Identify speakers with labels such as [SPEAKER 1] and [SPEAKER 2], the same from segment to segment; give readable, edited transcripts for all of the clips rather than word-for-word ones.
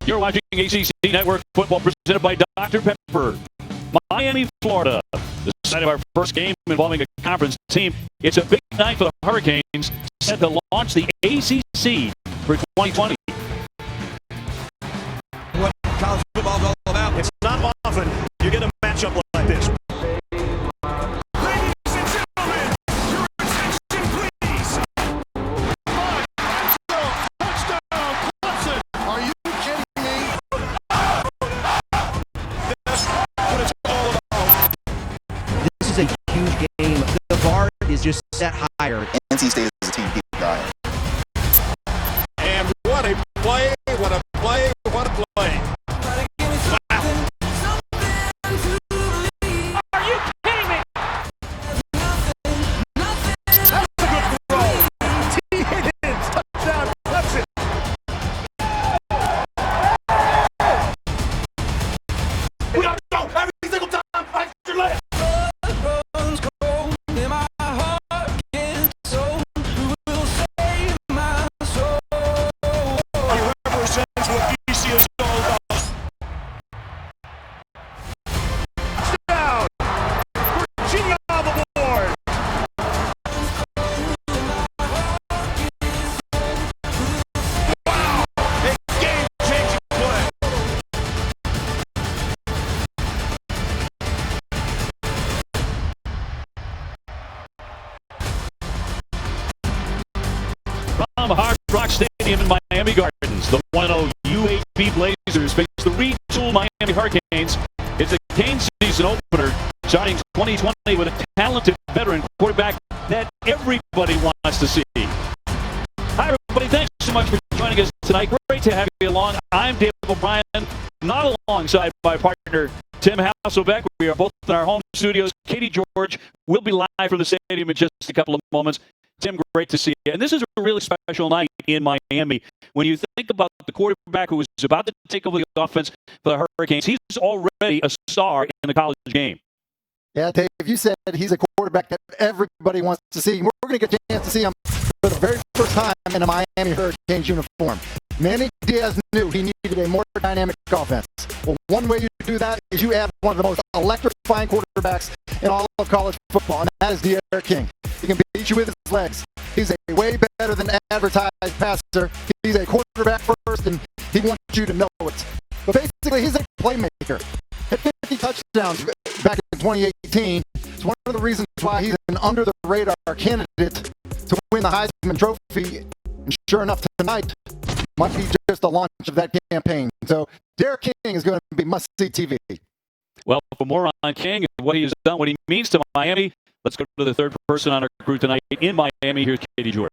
[SPEAKER 1] You're watching ACC Network Football presented by Dr. Pepper. Miami, Florida, the site of our first game involving a conference team. It's a big night for the Hurricanes, set to launch the ACC for 2020.
[SPEAKER 2] What college football is all about.
[SPEAKER 3] It's not often you get a matchup like this.
[SPEAKER 2] Ladies and gentlemen, your attention please. Touchdown, Clemson. Are you kidding me? That's what it's all about.
[SPEAKER 4] This is a huge game. The bar is just set higher.
[SPEAKER 5] NC State is a team people die.
[SPEAKER 2] And what a play, what a play, what a play. Are you kidding me? That's a good throw. T. Higgins, touchdown, Clemson. We got to go every single time. Ice your leg. Represents what DC is all about. Touchdown! Virginia on the board. Wow! A game-changing play.
[SPEAKER 1] From Hard Rock Stadium in Miami Gardens, the 1-0 UAB Blazers face the retooled Miami Hurricanes. It's a game season opener, starting 2020 with a talented veteran quarterback that everybody wants to see. Hi, everybody. Thanks so much for joining us tonight. Great to have you along. I'm David O'Brien, not alongside my partner, Tim Hasselbeck. We are both in our home studios. Katie George will be live from the stadium in just a couple of moments. Tim, great to see you. And this is a really special night in Miami. When you think about the quarterback who is about to take over the offense for the Hurricanes, he's already a star in the college game.
[SPEAKER 6] Yeah, Dave, you said he's a quarterback that everybody wants to see. We're going to get a chance to see him for the very first time in a Miami Hurricanes uniform. Manny Diaz knew he needed a more dynamic offense. Well, one way you do that is you add one of the most electrifying quarterbacks in all of college football, and that is D'Eriq King. He can beat you with his legs. He's a way better than advertised passer. He's a quarterback first, and he wants you to know it. But basically, he's a playmaker. At 50 touchdowns back in 2018, it's one of the reasons why he's an under-the-radar candidate to win the Heisman Trophy. And sure enough, tonight might be just the launch of that campaign. So D'Eriq King is going to be must-see TV.
[SPEAKER 1] Well, for more on King and what he has done, what he means to Miami, let's go to the third person on our crew tonight in Miami. Here's Katie George.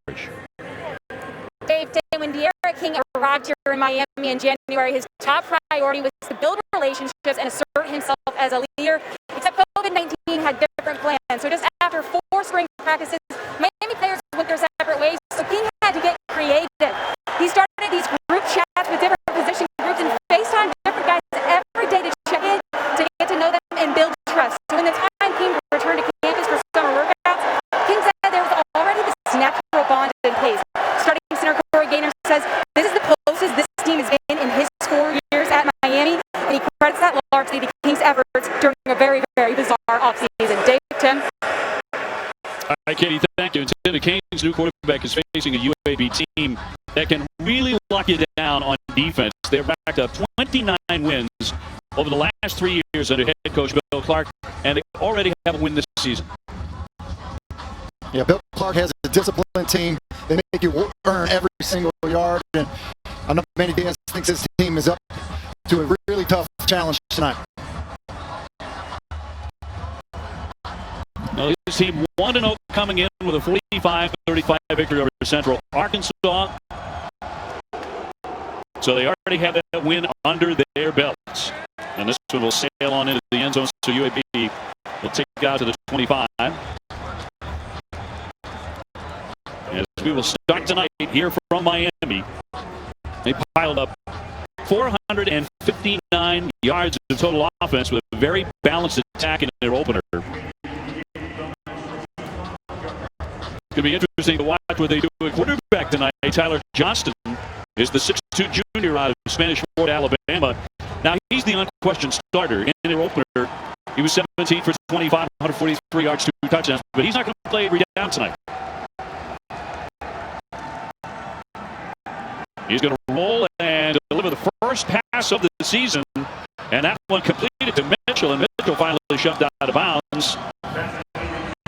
[SPEAKER 7] Dave, when D'Eriq King arrived here in Miami in January, his top priority was to build relationships and assert himself as a leader. Except COVID-19 had different plans. So just after 4 spring practices, Miami players went their separate ways. So King had to get creative. He started these group chats with different position groups and FaceTime different guys every day to check in, to get to know them and build trust. So when the time came to return to campus for summer workouts, King said there was already this natural bond in place. Starting center Corey Gaynor says this is the closest this team has been in his 4 years at Miami, and he credits that largely to King's efforts during a very, very bizarre offseason. Dave, Tim?
[SPEAKER 1] All right, Katie, thank you. And Tim, the Canes' new quarterback is facing a UAB team that can really lock you down on defense. They're back to 29 wins over the last 3 years under head coach Bill Clark, and they already have a win this season.
[SPEAKER 6] Yeah, Bill Clark has a disciplined team. They make you earn every single yard, and I know Manny Diaz thinks his team is up to a really tough challenge tonight.
[SPEAKER 1] Now, his team 1-0 coming in with a 45-35 victory over Central Arkansas. So they already have that win under their belts. And this one will sail on into the end zone, so UAB will take it out to the 25. As we will start tonight here from Miami, they piled up 459 yards of total offense with a very balanced attack in their opener. It's going to be interesting to watch what they do at quarterback tonight. Tyler Johnston is the 6'2 junior out of Spanish Fort, Alabama. Now, he's the unquestioned starter. In their opener, he was 17 for 25, 143 yards, 2 touchdowns, but he's not going to play every down tonight. He's going to roll and deliver the first pass of the season, and that one completed to Mitchell, and Mitchell finally shoved out of bounds.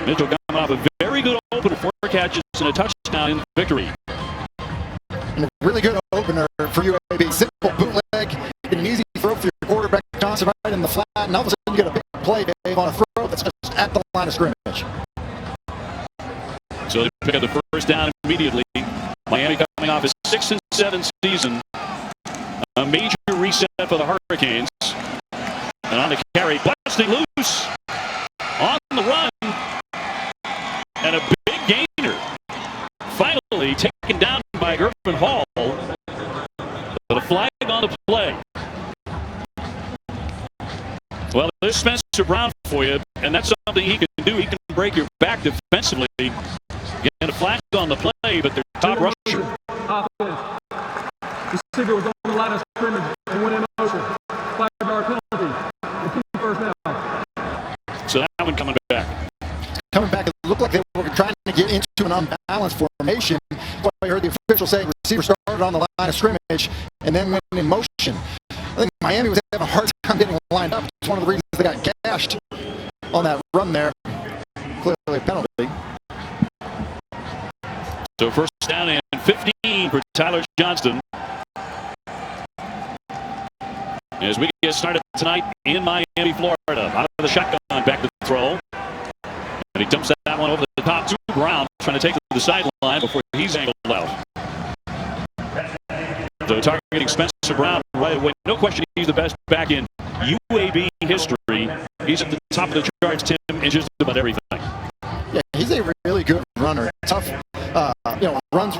[SPEAKER 1] Mitchell coming off a very good opener, 4 catches and a touchdown in victory.
[SPEAKER 6] And a really good opener for UAB. Simple bootleg, and an easy throw for your quarterback, Johnson, right in the flat, and all of a sudden you get a big play, Dave, on a throw that's just at the line of scrimmage.
[SPEAKER 1] So they pick up the first down immediately. Miami coming off a 6-7 season. A major reset for the Hurricanes. And on the carry, busting loose. On the run. And a big gainer. Finally taken down by Irvin Hall. But a flag on the play. Well, there's Spencer Brown for you, and that's something he can do. He can break your back defensively. Get a flag on the play, but their top rusher.
[SPEAKER 8] Receiver was on the line of scrimmage and went in motion. 5-yard penalty. First down.
[SPEAKER 1] So that one coming back.
[SPEAKER 6] Coming back, it looked like they were trying to get into an unbalanced formation. What I heard the official say, receiver started on the line of scrimmage and then went in motion. I think Miami was having a hard time getting lined up. It's one of the reasons they got gashed on that run there. Clearly a penalty.
[SPEAKER 1] So first down and 15 for Tyler Johnston. As we get started tonight in Miami, Florida. Out of the shotgun, back to the throw. And he dumps that one over the top to Brown, trying to take it to the sideline before he's angled out. So targeting Spencer Brown right away. No question he's the best back in UAB history. He's at the top of the charts, Tim, in just about everything.
[SPEAKER 6] Yeah, he's a really good runner. Tough, runs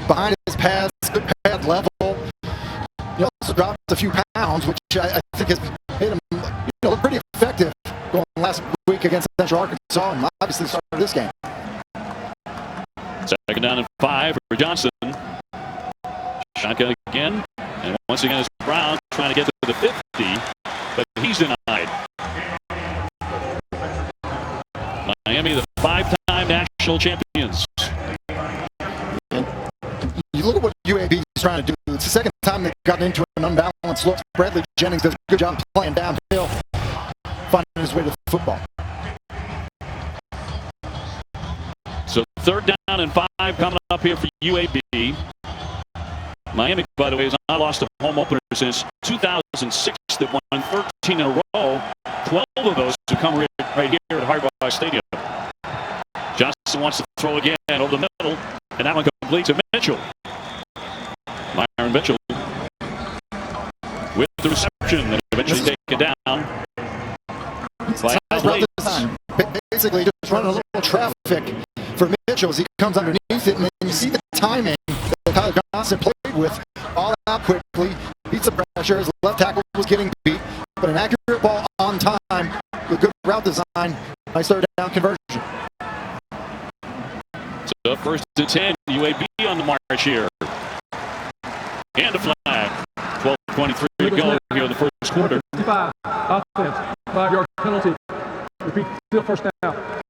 [SPEAKER 6] behind his pads, good pad level. He also dropped a few pounds, which I think has made him look pretty effective going last week against Central Arkansas, and obviously started this game.
[SPEAKER 1] Second down and 5 for Johnson. Shotgun again, and once again it's Brown trying to get to the 50, but he's denied. Miami, the 5-time national champions.
[SPEAKER 6] And you look at what UAB is trying to do. It's the second time they've gotten into an unbalanced look. Bradley Jennings does a good job playing downhill, finding his way to the football.
[SPEAKER 1] So third down and 5 coming up here for UAB. Miami, by the way, has not lost a home opener since 2006. They've won 13 in a row. 12 of those have come right here at Hard-Rock Stadium. Johnson wants to throw again over the middle, and that one complete to Mitchell. Myron Mitchell with the reception, and eventually taken down by Blades.
[SPEAKER 6] Basically, just running a little traffic for Mitchell as he comes underneath it, and then you see the timing that Tyler Johnson played with, all out quickly, beats the pressure. His left tackle was getting beat, but an accurate ball on time with good route design. Nice third down conversion.
[SPEAKER 1] So first and 10, UAB on the march here. And a flag. 12:23 to go here in the first quarter.
[SPEAKER 8] 5 offense, 5-yard penalty. Repeat, still first down.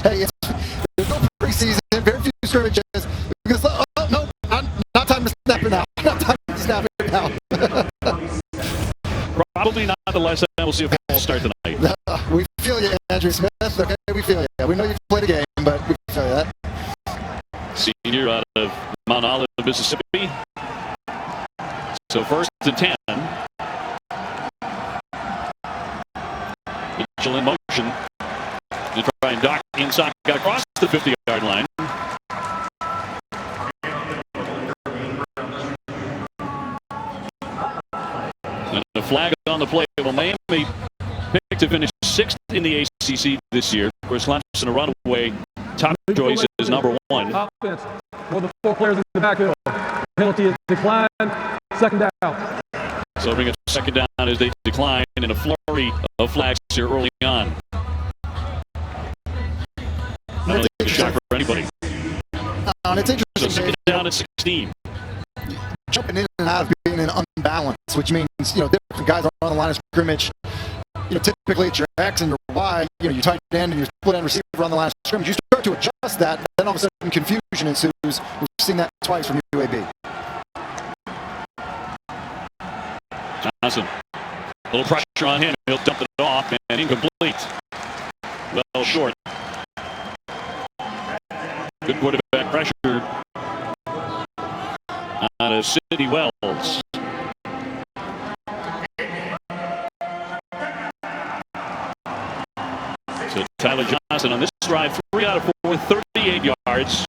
[SPEAKER 6] Hey, there's no preseason, very few scrimmages. No, not time to snap it now. Not time to snap it now.
[SPEAKER 1] Probably not the last time we'll see a ball start tonight.
[SPEAKER 6] We feel you, Andrew Smith. Okay, we feel you. We know you've played a game, but we feel you that.
[SPEAKER 1] Senior out of Mount Olive, Mississippi. So first and 10. Mitchell in motion. To try and dock inside, got across the 50-yard line. And a flag on the play. Well, Miami picked to finish 6th in the ACC this year. Of course, Clemson a runaway. Top choice is number 1.
[SPEAKER 8] Offense, more than 4 players in the backfield. Penalty is declined. Second down.
[SPEAKER 1] So bring up second down as they decline in a flurry of flags here early on. I don't think it's a shock for anybody.
[SPEAKER 6] It's
[SPEAKER 1] So
[SPEAKER 6] interesting.
[SPEAKER 1] second down at 16.
[SPEAKER 6] Jumping in and out of being in unbalance, which means, different guys are on the line of scrimmage. Typically it's your X and your Y, your tight end and your split end receiver on the line of scrimmage. You start to adjust that, and then all of a sudden confusion ensues. We've seen that twice from UAB.
[SPEAKER 1] Johnson, a little pressure on him. He'll dump it off and incomplete. Well short. Good quarterback pressure out of Sidney Wells. So Tyler Johnson on this drive, 3 out of 4, 38 yards.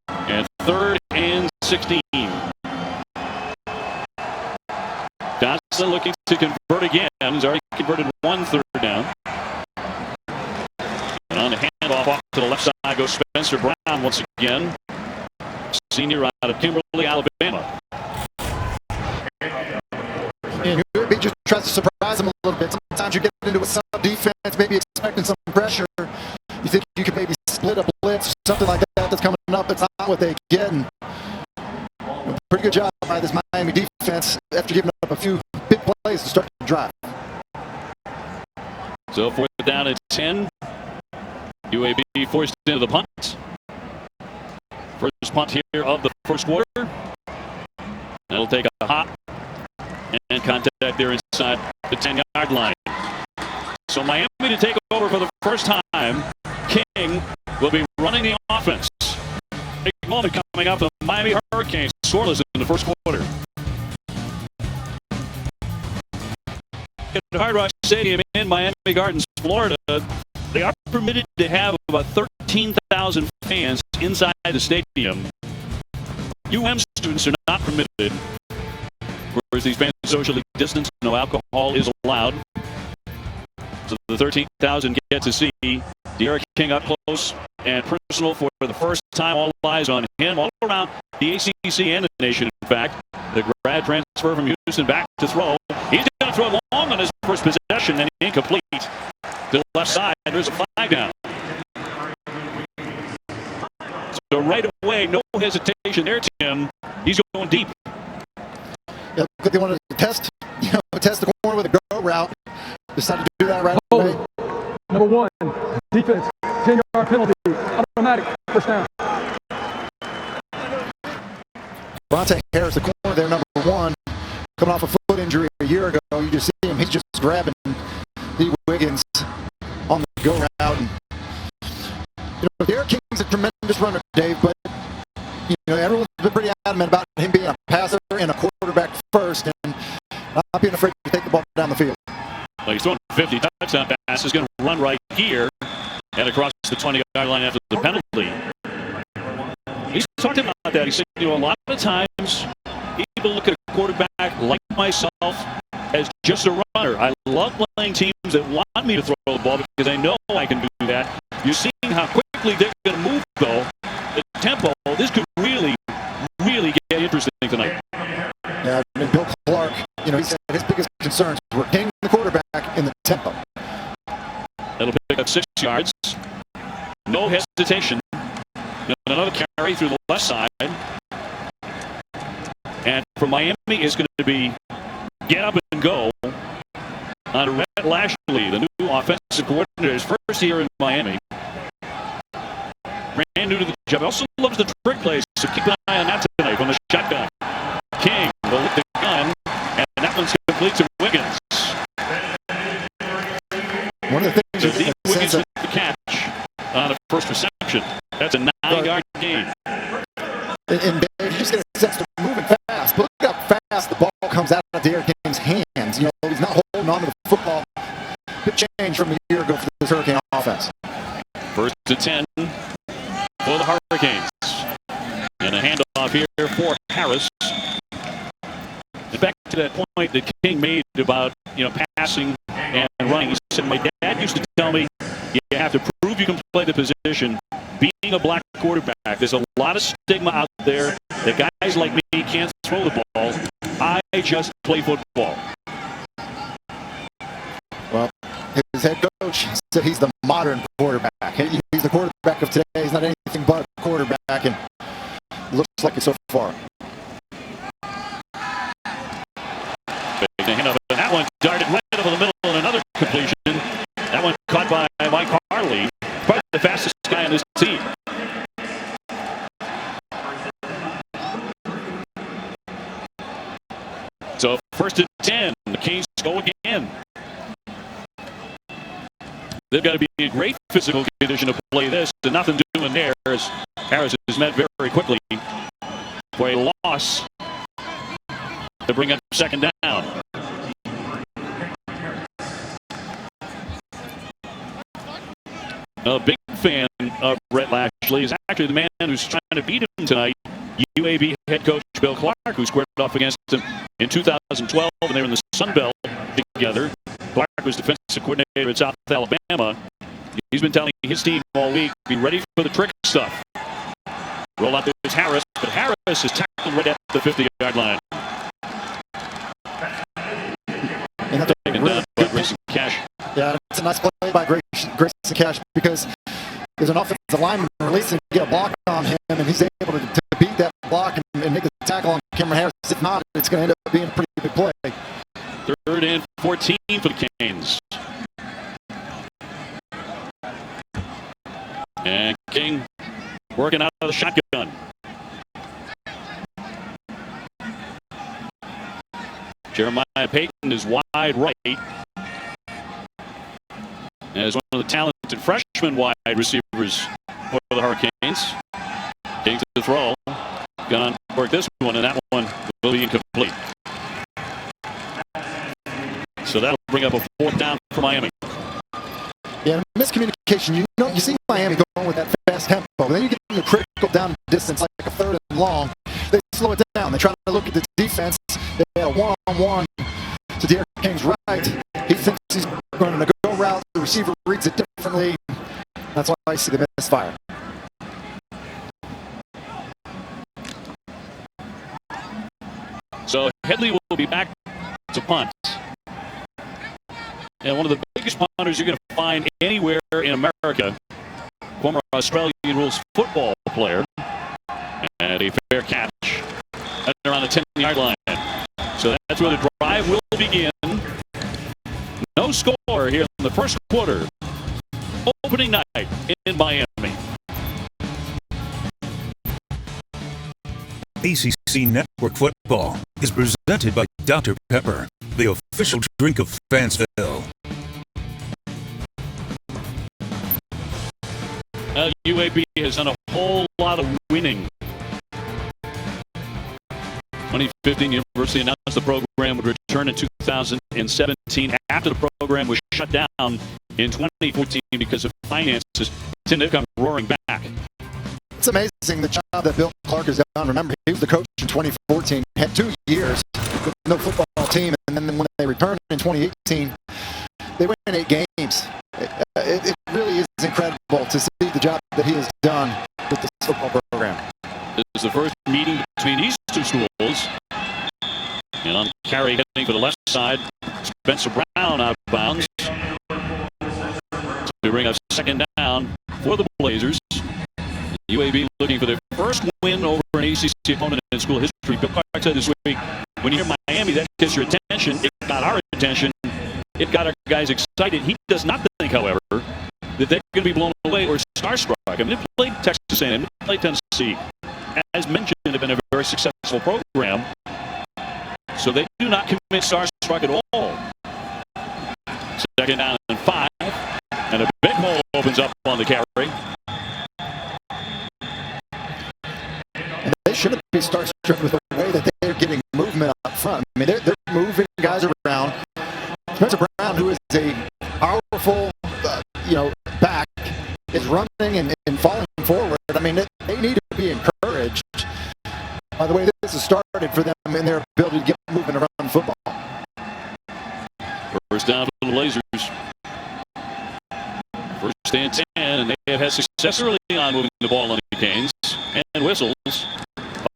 [SPEAKER 1] And 3rd and 16. Johnson looking to convert again. He's already converted 1 third down. And on the handoff off to the left side goes Spencer Brown once again. Senior out of Kimberly, Alabama.
[SPEAKER 6] And UAB just tries to surprise them a little bit. Sometimes you get into a sub defense, maybe expecting some pressure. You think you could maybe split a blitz, something like that that's coming up. It's not what they get. And pretty good job by this Miami defense after giving up a few big plays to start the drive.
[SPEAKER 1] So 4th down at 10. UAB forced into the punt. First punt here of the first quarter. That'll take a hop and contact there inside the 10-yard line. So Miami to take over for the first time. King will be running the offense. Big moment coming up. The Miami Hurricanes scoreless in the first quarter. At Hard Rock Stadium in Miami Gardens, Florida, they are permitted to have about 13,000 fans inside the stadium. students are not permitted. Whereas these fans socially distanced, no alcohol is allowed. So the 13,000 get to see De'Ara King up close and personal for the first time. All eyes on him all around the ACC and the nation. In fact, the grad transfer from Houston back to throw. He's going to throw long on his first possession and incomplete. To the left side, there's a flag down. So right away, no hesitation there, Tim. He's going deep.
[SPEAKER 6] Yeah, they wanted to test the corner with a go route. Decided to do that right away.
[SPEAKER 8] Number one, defense, 10-yard penalty, automatic first down.
[SPEAKER 6] Bronte Harris, the corner there, number one, coming off a foot injury a year ago. You just see him; he's just grabbing D. Wiggins on the go route. And, De'Ara King's a tremendous runner, Dave, but everyone's been pretty adamant about him being a passer and a quarterback first, and not being afraid to take the ball down the field.
[SPEAKER 1] Well, he's throwing 50 touchdown passes. Going to run right here and across the 20-yard line after the penalty. He's talked about that. He said, a lot of times people look at a quarterback like myself as just a runner. I love playing teams that want me to throw the ball because I know I can do that. You're seeing how quickly they're going to move, though. The tempo, this could really get interesting tonight.
[SPEAKER 6] Yeah, and Bill Clark, he said his biggest concerns were getting the quarterback in the tempo.
[SPEAKER 1] That'll pick up 6 yards. No hesitation. And another carry through the left side. And for Miami, it's going to be get up and go on Rhett Lashley, the new offensive coordinator, his first year in Miami. Brand new to the job. Also loves the trick plays, so keep an eye on that tonight from the shotgun. King will hit the gun, and that one's complete to Wiggins.
[SPEAKER 6] One of the things
[SPEAKER 1] So D. Wiggins with the catch on the first reception. That's a 9-yard gain.
[SPEAKER 6] And Dave, you just get a sense of moving fast. But look how fast the ball comes out of De'Ara King's hands. He's not holding on to the football. Big change from a year ago for this Hurricane offense.
[SPEAKER 1] First and 10 for the Hurricanes. And a handoff here for Harris. And back to that point that King made about, passing and running. He said, my dad used to tell me, you have to prove you can play the position. Being a black quarterback, there's a lot of stigma out there that guys like me can't throw the ball. I just play football.
[SPEAKER 6] Well, his head coach coach said he's the modern quarterback. He's the quarterback of today. He's not anything but a quarterback, and looks like it so far.
[SPEAKER 1] That one darted right over the middle and another completion. That one caught by Mike Harley, probably the fastest guy on his team. So 1st and 10, the Canes go again. They've got to be in great physical condition to play this, and nothing doing there as Harris is met very quickly for a loss to bring up 2nd down. A big fan of Brett Lashley is actually the man who's trying to beat him tonight. UAB head coach Bill Clark, who squared off against him in 2012, and they were in the Sun Belt together. Clark was defensive coordinator at South Alabama. He's been telling his team all week, be ready for the trick stuff. Roll out there's Harris, but Harris is tackled right at the 50-yard line.
[SPEAKER 6] And that's
[SPEAKER 1] taken down by Grayson Cash.
[SPEAKER 6] Yeah, it's a nice play by Grayson Cash because there's an offensive lineman releasing to get a block on him, and he's able to beat that block and make the tackle on Cameron Harris. If not, it's going to end up being a pretty big play.
[SPEAKER 1] 3rd and 14 for the Canes. And King working out of the shotgun. Jeremiah Payton is wide right. As one of the talented freshman wide receivers for the Hurricanes. King to the throw. Gonna work this one, and that one will be incomplete. So that'll bring up a 4th down for Miami.
[SPEAKER 6] Yeah, miscommunication. You see Miami going with that fast tempo. Then you get in the critical down distance, like a 3rd and long. They slow it down. They try to look at the defense. They had a one-on-one to Derek King's right. He thinks he's going to go route. The receiver reads it differently. That's why I see the misfire.
[SPEAKER 1] So Headley will be back to punt. And one of the biggest punters you're going to find anywhere in America, former Australian rules football player, and a fair catch around the 10-yard line. So that's where the drive will begin. No score here in the first quarter. Opening night in Miami.
[SPEAKER 9] ACC Network Football is presented by Dr. Pepper, the official drink of Fansville.
[SPEAKER 1] UAB has done a whole lot of winning. 2015, University announced the program would return in 2017 after the program was shut down in 2014 because of finances. They've come roaring back.
[SPEAKER 6] It's amazing the job that Bill Clark has done. Remember, he was the coach in 2014, had 2 years with no football team, and then when they returned in 2018, they went in 8 games. It really is incredible to see the job that he has done with this football program.
[SPEAKER 1] This is the first meeting between these two schools. And on carry heading for the left side, Spencer Brown out of bounds to bring up 2nd down for the Blazers. UAB looking for their first win over an ACC opponent in school history. Bill Clark said this week, when you hear Miami, that gets your attention. It got our attention. It got our guys excited. He does not think, however, that they're going to be blown away or starstruck. I mean, they played Texas A&M, they played Tennessee. As mentioned, they've been a very successful program. So they do not commit starstruck at all. 2nd down and 5. And a big hole opens up on the carry.
[SPEAKER 6] And they shouldn't be starstruck with the way that they're getting movement up front. I mean, they're moving guys around. Spencer Brown, who is a powerful, back, is running and falling forward. I mean, they need to be encouraged by the way this has started for them in their ability to get moving around football.
[SPEAKER 1] First down for the Blazers. 1st and 10, and they have had success early on moving the ball on the Canes. And whistles.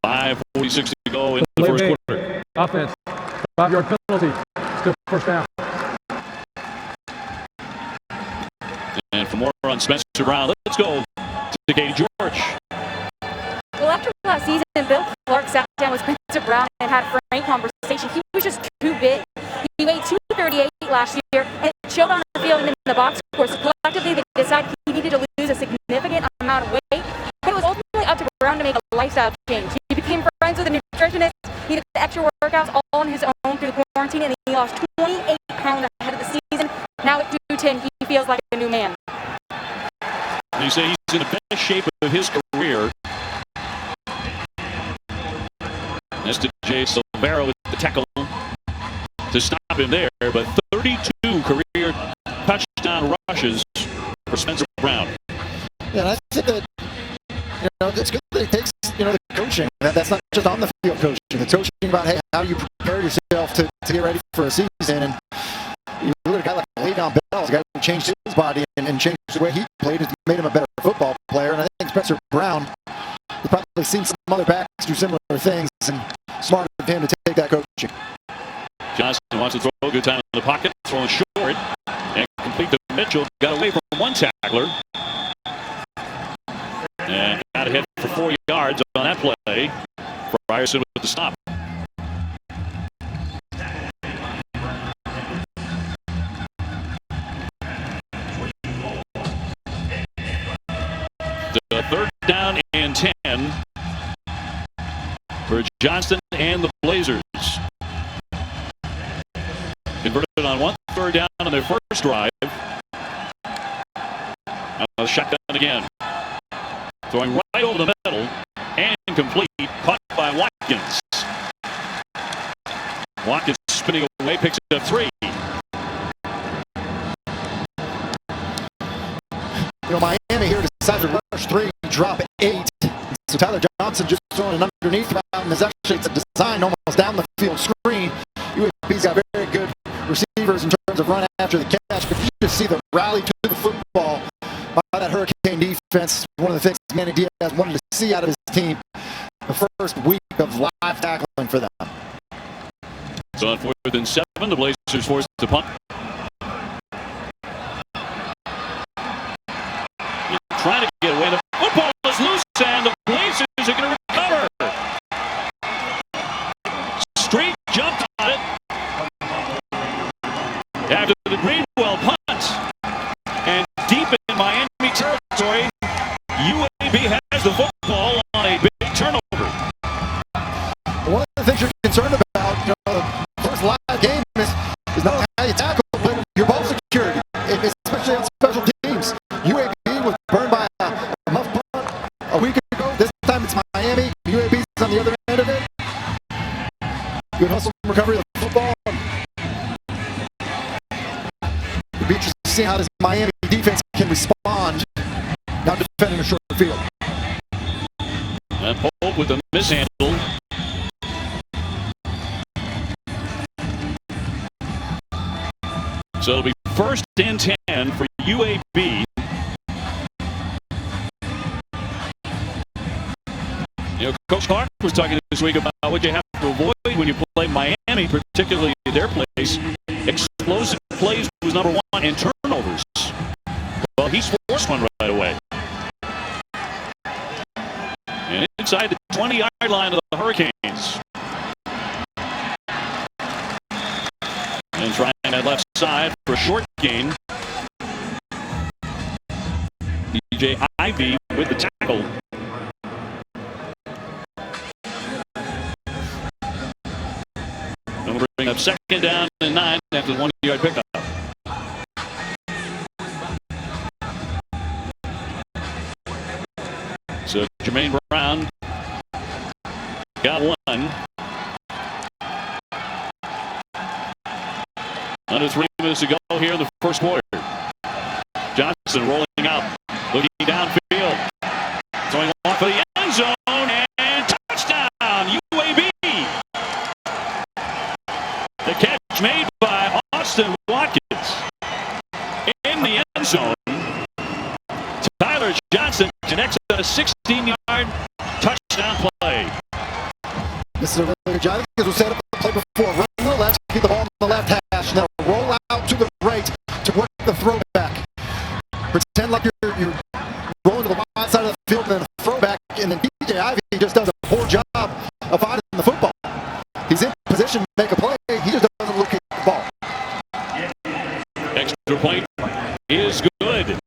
[SPEAKER 1] 5:46 to go in the first quarter.
[SPEAKER 8] Offense. 5-yard penalty. Still 1st down.
[SPEAKER 1] for more on Spencer Brown, let's go to Katie George.
[SPEAKER 7] Well, after last season, Bill Clark sat down with Spencer Brown and had a frank conversation. He was just too big. He weighed 238 last year, and it showed on the field and in the box scores. Collectively, they decided he needed to lose a significant amount of weight, but it was ultimately up to Brown to make a lifestyle change. He became friends with a nutritionist. He did the extra workouts all on his own through the quarantine, and he lost 28 pounds ahead of the season. Now at 210, he feels like a new man.
[SPEAKER 1] You say he's in the best shape of his career. That's to Jay Silvero with the tackle to stop him there, but 32 career touchdown rushes for Spencer Brown.
[SPEAKER 6] Yeah, and I think that, it's good that it takes, the coaching. That's not just on the field coaching. It's coaching about, hey, how do you prepare yourself to get ready for a season? And you look at a guy like Le'Veon Bell, a guy who changed his body and changed the way he played, and made him a better football player. And I think Spencer Brown, you've probably seen some other backs do similar things, and smart of him to take that coaching.
[SPEAKER 1] Johnson wants to throw, good time in the pocket, throwing short, and complete to Mitchell. Got away from one tackler, and got ahead for 4 yards on that play. Ryerson with the stop. The third down and 10 for Johnston and the Blazers. Converted on 1 third down on their first drive. Now shotgun again. Throwing right over the middle and complete. Caught by Watkins. Watkins spinning away, picks up 3.
[SPEAKER 6] Miami here decides to rush 3, drop 8. So Tyler Johnson just throwing an underneath route, and it's a design almost down the field screen. UAB's got very good receivers in terms of run after the catch, but you just see the rally to the football by that Hurricane defense. One of the things Manny Diaz wanted to see out of his team the first week of live tackling for them.
[SPEAKER 1] So on 4th and 7, the Blazers forced to punt. Trying to get away. The football is loose, and the Blazers are going to recover. Street jumped on it after the Greenwell punt. And deep in Miami territory, UAB has the football on a big turnover.
[SPEAKER 6] One of the things you're concerned about, the first live game is not how you tackle, but your ball security, especially on special teams. UAB was burned by a muff punt a week ago. This time it's Miami. UAB's on the other end of it. Good hustle and recovery of the football. It'll be interesting to see how this Miami defense can respond now defending a short field.
[SPEAKER 1] And Pope with a mishandle. So it'll be 1st and 10 for UAB. Coach Clark was talking this week about what you have to avoid when you play Miami, particularly their place. Explosive plays was number 1, and turnovers. Well, he's forced one right away. And inside the 20-yard line of the Hurricanes. And trying that left side for a short gain. DJ Ivy with the tackle. And we'll bring up 2nd down and 9 after the 1-yard pickup. So Jermaine Brown got 1. Under 3 minutes to go here in the first quarter. Johnson rolling out, looking downfield, throwing off for the end zone, and touchdown, UAB. The catch made by Austin Watkins in the end zone. Tyler Johnson connects on a 16-yard touchdown play.
[SPEAKER 6] This is a really good job. This was set up the play before. Run to the left, keep the ball on the left hash. Now roll out to the right to work the throwback. Pretend he just does a poor job of finding the football. He's in position to make a play. He just doesn't look at the ball.
[SPEAKER 1] Extra point is good.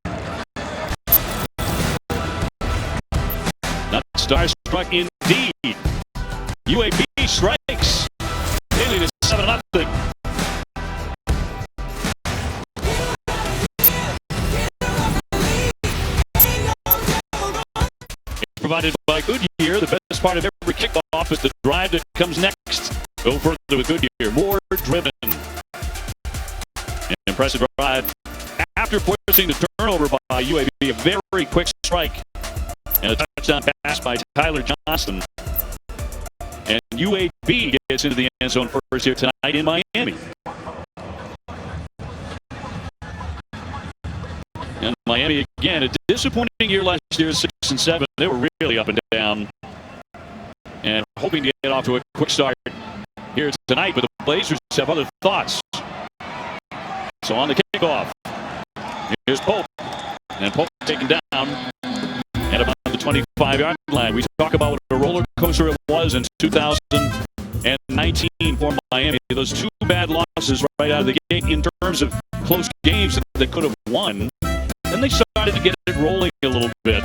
[SPEAKER 1] Not starstruck indeed. UAB strikes. They lead it 7-0. Provided by Goodyear. The best part of every kickoff is the drive that comes next. Go further with Goodyear. More driven. An impressive drive. After forcing the turnover by UAB, a very quick strike. And a touchdown pass by Tyler Johnston. And UAB gets into the end zone first here tonight in Miami. And Miami, again, a disappointing year last year, 6-7. They were really up and down. And hoping to get off to a quick start here tonight. But the Blazers have other thoughts. So on the kickoff, here's Pope. And Pope taken down at about the 25-yard line. We talk about what a roller coaster it was in 2019 for Miami. Those two bad losses right out of the gate in terms of close games that they could have won. Then they started to get it rolling a little bit.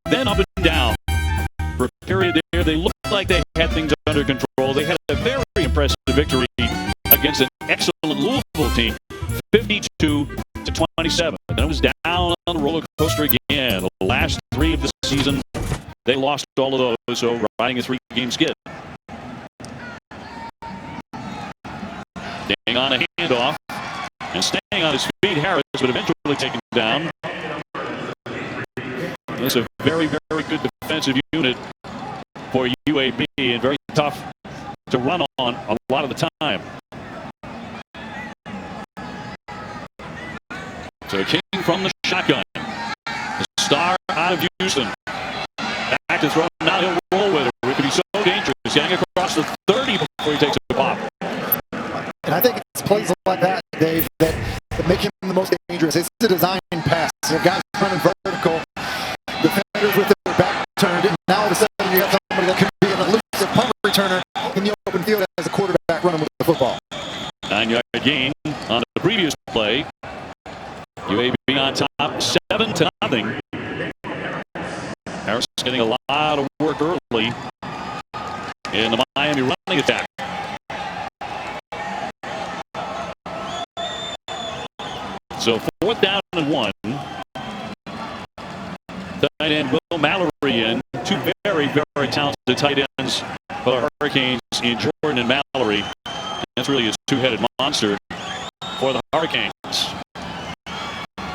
[SPEAKER 1] Then up and down. For a period there, they looked like they had things under control. They had a very impressive victory against an excellent Louisville team, 52-27. Then it was down on the roller coaster again. The last three of the season, they lost all of those, so riding a three-game skid. Staying on a handoff and staying on his feet, Harris would eventually take him down. It's a very, very good defensive unit for UAB and very tough to run on a lot of the time. So King from the shotgun. The star out of Houston. Back to throw. Now he'll roll with it. It could be so dangerous. Getting across the 30 before he takes a pop.
[SPEAKER 6] And I think it's plays like that, Dave, that make him the most dangerous. It's a design pass. The guys running vertical. Defenders with their back turned. And now all of a sudden you have somebody that could be an elusive punt returner in the open field as a quarterback running with the football.
[SPEAKER 1] 9-yard gain on the previous play. UAB on top, 7-0. Harris getting a lot of work early in the Miami running attack. So 4th down and 1. Tight end Will Mallory in. Two very, very talented tight ends for the Hurricanes in Jordan and Mallory. That's really a two-headed monster for the Hurricanes.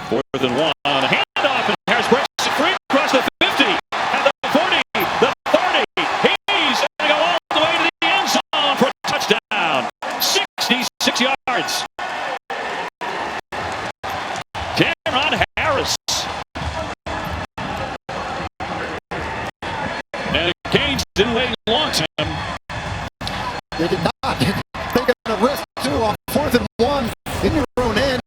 [SPEAKER 1] 4th and 1 on a handoff, and Harris breaks it free across the 50, at the 40, the 30. He's going to go all the way to the end zone for a touchdown. 66 yards. Cameron Harris. And the Canes didn't wait a long time.
[SPEAKER 6] They did not. They got a risk, too, on 4th and 1 in your own end.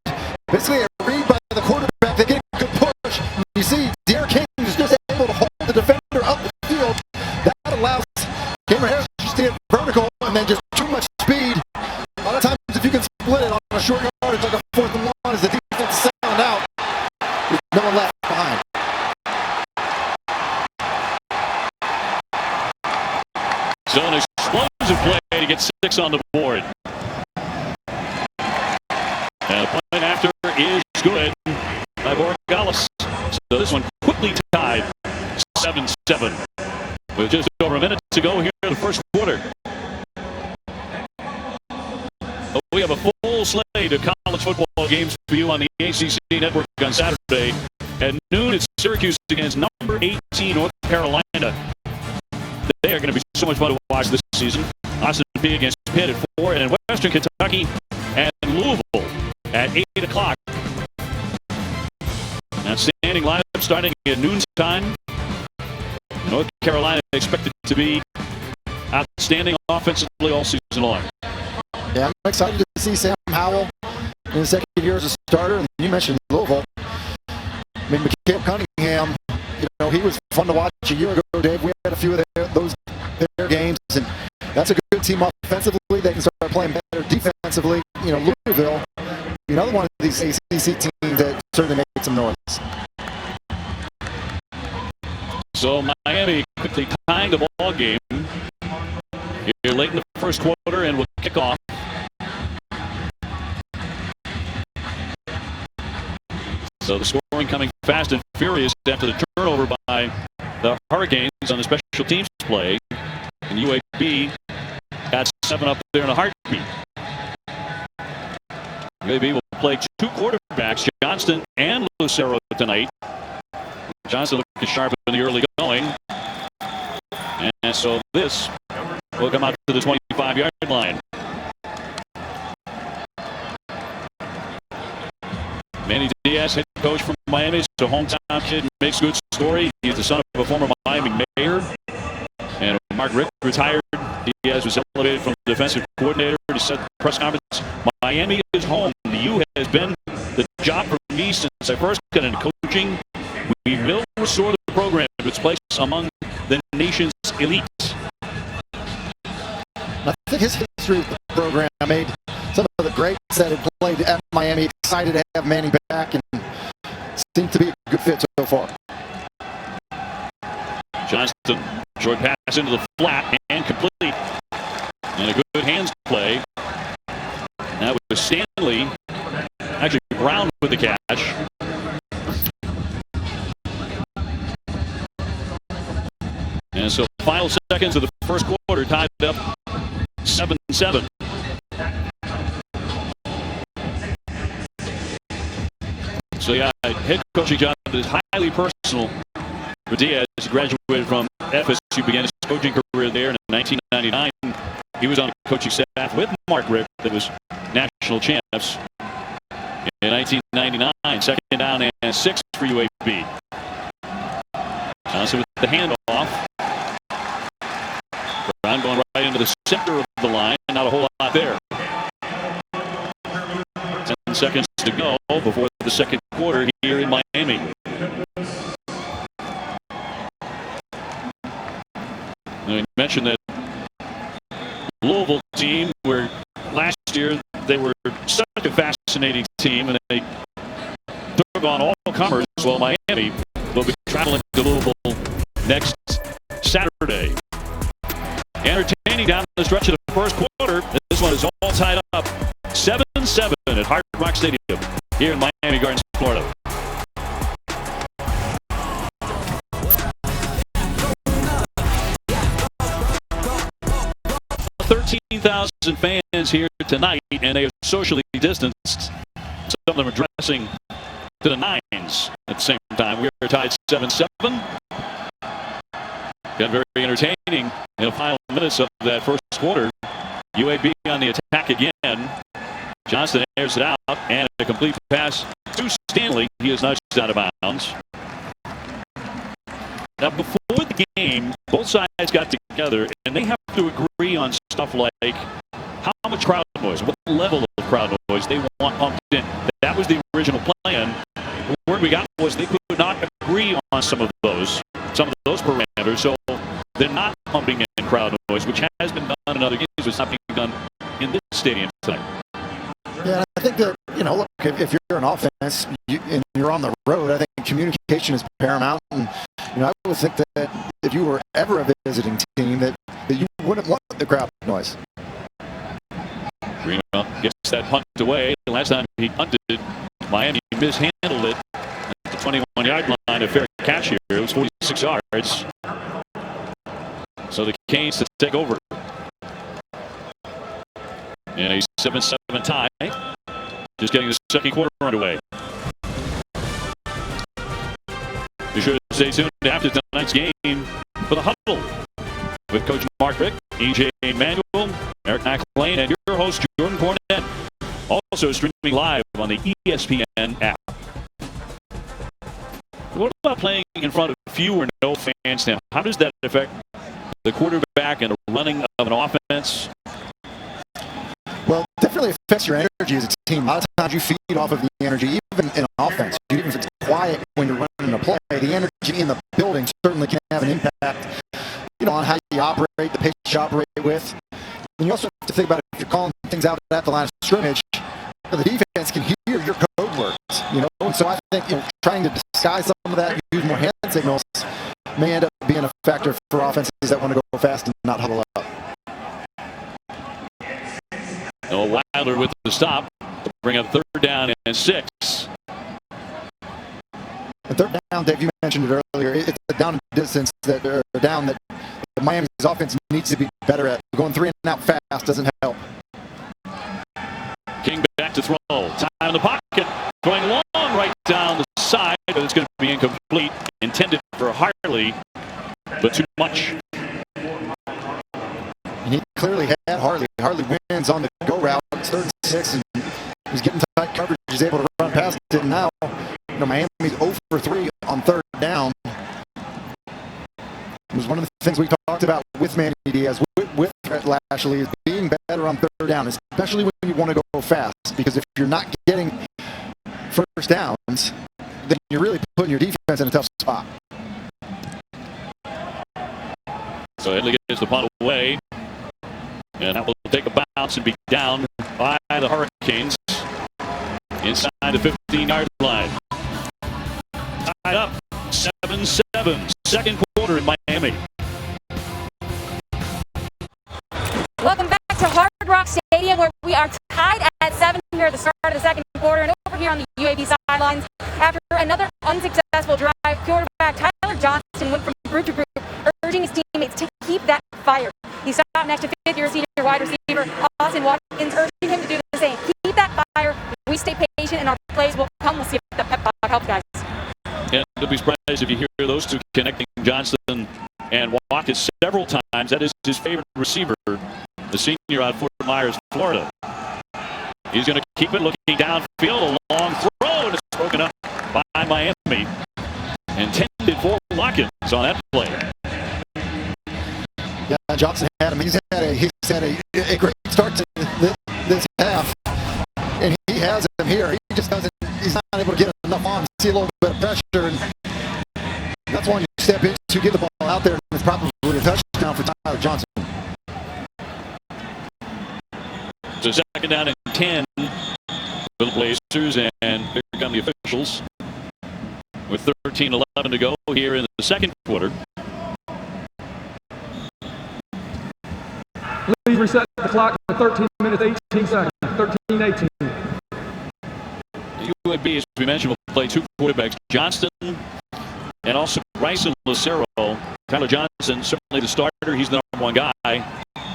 [SPEAKER 6] Basically, a read by the quarterback. They get a good push. You see, Derek King is just able to hold the defender up the field. That allows Cameron Harris to stay vertical and then just too much speed. A lot of times, if you can split it on a short yardage like a 4th and 1, as the defense is selling out, there's no one left behind.
[SPEAKER 1] So an explosive play to get 6 on the board. And the point after is good by Borregales. So this one quickly tied 7-7 with just over a minute to go here in the first quarter. We have a full slate of college football games for you on the ACC Network on Saturday. At noon, it's Syracuse against number 18 North Carolina. They are going to be so much fun to watch this season. Austin Peay against Pitt at 4, and Western Kentucky and Louisville at 8 o'clock. Outstanding lineup starting at noontime. North Carolina expected to be outstanding offensively all season long.
[SPEAKER 6] Yeah, I'm excited to see Sam Howell in his second year as a starter. And you mentioned Louisville. I mean, Mikael Cunningham, he was fun to watch a year ago, Dave. We had a few of their games, and that's a good team offensively. They can start playing better defensively. Louisville, another one of these ACC teams that certainly made some noise.
[SPEAKER 1] So Miami quickly tying the ball game here late in the first quarter, and will kick off. So the scoring coming fast and furious after the turnover by the Hurricanes on the special teams play. And UAB got 7 up there in a heartbeat. UAB will play 2 quarterbacks, Johnston and Lucero, tonight. Johnston looking sharp in the early going. And so this will come out to the 25-yard line. Manny Diaz, head coach from Miami, so hometown kid, makes good story. He's the son of a former Miami mayor. And Mark Rick retired. Diaz was elevated from defensive coordinator. He said at the press conference, Miami is home. The U has been the job for me since I first got into coaching. We will restore the program to its place among the nation's elites.
[SPEAKER 6] I think his history with the program made some of the greats that had played at Miami excited to have Manny back, and seemed to be a good fit so far.
[SPEAKER 1] Johnston, short pass into the flat and complete. And a good hands play. That was Stanley. Actually, Brown with the catch. And so final seconds of the first quarter tied up 7-7. So yeah, head coaching job is highly personal for Diaz. He graduated from FSU, began his coaching career there in 1999. He was on the coaching staff with Mark Rick that was national champs in 1999. Second down and 6 for UAB. So with the handoff, Brown going right into the center of the line. Not a whole lot there. 10 seconds to go before the second quarter here in Miami. I mentioned that Louisville team, where last year they were such a fascinating team and they took on all comers. Well, Miami will be traveling to Louisville next Saturday. Entertaining down the stretch of the first quarter. This one is all tied up 7-7 at Hard Rock Stadium here in Miami Gardens, Florida. 13,000 fans here tonight, and they are socially distanced. Some of them are dressing to the nines at the same time. We are tied 7-7. Got very entertaining in the final minutes of that first quarter. UAB on the attack again. Johnston airs it out, and a complete pass to Stanley. He is nudged out of bounds. Now, before the game, both sides got together, and they have to agree on stuff like how much crowd noise, what level of crowd noise they want pumped in. That was the original plan. The word we got was they could not agree on some of those parameters, so they're not pumping in crowd noise, which has been done in other games. It's not being done in this stadium tonight.
[SPEAKER 6] Yeah, I think that, look, if you're an offense and you're on the road, I think communication is paramount. And, I would think that if you were ever a visiting team, that you wouldn't want the crowd noise.
[SPEAKER 1] Greenwell gets that punt away. The last time he punted, Miami mishandled it at the 21-yard line. A fair catch here. It was 46 yards. So the Canes to take over. And a 7-7 tie. Just getting the second quarter underway. Be sure to stay tuned after tonight's game for the Huddle with Coach Mark Rick, E.J. Manuel, Eric McLean, and your host, Jordan Cornette. Also streaming live on the ESPN app. What about playing in front of few or no fans now? How does that affect the quarterback and the running of an offense?
[SPEAKER 6] Well, it definitely affects your energy as a team. A lot of times you feed off of the energy, even in offense. Even if it's quiet when you're running a play, away. The energy in the building certainly can have an impact, on how you operate, the pace you operate with. And you also have to think about if you're calling things out at the line of scrimmage, the defense can hear your code words, And so I think trying to disguise some of that, use more hand signals, may end up being a factor for offenses that want to go fast and not huddle up.
[SPEAKER 1] Noah Wilder with the stop to bring up 3rd down and 6.
[SPEAKER 6] The 3rd down, Dave, you mentioned it earlier. It's a down distance that Miami's offense needs to be better at. Going 3 and out fast doesn't help.
[SPEAKER 1] King back to throw. Time in the pocket. Going long right down the side, but it's going to be incomplete. Intended for Harley, but too much.
[SPEAKER 6] And he clearly had Harley. Harley wins on the go route. It's 3rd and 6, and he's getting tight coverage. He's able to run past it. And now, Miami's 0 for 3 on 3rd down. It was one of the things we talked about with Manny Diaz, with Brett Lashley, is being better on 3rd down, especially when you want to go fast. Because if you're not getting first downs, then you're really putting your defense in a tough spot.
[SPEAKER 1] So Headley gets the punt away. And that will take a bounce and be down by the Hurricanes inside the 15-yard line. Tied up 7-7. Second quarter in Miami.
[SPEAKER 7] Welcome back to Hard Rock Stadium, where we are tied at 7 here at the start of the second quarter. And over here on the UAB sidelines, after another unsuccessful drive, quarterback Tyler Johnson went from group to group, urging his teammates to keep that fire. He stopped next to 5th-year senior wide receiver Austin Watkins, urging him to do the same. Keep that fire. We stay patient, and our plays will come. We'll see if that pep talk helps, guys.
[SPEAKER 1] And don't be surprised if you hear those two connecting, Johnson and Watkins, several times. That is his favorite receiver, the senior out of Fort Myers, Florida. He's going to keep it looking downfield. A long throw, and it's broken up by Miami. Intended for Watkins on that play.
[SPEAKER 6] Yeah, Johnson had him. He's had a great start to this half, and he has him here. He just doesn't. He's not able to get enough on. See a little bit of pressure, and that's when you step in to get the ball out there. And it's probably a touchdown for Tyler Johnson.
[SPEAKER 1] So 2nd down and 10 for the Blazers, and here come the officials with 13-11 to go here in the second quarter.
[SPEAKER 8] Please reset the clock to 13 minutes, 18 seconds. 13-18.
[SPEAKER 1] UAB, as we mentioned, will play 2 quarterbacks, Johnston and also Bryson Lucero. Tyler Johnson, certainly the starter. He's the #1 guy.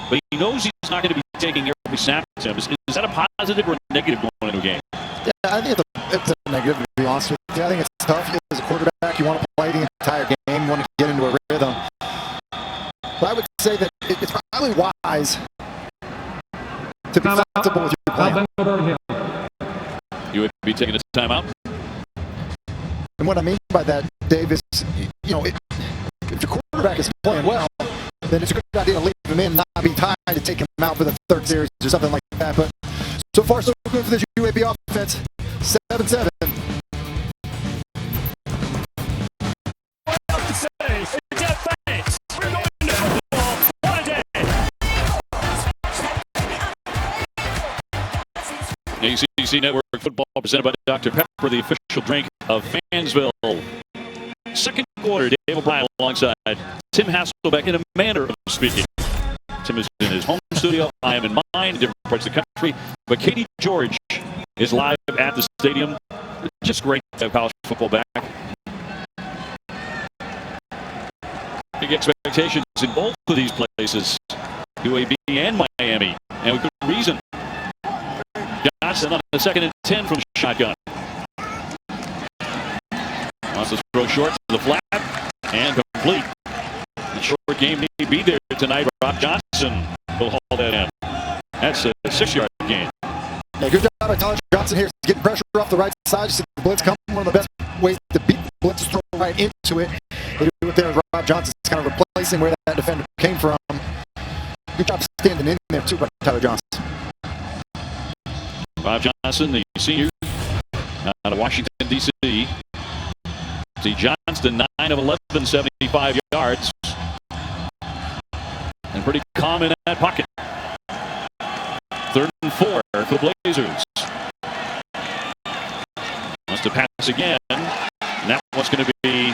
[SPEAKER 1] But he knows he's not going to be taking every snap to him. Is that a positive or a negative going into a game?
[SPEAKER 6] Yeah, I think it's a negative, to be honest with you. I think it's tough. As a quarterback, you want to play the entire game. You want to get into a rhythm. But I would say that it's probably wise to be flexible with your plan.
[SPEAKER 1] You would be taking a timeout.
[SPEAKER 6] And what I mean by that, Dave, is, if your quarterback is playing well, then it's a good idea to leave him in, not be tied to take him out for the 3rd series or something like that. But so far, so good for this UAB offense. 7-7.
[SPEAKER 3] What else to say? It's Jeff Banks. We're going to football. What a day.
[SPEAKER 1] ACC Network Football presented by Dr. Pepper, the official drink of Fansville. Second quarter, Dave O'Brien alongside Tim Hasselbeck in a manner of speaking. Tim is in his home studio. I am in mine, different parts of the country. But Katie George is live at the stadium. Just great to have college football back. Big expectations in both of these places, UAB and Miami, and with good reason. Johnson on the 2nd and 10 from the shotgun. Wants to throw short to the flat and complete. The short game need to be there tonight. Rob Johnson will haul that in. That's a 6-yard gain.
[SPEAKER 6] Yeah, good job by Tyler Johnson here. Getting pressure off the right side. Just the blitz come. One of the best ways to beat the blitz is throw right into it. They do it there. Rob Johnson's kind of replacing where that defender came from. Good job standing in there too by Tyler Johnson.
[SPEAKER 1] Rob Johnson, the senior out of Washington, D.C. See Johnston, 9 of 11, 75 yards. And pretty calm in that pocket. 3rd and 4 for the Blazers. Wants to pass again. And that one's going to be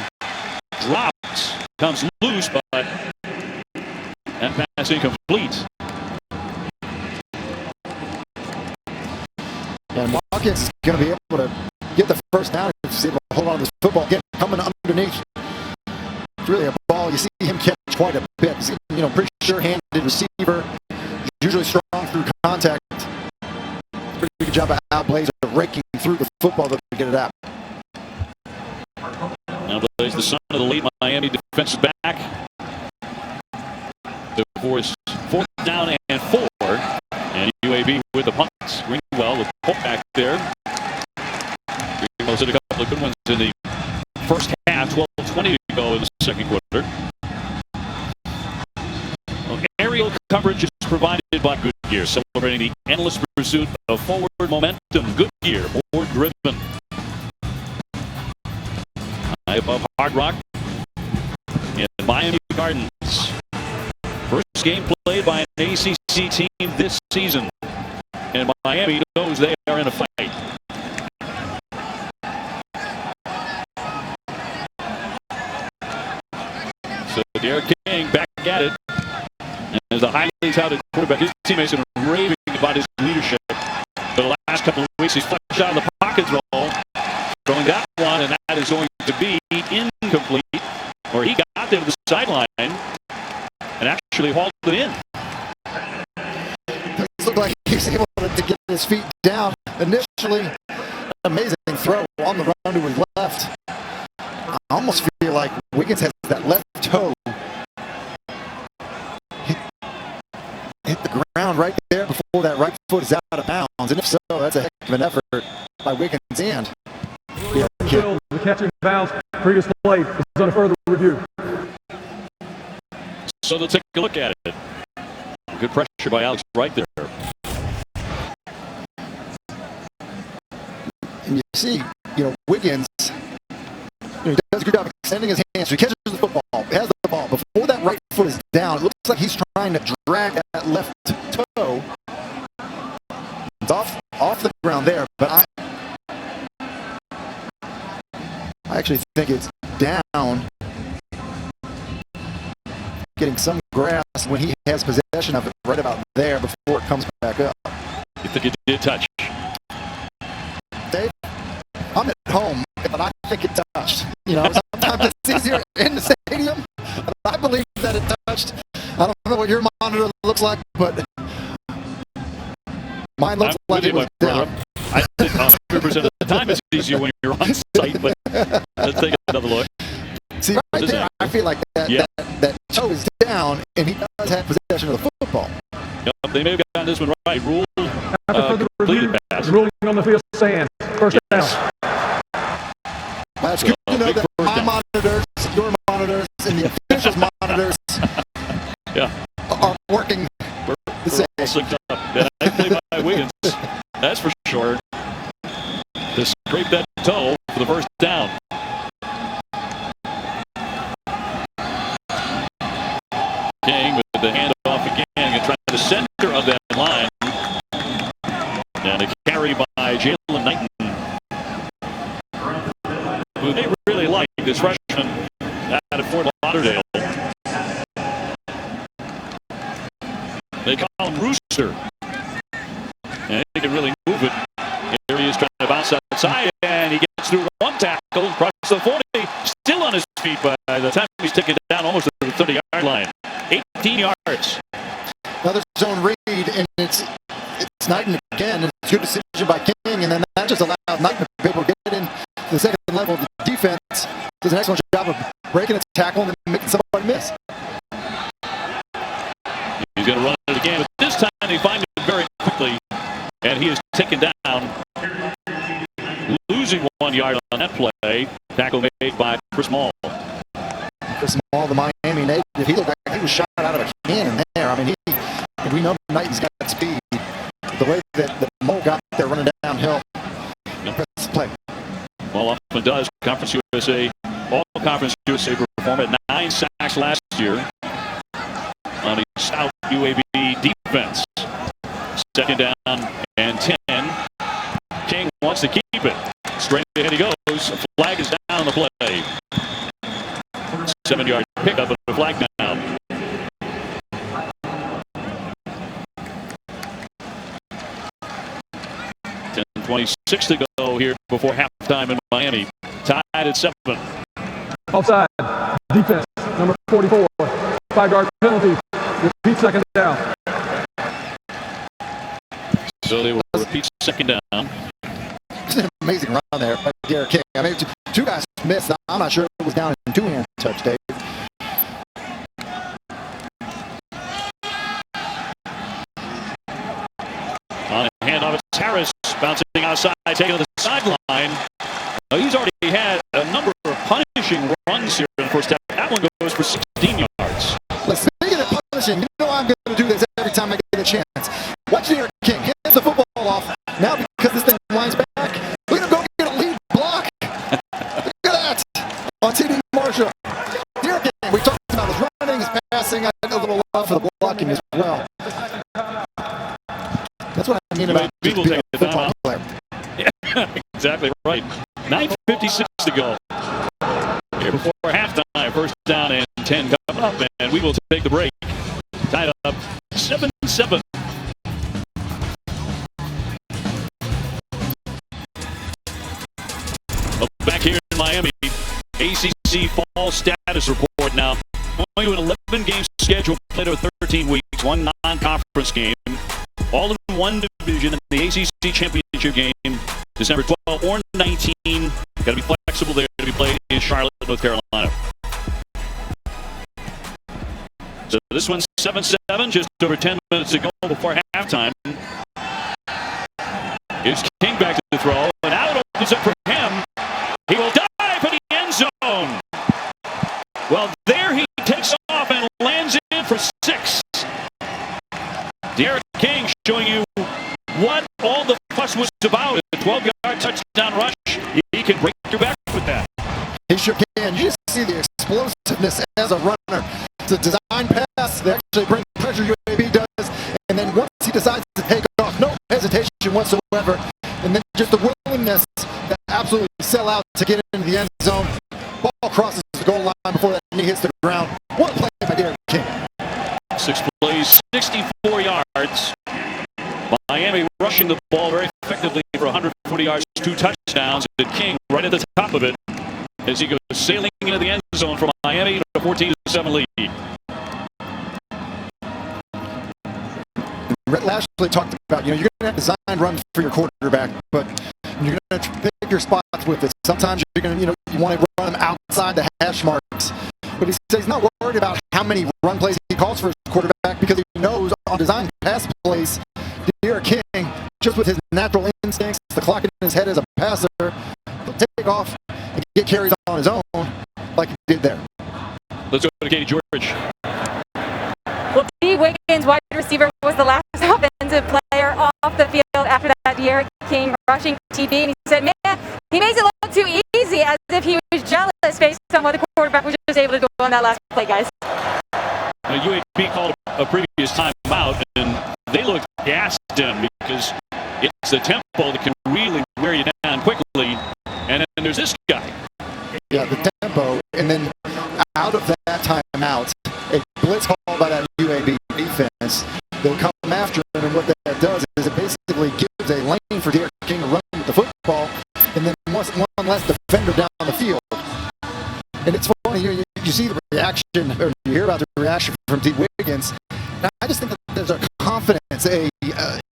[SPEAKER 1] dropped. Comes loose, but that pass incomplete.
[SPEAKER 6] And Watkins is going to be able to get the first down if he's able to hold on to this football. Again, coming underneath. It's really a ball. You see him catch quite a bit. He's, pretty sure-handed receiver. Usually strong through contact. Pretty good job of Blazer raking through the football to get it out.
[SPEAKER 1] Now Blaze, the son of the late Miami defensive back. The force 4th down and 4. And UAB with the punt. Greenwell with the back there. Greenwell's hit a couple of good ones in the first half. 12:20 to go in the second quarter. Well, aerial coverage is provided by Goodyear, celebrating the endless pursuit of forward momentum. Goodyear, forward driven. High above Hard Rock in Miami Gardens. First game played by an ACC team this season. And Miami knows they are in a fight. So Derek King back at it. And as the highly touted quarterback, his teammates have been raving about his leadership. For the last couple of weeks, he's flushed out of the pocket roll. Throwing that one, and that is going to be incomplete. Or he got there to the sideline and actually hauled it in.
[SPEAKER 6] It looked like he was able to get his feet down. Initially, an amazing throw on the run to his left. I almost feel like Wiggins has that left toe hit the ground right there before that right foot is out of bounds. And if so, that's a heck of an effort by Wiggins and
[SPEAKER 8] the catching fouls previous play is under further review.
[SPEAKER 1] So they'll take a look at it. Good pressure by Alex right there.
[SPEAKER 6] And you see, Wiggins, he does a good job extending his hands. So he catches the football, has the ball. Before that right foot is down, it looks like he's trying to drag that left toe. It's off the ground there, but I actually think it's down. Getting some grasp when he has possession of it right about there before it comes back up.
[SPEAKER 1] You think it did touch?
[SPEAKER 6] Dave, I'm at home, but I think it touched. Sometimes it's easier in the stadium, but I believe that it touched. I don't know what your monitor looks like, but mine looks like it was down.
[SPEAKER 1] I think 100% of the time it's easier when you're on site, but let's take another look.
[SPEAKER 6] See, right there, I feel like that toe is down, and he does have possession of the football.
[SPEAKER 1] Yep, they may have gotten this one right. Rule
[SPEAKER 8] completed
[SPEAKER 1] pass.
[SPEAKER 8] Ruling on the field stand. First down.
[SPEAKER 6] That's good to know that my monitors, your monitors, and the officials' monitors are working the same.
[SPEAKER 1] Synced up. And I play by Wiggins, that's for sure. To scrape that toe for the first down. King with the handoff again and trying to the center of that line. And a carry by Jalen Knighton, who they really like, this freshman out of Fort Lauderdale. They call him Rooster. And he can really move it. Here he is trying to bounce outside, and he gets through one tackle, across the 40, still on his feet by the time he's taken down almost to the 30-yard line. 18 yards.
[SPEAKER 6] Another zone read, and it's Knighton again. And it's a good decision by King, and then that just allowed Knighton to be able to get in the second level of the defense. Does an excellent job of breaking a tackle and then making somebody miss.
[SPEAKER 1] He's going to run it again, but this time they find it very quickly, and he is taken down, losing 1 yard on that play. Tackle made by Chris Mall.
[SPEAKER 6] Chris Mall, the Miami native, he looked like he was shot out of a cannon there. I mean, we know Knighton's got speed. The way that Mall got there running downhill, impressive play.
[SPEAKER 1] Well, off often does. Conference USA, All-Conference USA performer at 9 sacks last year on a stout UAB defense. Second down and 10. King wants to keep it. Straight ahead he goes. A flag is down on the play. 7-yard pickup and a flag down. .26 to go here before halftime in Miami. Tied at 7.
[SPEAKER 8] Offside. Defense. Number 44. 5-yard penalty. Repeat second down.
[SPEAKER 1] So they will repeat second down.
[SPEAKER 6] It's an amazing run there by Derek King. I mean, two guys missed. I'm not sure it was down in two-hand touch, Dave.
[SPEAKER 1] On a handoff, it's Harris bouncing outside, taking to the sideline. He's already had a number of punishing runs here in the first half. That one goes for 16 yards.
[SPEAKER 6] Let's speaking of punishing, you know I'm going to do this every time I get a chance. Watch Derek King. Hands the football off. Now because this thing winds back, we're going to go get a lead block. Look at that. On TD Marshall. Derek King, we talked about his running, his passing. I had a little love for the blocking as well. That's what I mean about
[SPEAKER 1] people
[SPEAKER 6] being
[SPEAKER 1] take
[SPEAKER 6] a football
[SPEAKER 1] the
[SPEAKER 6] player.
[SPEAKER 1] Yeah, exactly right. 9:56 to go. Here before halftime, first down and 10 coming up, and we will take the break. Tied up 7-7. Back here in Miami, ACC fall status report now. Only to an 11-game schedule, played over 13 weeks, one non-conference game. All in one division in the ACC championship game, December 12 or 19. Got to be flexible there to be played in Charlotte, North Carolina. So this one's 7-7, just over 10 minutes to go before halftime. Here's King back to the throw, and now it opens up for him. He will dive for the end zone. Well, there he takes off and lands in for 6. Derek King showing you what all the fuss was about. A 12-yard touchdown rush. He can break your back with that.
[SPEAKER 6] He sure can. You just see the explosiveness as a runner. It's a design pass. They actually bring pressure, UAB does. And then once he decides to take off, no hesitation whatsoever. And then just the willingness to absolutely sell out to get into the end zone. Ball crosses the goal line before that knee hits the ground. What a play by Derek King.
[SPEAKER 1] 6 plays, 64 yards. Miami rushing the ball very effectively for 140 yards, 2 touchdowns. And King right at the top of it as he goes sailing into the end zone for Miami to a 14-7 lead.
[SPEAKER 6] Lashley talked about, you're going to have design runs for your quarterback, but you're going to pick your spots with it. Sometimes you're going to, you want to run them outside the hash marks. But he says he's not worried about how many run plays he calls for his quarterback because he knows on design pass plays, Derek King, just with his natural instincts, the clock in his head as a passer, he'll take off and get carries on his own like he did there.
[SPEAKER 1] Let's go to Katie George.
[SPEAKER 7] Well, D. Wiggins, wide receiver, was the last offensive player off the field after that Derek King rushing TD. And he said, man, he makes it look too easy, as if he was jealous based on what the quarterback was just able to do on that last play, guys.
[SPEAKER 1] UAB called a previous timeout, and they looked gassed him because it's the tempo that can really wear you down quickly. And then there's this guy.
[SPEAKER 6] Yeah, the tempo, and then out of that timeout, a blitz call by that UAB defense. They'll come after him, and what that does is it basically gives a lane for Derek King to run with the football, and then one less defender down the field. And it's funny, you see the reaction, or you hear about the reaction from D. Wiggins. Now, I just think that there's a confidence, an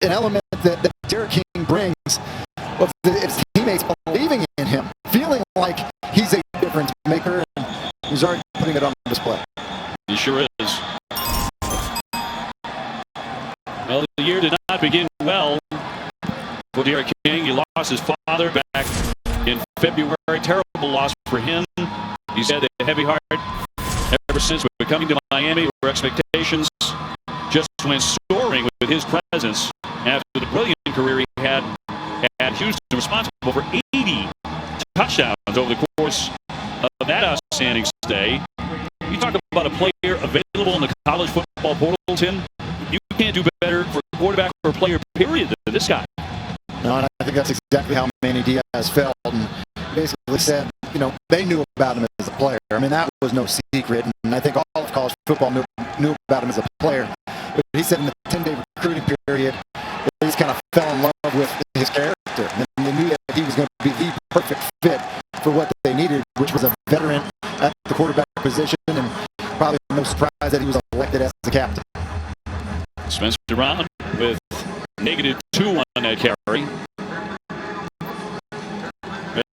[SPEAKER 6] element that Derek King brings of his teammates believing in him, feeling like he's a difference maker, and he's already putting it on display.
[SPEAKER 1] He sure is. Well, the year did not begin well for Derek King. He lost his father back in February. Terrible loss for him. He's had a heavy heart ever since. But coming to Miami, where expectations just went soaring with his presence after the brilliant career he had at Houston, responsible for 80 touchdowns over the course of that outstanding stay. You talk about a player available in the college football portal, Tim. You can't do better for a quarterback or a player, period, than this guy.
[SPEAKER 6] No, and I think that's exactly how Manny Diaz felt, and basically said, they knew about him as a player. I mean, that was no secret, and I think all of college football knew about him as a player. But he said in the 10-day recruiting period, they just kind of fell in love with his character, and they knew that he was going to be the perfect fit for what they needed, which was a veteran at the quarterback position, and probably no surprise that he was elected as the captain.
[SPEAKER 1] Spencer Brown with -2 on that carry.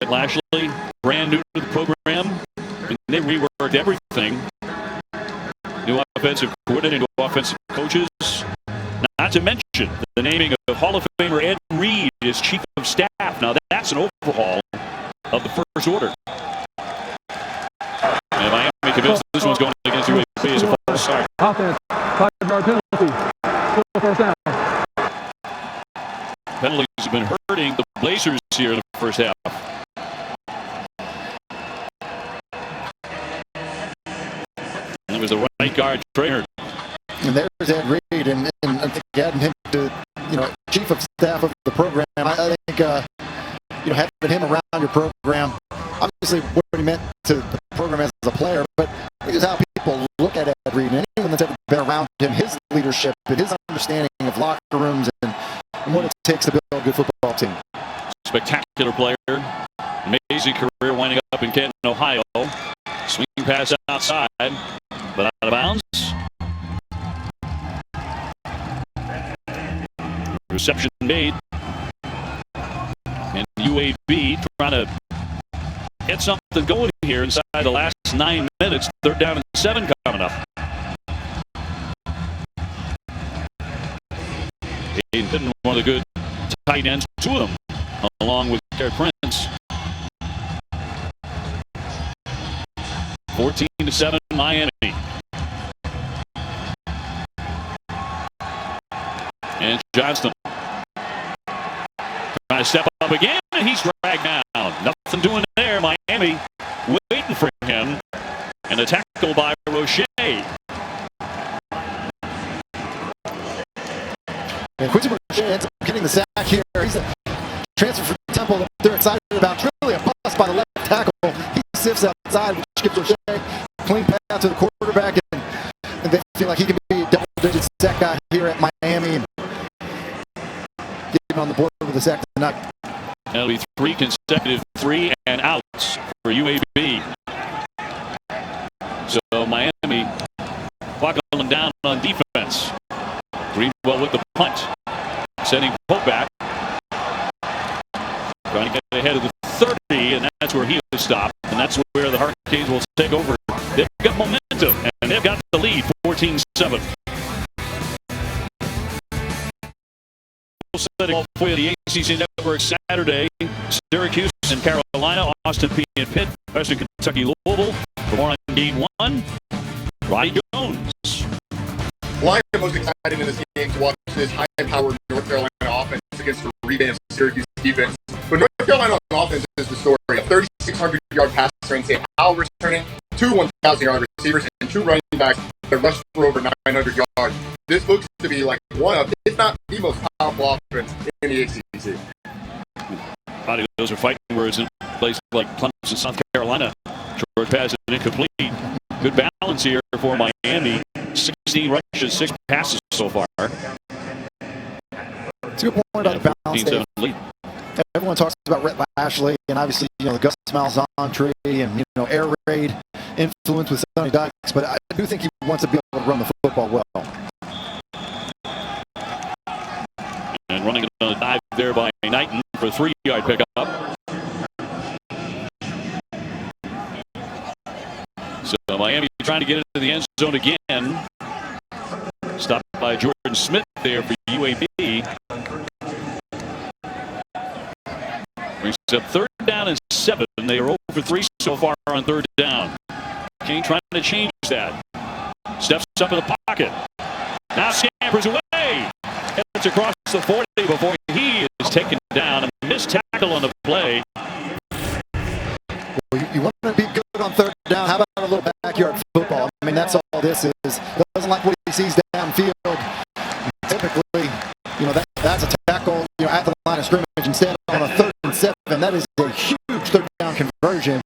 [SPEAKER 1] Ed Lashley, brand new to the program, and they reworked everything. New offensive coordinator, new offensive coaches. Not to mention the naming of Hall of Famer Ed Reed as chief of staff. Now that's an overhaul of the first order. And Miami convinced this one's going against UAB as a false start.
[SPEAKER 8] Offense, 5-yard penalty. Still first down.
[SPEAKER 1] Penalties have been hurting the Blazers here in the first half. And it was the right guard trainer.
[SPEAKER 6] And there's Ed Reed, and I think adding him to, chief of staff of the program. I think, having him around your program, obviously what he meant to the program as a player, but this is how people look at Ed Reed. And anyone that's ever been around him, his leadership and his understanding of locker rooms and what it takes to build a good football team.
[SPEAKER 1] Spectacular player. Amazing career winding up in Canton, Ohio. Swinging pass outside, but out of bounds. Reception made. And UAB trying to get something going here inside the last 9 minutes. 3rd down and 7 coming up. Hayden Fitton, one of the good tight ends to them, along with Jared Prince. 14-7 Miami. And Johnston trying to step up again, and he's dragged down. Nothing doing there. Miami waiting for him. And a tackle by Roche.
[SPEAKER 6] And Quincy Roche ends up getting the sack here. He's a transfer from Temple that they're excited about. It's really a bust by the left tackle. He sifts outside, which gives Roche a clean pass to the quarterback, and they feel like he can be a double-digit sack guy here at Miami. And getting on the board with the sack tonight.
[SPEAKER 1] That'll be 3 consecutive 3 and outs for UAB. So Miami buckling down on defense. Greenwell with the punt. Sending Pope back. Trying to get ahead of the 30, and that's where he was stopped. And that's where the Hurricanes will take over. They've got momentum, and they've got the lead, 14-7. Setting off for the ACC Network Saturday. Syracuse and Carolina, Austin P and Pitt, Western Kentucky, Louisville. For more on Game 1, Roddy Jones.
[SPEAKER 5] Well, I'm most excited in this game to watch this high-powered North Carolina offense against the revamped Syracuse defense. But North Carolina offense is the story. A 3,600-yard passer in St. Howell returning, 2 1,000-yard receivers, and 2 running backs that rushed for over 900 yards. This looks to be like one of, if not the most powerful offense in the ACC.
[SPEAKER 1] Body, those are fighting words in places like Clemson, South Carolina. Short pass is incomplete. Good balance here for Miami. 16 rushes, 6 passes so far.
[SPEAKER 6] It's a good point about the balance.
[SPEAKER 1] Lead.
[SPEAKER 6] Everyone talks about Rhett Lashley and obviously, the Gus Malzahn and, air raid influence with Sonny Dykes, but I do think he wants to be able to run the football well.
[SPEAKER 1] And running on a dive there by Knighton for a 3-yard pickup. So Miami trying to get into the end zone again. Stopped by Jordan Smith there for UAB. Brings up 3rd down and 7. They are over 3 so far on 3rd down. King trying to change that. Steps up in the pocket. Now scampers away. Gets across the 40 before he is taken down. A missed tackle on the play.
[SPEAKER 6] backyard football. I mean, that's all this is. Doesn't like what he sees downfield. Typically, that's a tackle, at the line of scrimmage. Instead, on a 3rd and 7, that is a huge 3rd down conversion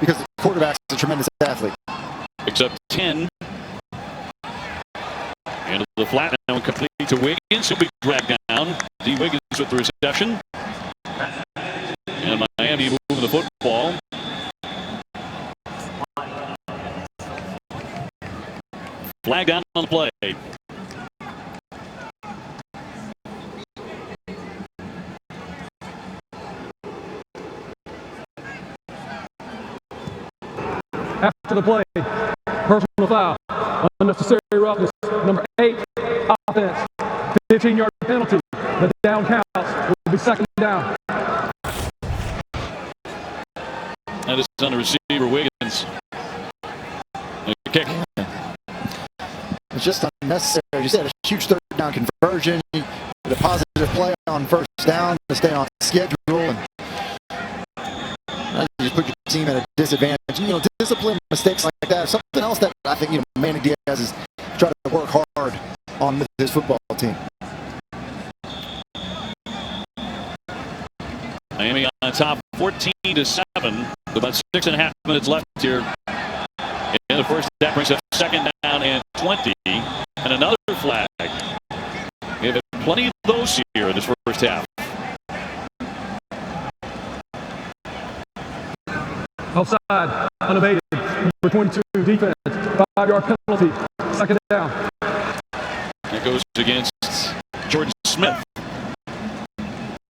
[SPEAKER 6] because the quarterback's a tremendous athlete.
[SPEAKER 1] Picks up 10. Into the flat now, complete to Wiggins. He'll be dragged down. D. Wiggins with the reception. And Miami moving the football. Flag down on the play.
[SPEAKER 8] After the play, personal foul, unnecessary roughness, number 8, offense, 15-yard penalty. The down counts. Will be 2nd down.
[SPEAKER 1] That is on the receiver, Wiggins. The kick.
[SPEAKER 6] It's just unnecessary. You said a huge 3rd down conversion. You did a positive play on 1st down to stay on schedule. And you put your team at a disadvantage. Discipline mistakes like that. Something else that I think Manny Diaz is trying to work hard on with his football team.
[SPEAKER 1] Miami on top, 14-7. About 6.5 minutes left here in the first. That brings up 2nd down and 20, and another flag. We have had plenty of those here in this first half.
[SPEAKER 8] Offside, unabated. Number 22, defense, 5-yard penalty. 2nd down.
[SPEAKER 1] That goes against Jordan Smith,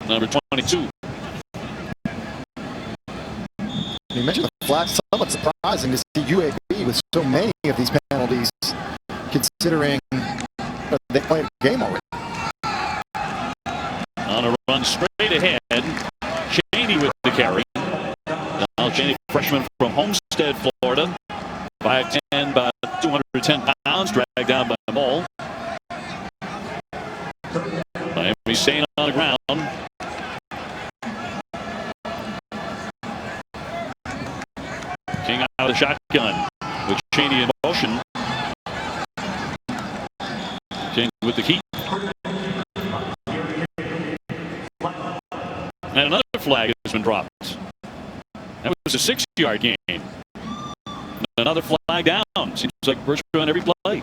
[SPEAKER 1] number 22.
[SPEAKER 6] You mentioned the flag. Somewhat surprising to see UAB with so many of these penalties, considering they played a game already.
[SPEAKER 1] On a run straight ahead, Cheney with the carry. Now Cheney, freshman from Homestead, Florida. 5'10", about 210 pounds, dragged down by the ball. Miami staying on the ground. King out of the shotgun with Cheney in motion. Cheney with the key. And another flag has been dropped. That was a 6-yard gain. Another flag down. Seems like first on every play.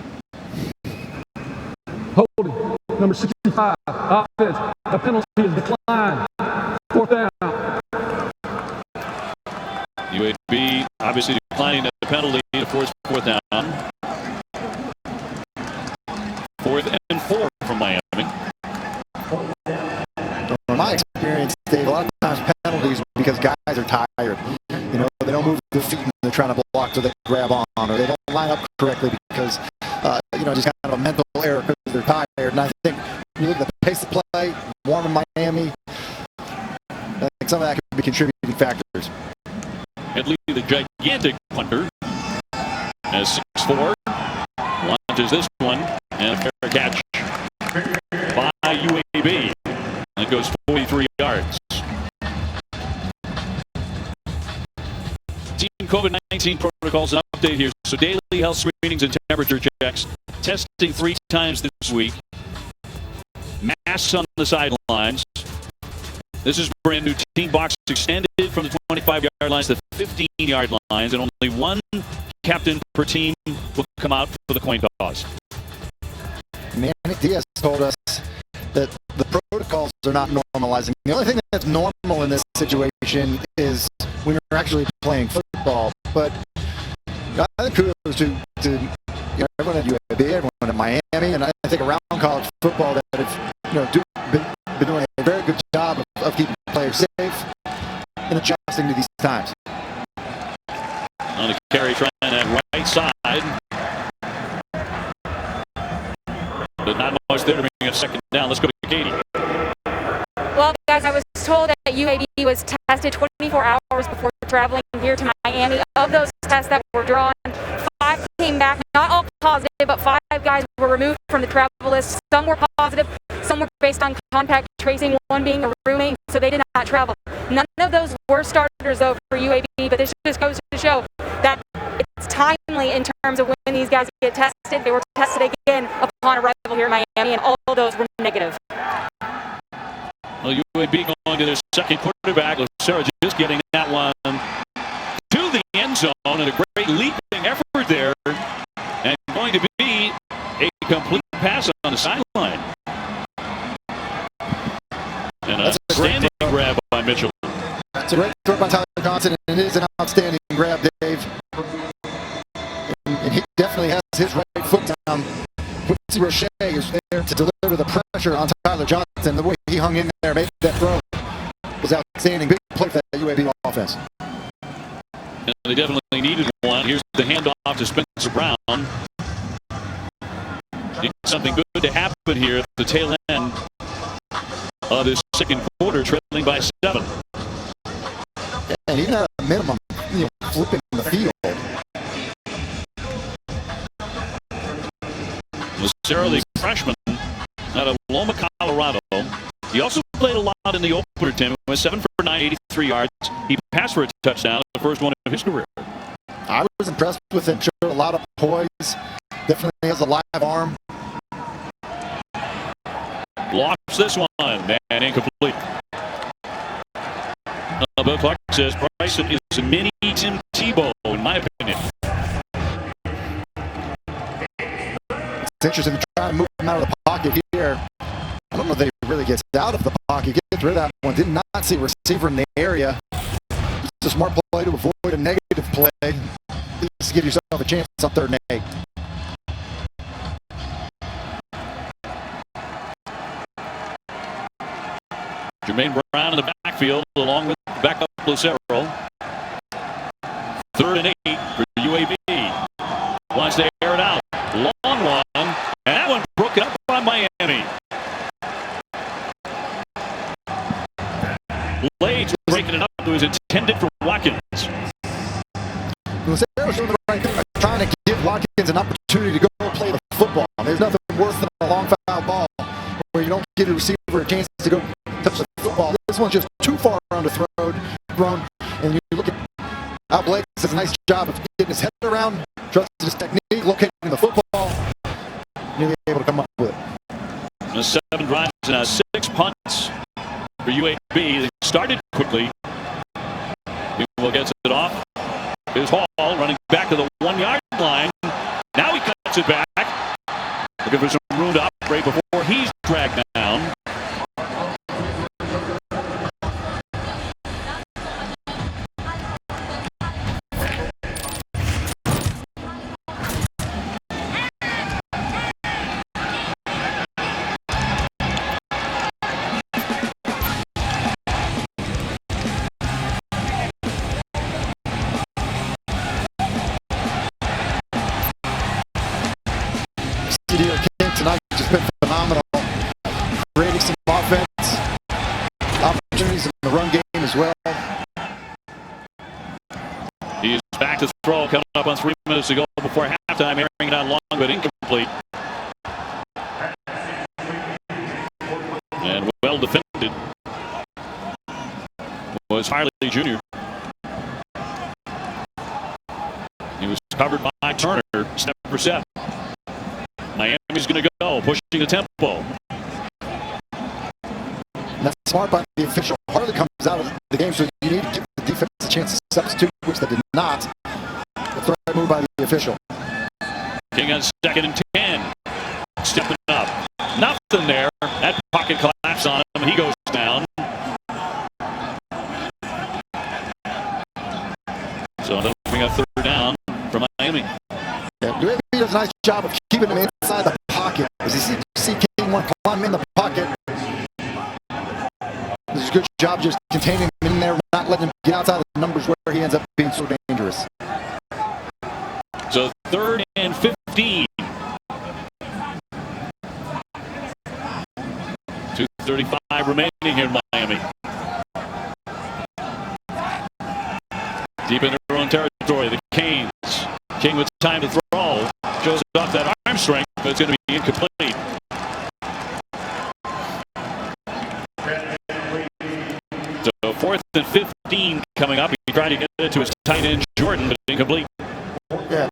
[SPEAKER 8] Holding, number 65, offense. The penalty is declined. 4th down.
[SPEAKER 1] UAB obviously declining the penalty to force 4th down. 4th and 4 from Miami.
[SPEAKER 6] From my experience, Dave, a lot of times penalties because guys are tired. They don't move their feet and they're trying to block so they grab on, or they don't line up correctly because, just kind of a mental error because they're tired. And I think when you look at the pace of play, warm in Miami, I think some of that could be contributing factors.
[SPEAKER 1] Headley, the gigantic punter, has 6'4", launches this one, and a fair catch by UAB. That goes 43 yards. Team COVID-19 protocols, an update here. So daily health screenings and temperature checks. Testing 3 times this week. Masks on the sidelines. This is brand new. Team box extended from the 25-yard lines to 15-yard lines, and only 1 captain per team will come out for the coin toss.
[SPEAKER 6] Manny Diaz told us that the protocols are not normalizing. The only thing that's normal in this situation is when you're actually playing football. But I think kudos to everyone at UAB, everyone at Miami, and I think around college football that have been doing a very good job of keeping players safe and adjusting to these times.
[SPEAKER 1] On the carry, trying that right side. But not much there to bring a 2nd down. Let's go to Katie.
[SPEAKER 7] Well, guys, I was told that UAB was tested 24 hours before traveling here to Miami. Of those tests that were drawn, 5 came back, not all positive, but 5 guys were removed from the travel list. Some were positive, some were based on contact tracing, one being a roommate, so they did not travel. None of those were starters, though, for UAB, but this just goes to show that it's timely importantly, in terms of when these guys get tested, they were tested again upon arrival here in Miami, and all of those were negative.
[SPEAKER 1] Well, UAB going to their second quarterback. Lucero just getting that one to the end zone, and a great leaping effort there, and going to be a complete pass on the sideline. And a standing grab by Mitchell.
[SPEAKER 6] It's a great throw by Tyler Johnson, and it is an outstanding grab, Dave. And he definitely has his right foot down. Quincy Roche is there to deliver the pressure on Tyler Johnson. The way he hung in there, made that throw, was outstanding. Big play for that UAB offense.
[SPEAKER 1] And they definitely needed one. Here's the handoff to Spencer Brown. Something good to happen here at the tail end of this second quarter, trailing by 7.
[SPEAKER 6] And even at a minimum, flipping the field.
[SPEAKER 1] Lucero, the freshman out of Loma, Colorado. He also played a lot in the opener, Tim. He was 7 for 9, 83 yards. He passed for a touchdown, the first one of his career.
[SPEAKER 6] I was impressed with him. Showed a lot of poise. Definitely has a live arm.
[SPEAKER 1] Lost this one and incomplete. Bill Clark says Bryson is a mini Tim Tebow, in my opinion.
[SPEAKER 6] It's interesting to try and move him out of the pocket here. I don't know that he really gets out of the pocket, gets rid of that one. Did not see a receiver in the area. It's a smart play to avoid a negative play. Just give yourself a chance on 3rd and 8.
[SPEAKER 1] Jermaine Brown in the backfield along with backup Lucero. 3rd and 8 for UAB. Wants to air it out. Long one. And that one broke up by Miami. Blades breaking it up. It was intended for Watkins.
[SPEAKER 6] Lucero's doing the right thing by trying to give Watkins an opportunity to go play the football. There's nothing worse than a long foul ball where you don't give a receiver a chance to go touch the football. This one's just too far underthrown, and you look at Al Blake does a nice job of getting his head around, trusting his technique, locating the football, nearly able to come up with it.
[SPEAKER 1] 7 drives and 6 punts for UAB. They started quickly. Will gets it off. Here's Hall running back to the 1-yard line. Now he cuts it back. Looking for some room to operate before he's dragged down.
[SPEAKER 6] Tonight just been phenomenal, creating some offense, opportunities in the run game as well.
[SPEAKER 1] He's back to throw, coming up on 3 minutes to go before halftime, airing it out long but incomplete. And well defended was Harley Jr. He was covered by Turner, step for step. Miami's going to go, pushing the tempo.
[SPEAKER 6] And that's smart by the official. Harley comes out of the game, so you need to give the defense a chance to substitute, which they did not. That's the right move by the official.
[SPEAKER 1] King on 2nd and 10. Stepping up. Nothing there. That pocket collapse on him. He goes down. So that'll bring up 3rd down for Miami.
[SPEAKER 6] Yeah, UAB does a nice job of keeping him inside the pocket. As you see King want to climb in the pocket. This is a good job just containing him in there, not letting him get outside the numbers where he ends up being so dangerous.
[SPEAKER 1] So 3rd and 15. 2:35 remaining here in Miami. Deep in their own territory, the Canes. King with time to throw. Shows off that arm strength, but it's going to be incomplete. So 4th and 15 coming up. He tried to get it to his tight end, Jordan, but incomplete.
[SPEAKER 6] Yeah,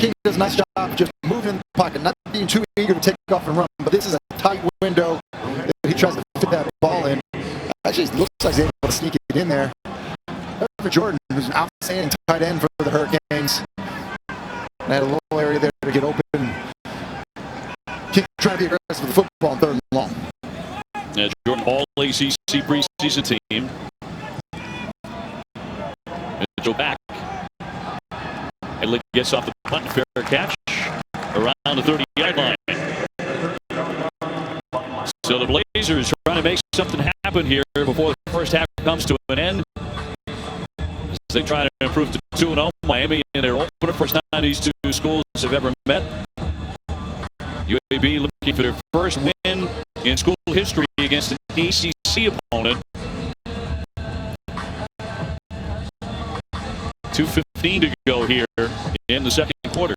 [SPEAKER 6] King does a nice job of just moving in the pocket, not being too eager to take off and run, but this is a tight window that he tries to fit that ball in. Actually, it looks like he's able to sneak it in there. For Jordan, who's an outstanding tight end for the Hurricanes. And had a little area there to get open. King trying to be aggressive with the football on 3rd and long.
[SPEAKER 1] Yeah, Jordan All-ACC preseason team. Mitchell back. Headley gets off the punt, fair catch around the 30-yard line. So the Blazers trying to make something happen here before the first half comes to an end. As they try to improve to 2-0. Miami in their opener, first time these two schools have ever met. UAB looking for their first win in school history against an ACC opponent. 2:15 to go here in the second quarter.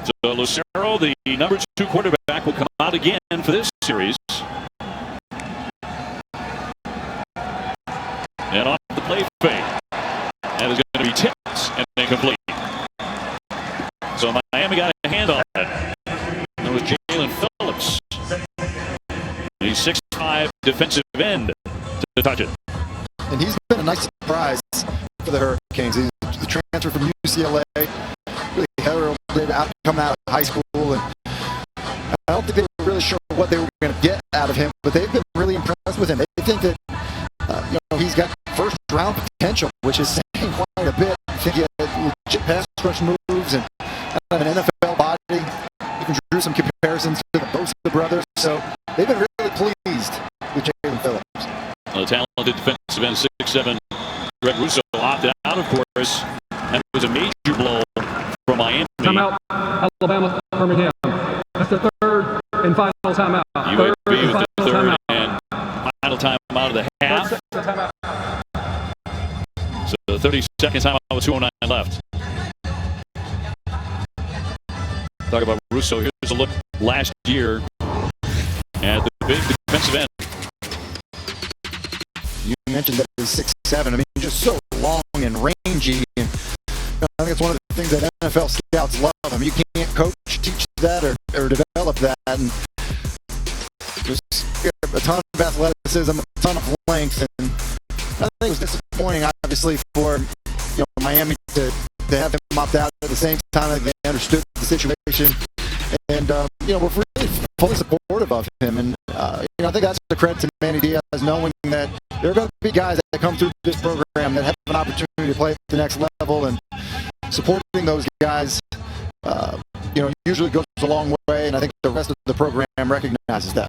[SPEAKER 1] So Lucero, the number 2 quarterback, will come out again for this series. And off the play fake. That is going to be tipped and incomplete. So Miami got a hand on it. That was Jalen Phillips. The 6'5" defensive end to touch it.
[SPEAKER 6] And he's been a nice surprise for the Hurricanes. He's the transfer from UCLA. Really heralded out coming out of high school. And I don't think they were really sure what they were going to get out of him, but they've been really impressed with him. They think that he's got first-round potential, which is saying quite a bit. I think he had legit pass rush moves and an NFL body. You can drew some comparisons to the Bosa brothers. So they've been really pleased with Jalen Phillips.
[SPEAKER 1] The talented defensive end, 6'7", Greg Russo opted out, of course. That was a major blow for Miami.
[SPEAKER 8] Timeout, Alabama, Birmingham. That's the 3rd and final timeout.
[SPEAKER 1] UAB with the 3rd and final timeout of the half. So the 30-second timeout with 2:09 left. Talk about Russo. Here's a look last year at the big defensive end.
[SPEAKER 6] You mentioned that he's 6'7". I mean, just so long and rangy. And I think it's one of the things that NFL scouts love him. You can't coach, teach that, or develop that. And just a ton of athleticism, a ton of length. And I think it was disappointing, obviously, for Miami to have him opt out at the same time that they understood the situation. And, we're really fully supportive of him. And, I think that's the credit to Manny Diaz, knowing that there are going to be guys that come through this program that have an opportunity to play at the next level, and supporting those guys, usually goes a long way, and I think the rest of the program recognizes that.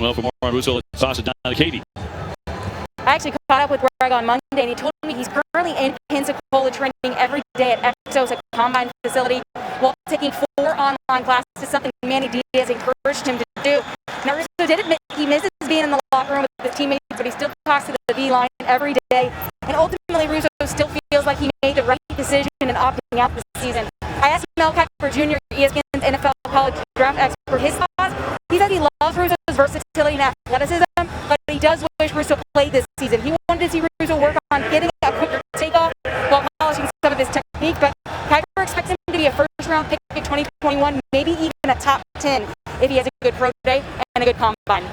[SPEAKER 1] Well, for more on Russo, let's toss it down to Katie.
[SPEAKER 7] I actually caught up with Greg on Monday, and he told me he's currently in Pensacola training every day at Exos, a combine facility, while taking 4 online classes, something Manny Diaz encouraged him to do. Now, Russo did admit he misses being in the locker room with his teammates, but he still talks to the V-line every day. And ultimately, Russo still feels like he made the right decision in opting out this season. I asked Mel Kiper Jr., ESPN's NFL college draft expert, his thoughts. He said he loves Russo's versatility and athleticism, but he does wish Russo played this season. He wanted to see Russo work on getting a quicker takeoff while polishing some of his technique, but Kiper expects him to be a first-round pick in 2021, maybe even a top 10 if he has a good pro day and a good combine.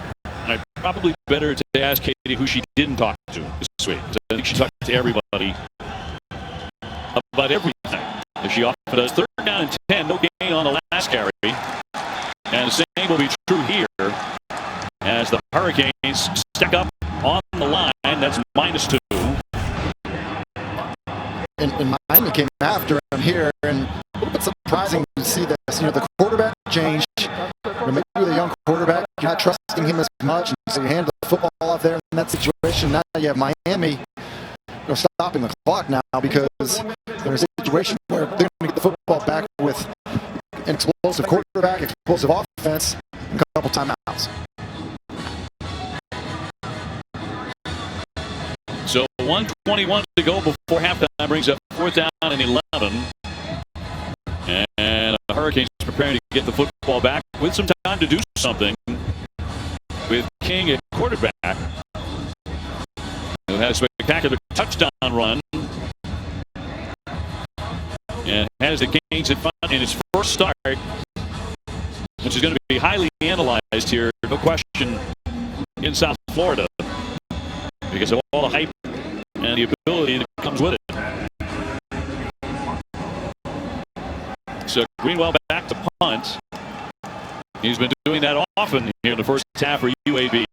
[SPEAKER 1] Probably better to ask Katie who she didn't talk to this week. I think she talked to everybody about everything. If she often does 3rd down and 10, no gain on the last carry. And the same will be true here as the Hurricanes stack up on the line. That's -2.
[SPEAKER 6] And Miami came after him here, and a little bit surprising to see this. The quarterback changed. Maybe with a young quarterback, you're not trusting him as much, and so you hand the football off there in that situation. Now you have Miami stopping the clock now, because they're in a situation where they're going to get the football back with an explosive quarterback, explosive offense, and a couple timeouts.
[SPEAKER 1] So 1:21 to go before halftime brings up 4th down and 11. And the Hurricanes preparing to get the football back with some time to do something with King at quarterback, who had a spectacular touchdown run and has the Canes in front in his first start, which is going to be highly analyzed here, no question, in South Florida because of all the hype and the ability that comes with it. So Greenwell back to punt. He's been doing that often here in the first half for UAB.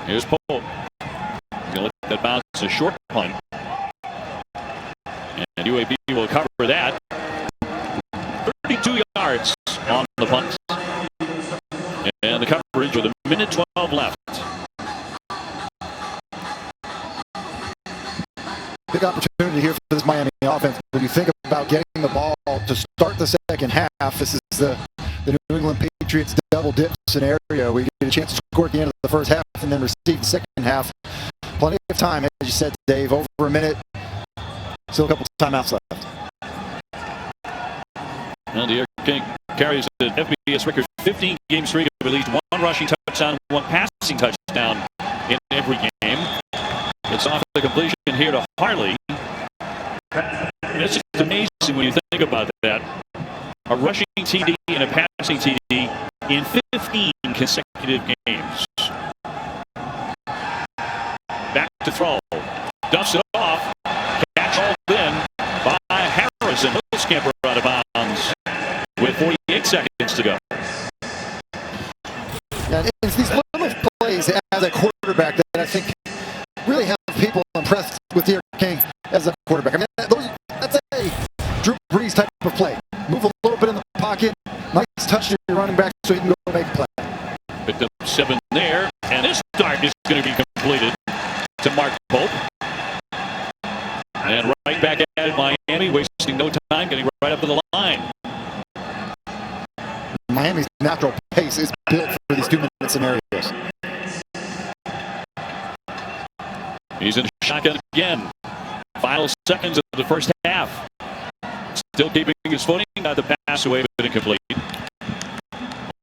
[SPEAKER 1] Here's Pope. He's going to let that bounce a short punt. And UAB will cover that. 32 yards on the punt. And the coverage with a minute 12 left.
[SPEAKER 6] Big opportunity here for this Miami offense. When you think about getting the ball to start the second half, this is the New England Patriots double dip scenario. We get a chance to score at the end of the first half and then receive the second half. Plenty of time, as you said, Dave, over a minute. Still a couple timeouts left.
[SPEAKER 1] Well, the Air King carries the FBS record 15-game streak of at least one rushing touchdown, one passing touchdown in every game. It's off the completion here to Harley. It's just amazing when you think about that. A rushing TD and a passing TD in 15 consecutive games. Back to throw. Dumps it off. Catch all in by Harrison. He'll scamper out of bounds with 48 seconds to go.
[SPEAKER 6] Yeah, it's these little plays as a quarterback that I think really have people impressed with the Air King as a quarterback. I mean, that's a Drew Brees type of play. Move a little bit in the pocket, nice touch to your running back so he can go make a play.
[SPEAKER 1] Picked up 7 there, and this start is going to be completed to Mark Pope. And right back at it, Miami, wasting no time, getting right up to the line.
[SPEAKER 6] Miami's natural pace is built for these 2-minute scenarios.
[SPEAKER 1] He's in the shotgun again. Final seconds of the first half. Still keeping his footing. Got the pass away, but incomplete. A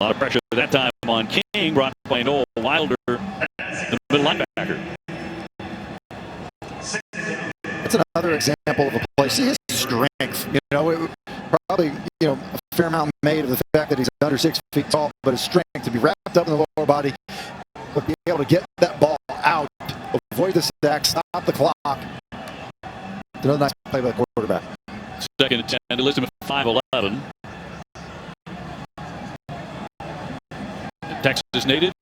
[SPEAKER 1] lot of pressure that time on King. Brought by Noel Wilder, the middle linebacker.
[SPEAKER 6] That's another example of a play. See his strength. You know, probably a fair amount made of the fact that he's under 6 feet tall, but his strength to be wrapped up in the lower body, but be able to get that ball out, avoid the sack, stop the clock. Another nice play by the quarterback.
[SPEAKER 1] Second and 10, Elizabeth 5'11". Texas native.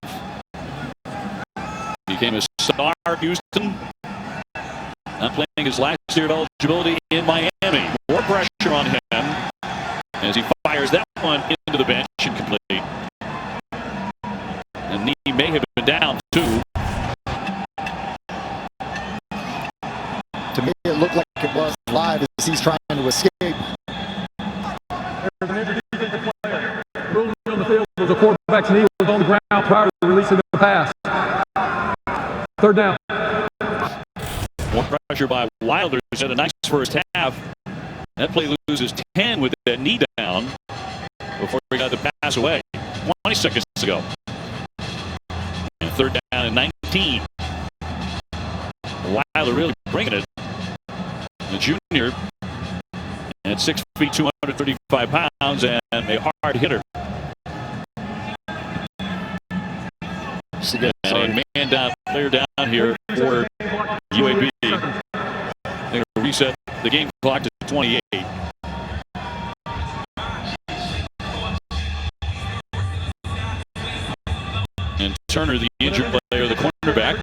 [SPEAKER 1] Became a star at Houston. Not playing his last year at eligibility in Miami. More pressure on him as he fires that one into the bench and complete. And he may have been down too.
[SPEAKER 6] To me, it looked like it was live as he's trying to escape.
[SPEAKER 8] There's an injured defensive player. Rolling on the field as a quarterback's knee was on the ground prior to releasing the pass. Third down.
[SPEAKER 1] More pressure by Wilder, who's had a nice first half. That play loses 10 with that knee down before he got the pass away. 20 seconds to go. And third down and 19. Wilder really bringing it. The junior at 6 feet, 235 pounds, and a hard hitter. And a man down, player down here for UAB. They're going to reset the game clock to 28. And Turner, the injured player, the cornerback.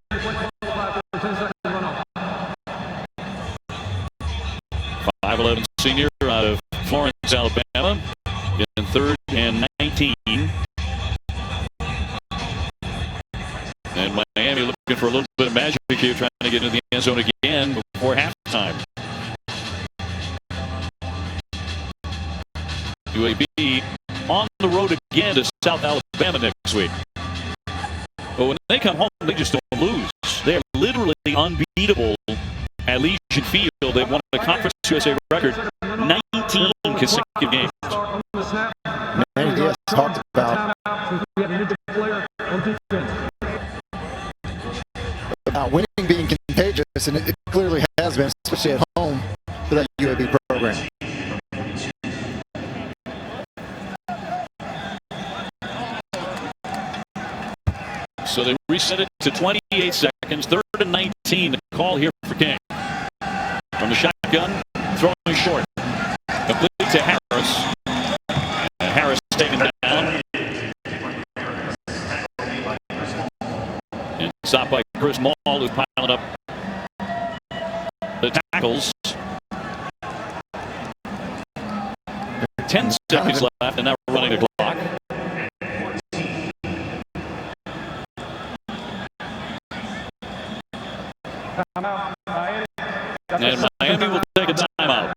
[SPEAKER 1] 5'11" senior out of Florence, Alabama, in third and 19. And Miami looking for a little bit of magic here, trying to get into the end zone again before halftime. UAB on the road again to South Alabama next week. But when they come home, they just don't lose. They're literally unbeatable at Legion Field. They've won a Conference USA record 19 consecutive games.
[SPEAKER 6] Manny Diaz talked about winning being and it clearly has been, especially at home for that UAB program.
[SPEAKER 1] So they reset it to 28 seconds, 3rd and 19. The call here for King. From the shotgun, throwing short. Complete to Harris. And Harris taken down. And stopped by Chris Maul, who's piling up the tackles. 10 seconds left, and now we're running the clock. And Miami will take a timeout.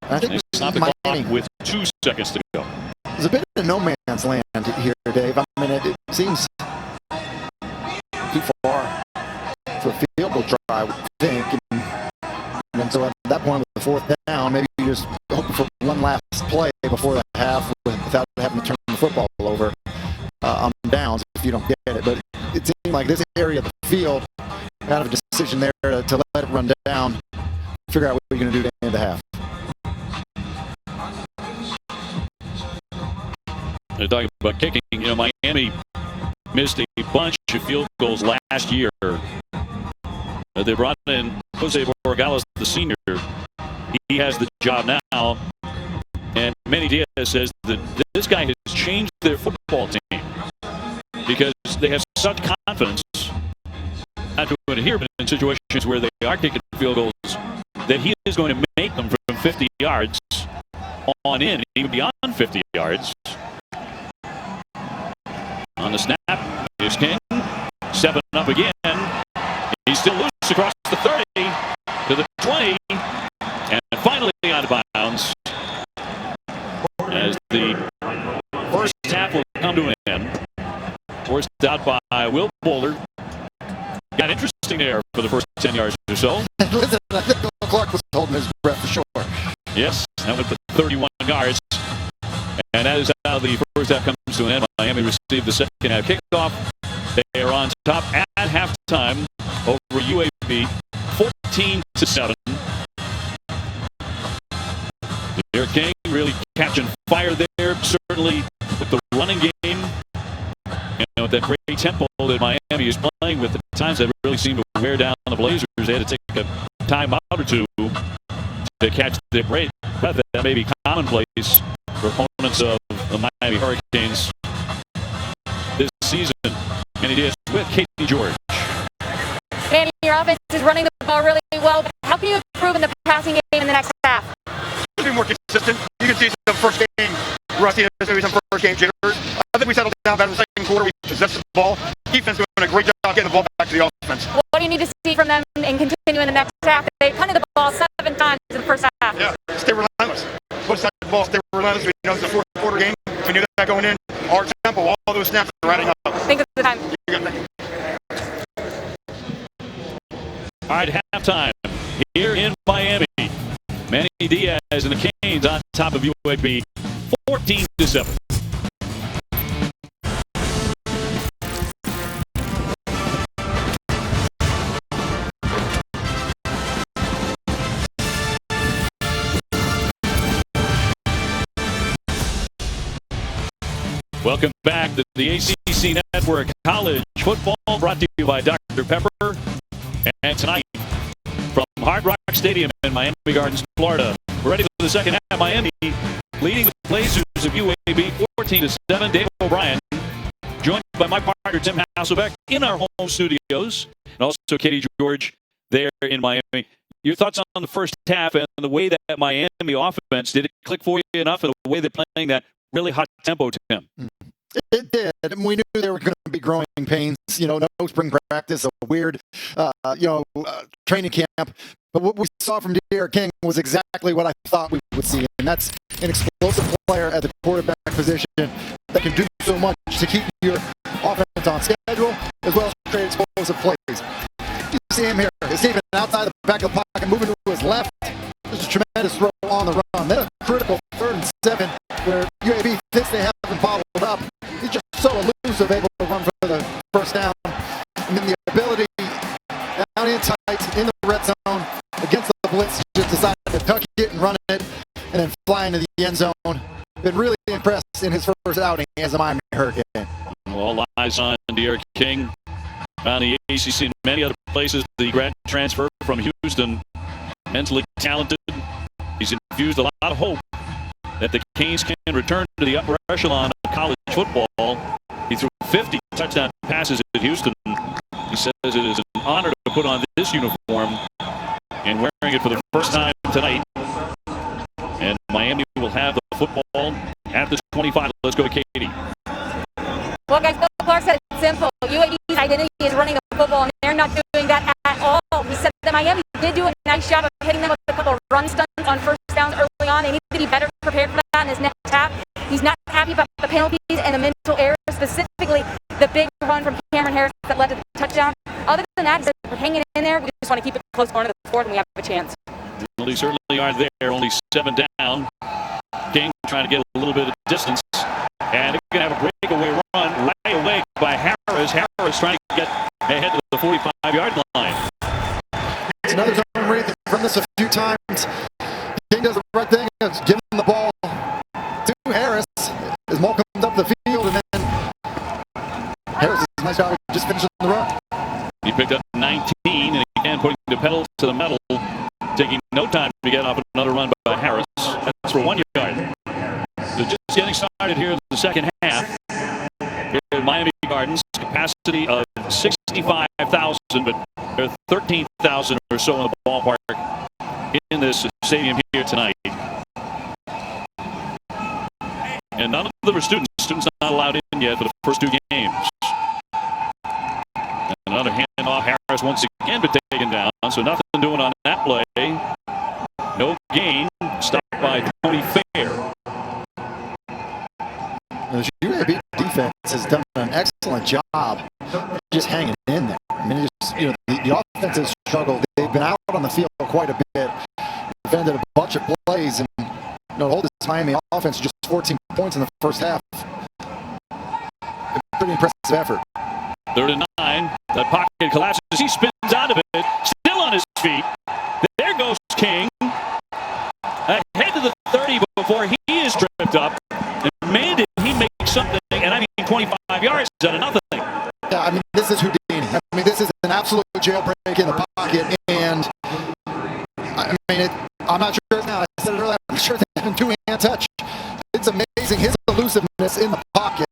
[SPEAKER 6] I think
[SPEAKER 1] they stop the clock with 2 seconds to go.
[SPEAKER 6] There's a bit of no man's land here, Dave. I mean, it seems too far for a field goal try, I would think. And so at that point, with the 4th down, maybe you just hope for one last play before the half without having to turn the football over on downs if you don't get it. But it seemed like this area of the field, out of a decision there to let it run down, figure out what you're going to do to end the half.
[SPEAKER 1] They're talking about kicking. You know, Miami missed a bunch of field goals last year. They brought in Jose Borregales, the senior. He has the job now. And Manny Diaz says that this guy has changed their football team because they have such confidence, not doing it here, but in situations where they are kicking field goals, that he is going to make them from 50 yards on in, even beyond 50 yards. On the snap, here's King, stepping up again. He's still loose across the 30 to the 20, and finally out of bounds as the first half will come to an end. Forced out by Will Boulder. Got interesting there for the first 10 yards or so.
[SPEAKER 6] Listen, I think Clark was holding his breath for sure.
[SPEAKER 1] Yes, that went for 31 yards. And that is how the first half comes to an end. Miami received the second half kickoff. They are on top at halftime over UAB, 14-7. Derek King really catching fire there, certainly with the running game. And with that great tempo that Miami is playing with, at times that really seemed to wear down the Blazers. They had to take a timeout or two to catch their breath. That may be commonplace for opponents of the Miami Hurricanes this season. Manny Diaz with Katie George.
[SPEAKER 7] Manny, your offense is running the ball really well, but how can you improve in the passing game in the next half?
[SPEAKER 10] Be more consistent. You can see some first game rustiness, maybe some first game jitters. I think we settled down better in the second quarter. We possessed the ball. Defense doing a great job getting the ball back to the offense.
[SPEAKER 7] What do you need to see from them and continue in the next half? They punted the ball 7 times in the first half.
[SPEAKER 10] Yeah, stay relentless. Both sides of the ball, stay relentless. We know it's a fourth quarter game. We knew that going in. Our tempo, all those snaps are adding up.
[SPEAKER 7] Think of the time.
[SPEAKER 1] All right, halftime here in Miami. Manny Diaz and the Canes on top of UAB, 14-7. Welcome back to the ACC Network. College football brought to you by Dr. Pepper. And tonight, from Hard Rock Stadium in Miami Gardens, Florida, we're ready for the second half. Miami leading the Blazers of UAB 14-7. Dave O'Brien, joined by my partner Tim Hasselbeck in our home studios, and also Katie George there in Miami. Your thoughts on the first half and the way that Miami offense, did it click for you enough, and the way they're playing that really hot tempo, Tim?
[SPEAKER 6] It did. We knew there were going to be growing pains. You know, no spring practice, a weird, training camp. But what we saw from Derek King was exactly what I thought we would see. And that's an explosive player at the quarterback position that can do so much to keep your offense on schedule, as well as create explosive plays. You see him here. He's even outside the back of the pocket, moving to his left. Just a tremendous throw on the run. Then a critical 3rd and 7 where UAB thinks they haven't followed up. He's just so elusive, able to run for the first down. And then the ability down and then flying to the end zone. Been really impressed in his first outing as a Miami Hurricane.
[SPEAKER 1] All eyes on De'Aaron King on the ACC and many other places. The grad transfer from Houston, mentally talented. He's infused a lot of hope that the Canes can return to the upper echelon of college football. He threw 50 touchdown passes at Houston. He says it is an honor to put on this uniform and wearing it for the first time tonight. And Miami will have the football at the 25. Let's go to Katie.
[SPEAKER 7] Well, guys, Bill Clark said it's simple. UAB's identity is running the football, and they're not doing that at all. He said that Miami did do a nice job of hitting them with a couple of run stunts on first downs early on. They need to be better prepared for that in his next half. He's not happy about the penalties and the mental errors, specifically the big run from Cameron Harris that led to the touchdown. Other than that, he said we're hanging in there. We just want to keep it close going to the fourth, and we have a chance.
[SPEAKER 1] Well, they certainly are there. Only 7 down. King trying to get a little bit of distance. And they're going to have a breakaway run right away by Harris. Harris trying to get ahead to the 45-yard line.
[SPEAKER 6] It's another zone read from this a few times. King does the right thing, give him the ball to Harris as Mo comes up the field, and then Harris does a nice job just finishing the run.
[SPEAKER 1] He picked up 19, and again putting the pedal to the metal, taking no time to get off another run by Harris. That's for 1 yard. So just getting started here in the second half. Here at Miami Gardens, capacity of 65,000, but there are 13,000 or so in the ballpark in this stadium here tonight. And none of them are students. Students not allowed in yet for the first 2 games. And another handoff. Harris once again been taken down, so nothing doing on that play. No gain. Stopped by Tony Fair.
[SPEAKER 6] The UAB defense has done an excellent job just hanging in there. I mean, the offense has struggled. They've been out on the field quite a bit, defended a bunch of plays, and hold this Miami offense just 14 points in the first half. A pretty impressive effort.
[SPEAKER 1] 3rd and 9. That pocket collapses. He spins out of it. Still on his feet. There goes King. Ahead to the 30 before he is tripped up. And man, did he make something, and I mean 25 yards out of nothing.
[SPEAKER 6] Yeah, I mean, this is Houdini. I mean, this is an absolute jailbreak in the pocket, and I mean, I'm not sure now. I said it earlier. I'm sure they have 2-hand touch. It's amazing his elusiveness in the pocket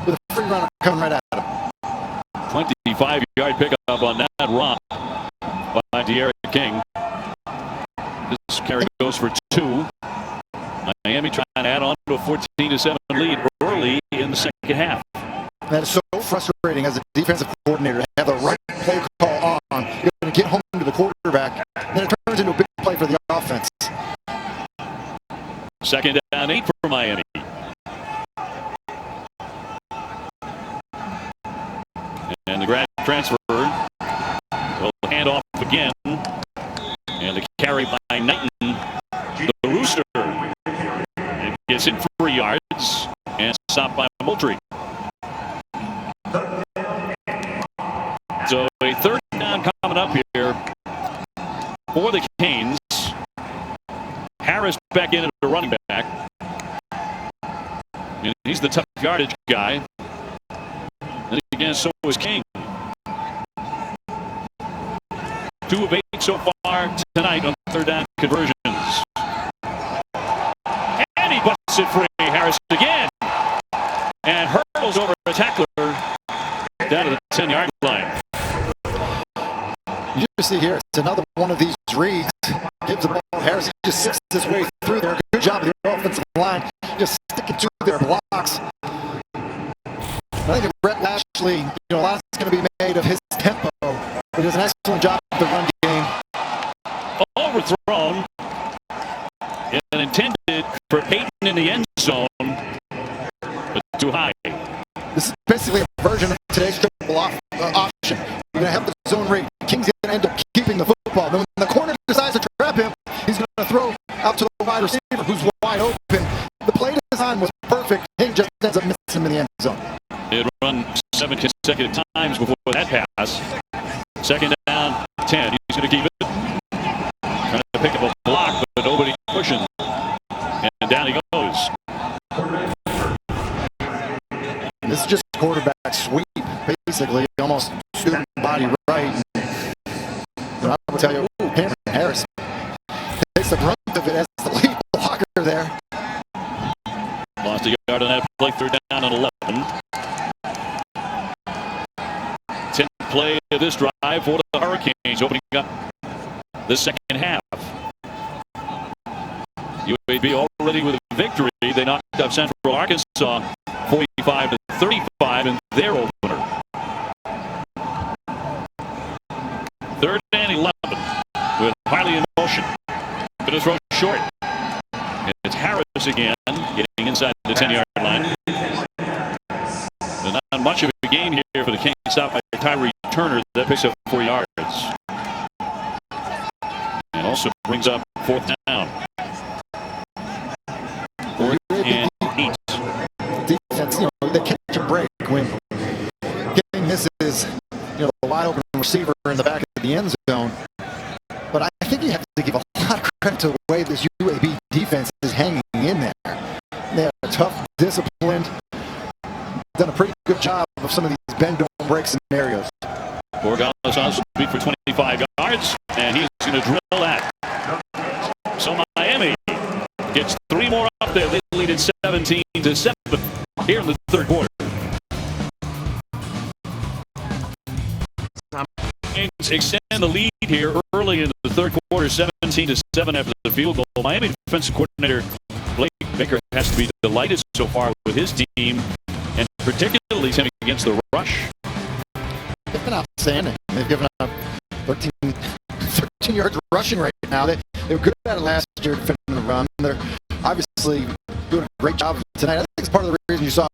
[SPEAKER 6] with a free runner coming right at him.
[SPEAKER 1] 25-yard pickup on that run by De'Aaron King. This carry goes for 2. Miami trying to add on to a 14-7 lead early in the second half.
[SPEAKER 6] That is so frustrating as a defensive coordinator to have the right play call on. You're going to get home to the quarterback, and then it turns into a big play for the offense.
[SPEAKER 1] 2nd down 8 for Miami. And the grad transfer will hand off again. And the carry by Knighton, the Rooster. It gets in 3 yards and stopped by Moultrie. So a 3rd down coming up here for the Canes. Harris back in at the running back. And he's the tough yardage guy. And again, so is King. 2 of 8 so far tonight on 3rd down conversions. And he busts it free. Harris again. And hurdles over a tackler down to the 10-yard line.
[SPEAKER 6] You just see here, it's another one of these reads. Gives the ball. Harris just sits his way through there. Good job of the offensive line. Just sticking to their blocks. I think Brett Lashley, a lot's going to be made of his tempo. He does an excellent job of the run game.
[SPEAKER 1] Overthrown and intended for Peyton in the end zone, but too high.
[SPEAKER 6] This is basically a version of today's triple option. You're going to have the zone read. King's going to end up keeping the football. Then when the corner decides to trap him, he's going to throw out to the wide receiver who's wide open. The play design was perfect. King just ends up missing him in the end zone.
[SPEAKER 1] It run 7 consecutive times before that pass. 2nd down, 10. He's going to keep it. Trying to pick up a block, but nobody pushing.
[SPEAKER 6] quarterback sweep, basically, almost student body right. And I would tell you, Cameron Harris takes the brunt of it as the lead blocker there.
[SPEAKER 1] Lost a yard on that play, third down and 11. 10th play of this drive for the Hurricanes, opening up the second half. UAB already with a victory. They knocked up Central Arkansas 45-35 in their opener. Third and 11 with Harley in motion. But it's thrown short. It's Harris again, getting inside the 10-yard line. And not much of a gain here for the Canes, stopped by Tyree Turner. That picks up 4 yards. And also brings up fourth down. 4th and 8.
[SPEAKER 6] Defense, they catch a break when getting misses, the wide open receiver in the back of the end zone. But I think you have to give a lot of credit to the way this UAB defense is hanging in there. They are tough, disciplined, done a pretty good job of some of these bend don't break scenarios.
[SPEAKER 1] Gonzalez on speed for 25 yards, and he's going to drill that. So Miami gets 3 more up there. They lead at 17-7 here in the third quarter. Extend the lead here early in the third quarter, 17-7 after the field goal. Miami defensive coordinator Blake Baker has to be delighted so far with his team, and particularly him against the rush.
[SPEAKER 6] They've been outstanding. They've given up 13 yards rushing right now. They were good at it last year defending the run. They're obviously doing a great job tonight. I think it's part of the reason you saw,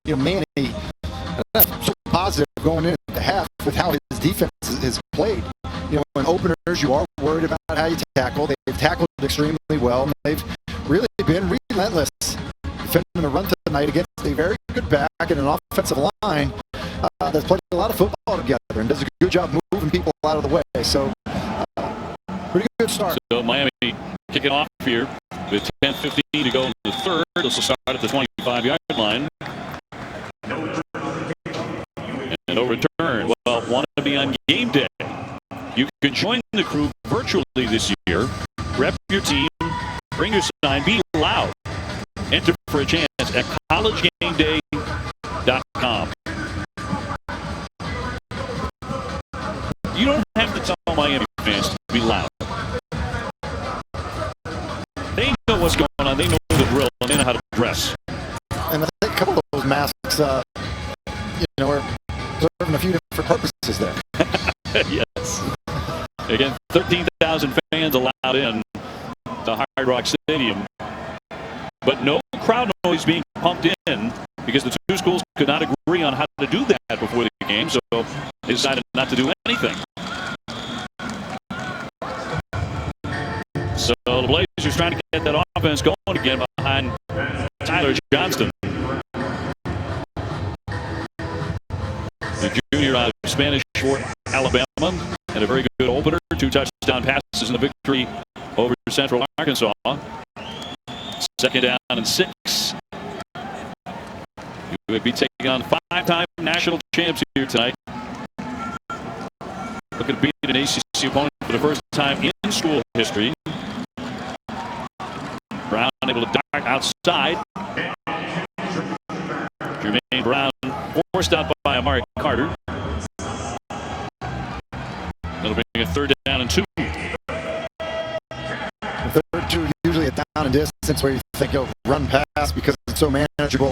[SPEAKER 6] Manny so positive going into the half with how his defense is played. In openers, you are worried about how you tackle. They've tackled extremely well. And they've really been relentless defending the run tonight against a very good back and an offensive line that's played a lot of football together and does a good job moving people out of the way. So, pretty good start.
[SPEAKER 1] So Miami kicking off here with 10:15 to go in the third. This will start at the 25-yard line. And no return. Well, want to be on game day? You can join the crew virtually this year. Rep your team, bring your sign, be loud. Enter for a chance at collegegameday.com. You don't have to tell Miami fans to be loud. They know what's going on. They know the drill, and they know how to dress.
[SPEAKER 6] And I think a couple of those masks, are serving a few different purposes there.
[SPEAKER 1] Yes. Again, 13,000 fans allowed in to Hard Rock Stadium. But no crowd noise being pumped in because the two schools could not agree on how to do that before the game, so they decided not to do anything. So the Blazers trying to get that offense going again behind Tyler Johnston. The junior out of Spanish Fort, Alabama, and a very good opener. 2 touchdown passes in the victory over Central Arkansas. Second down and 6. You would be taking on 5-time national champs here tonight. Looking to beat an ACC opponent for the first time in school history. Brown able to dart outside. Jermaine Brown forced out by Amari Carter. That'll be a third down and 2.
[SPEAKER 6] The third two usually a down and distance where you think you'll run past because it's so manageable.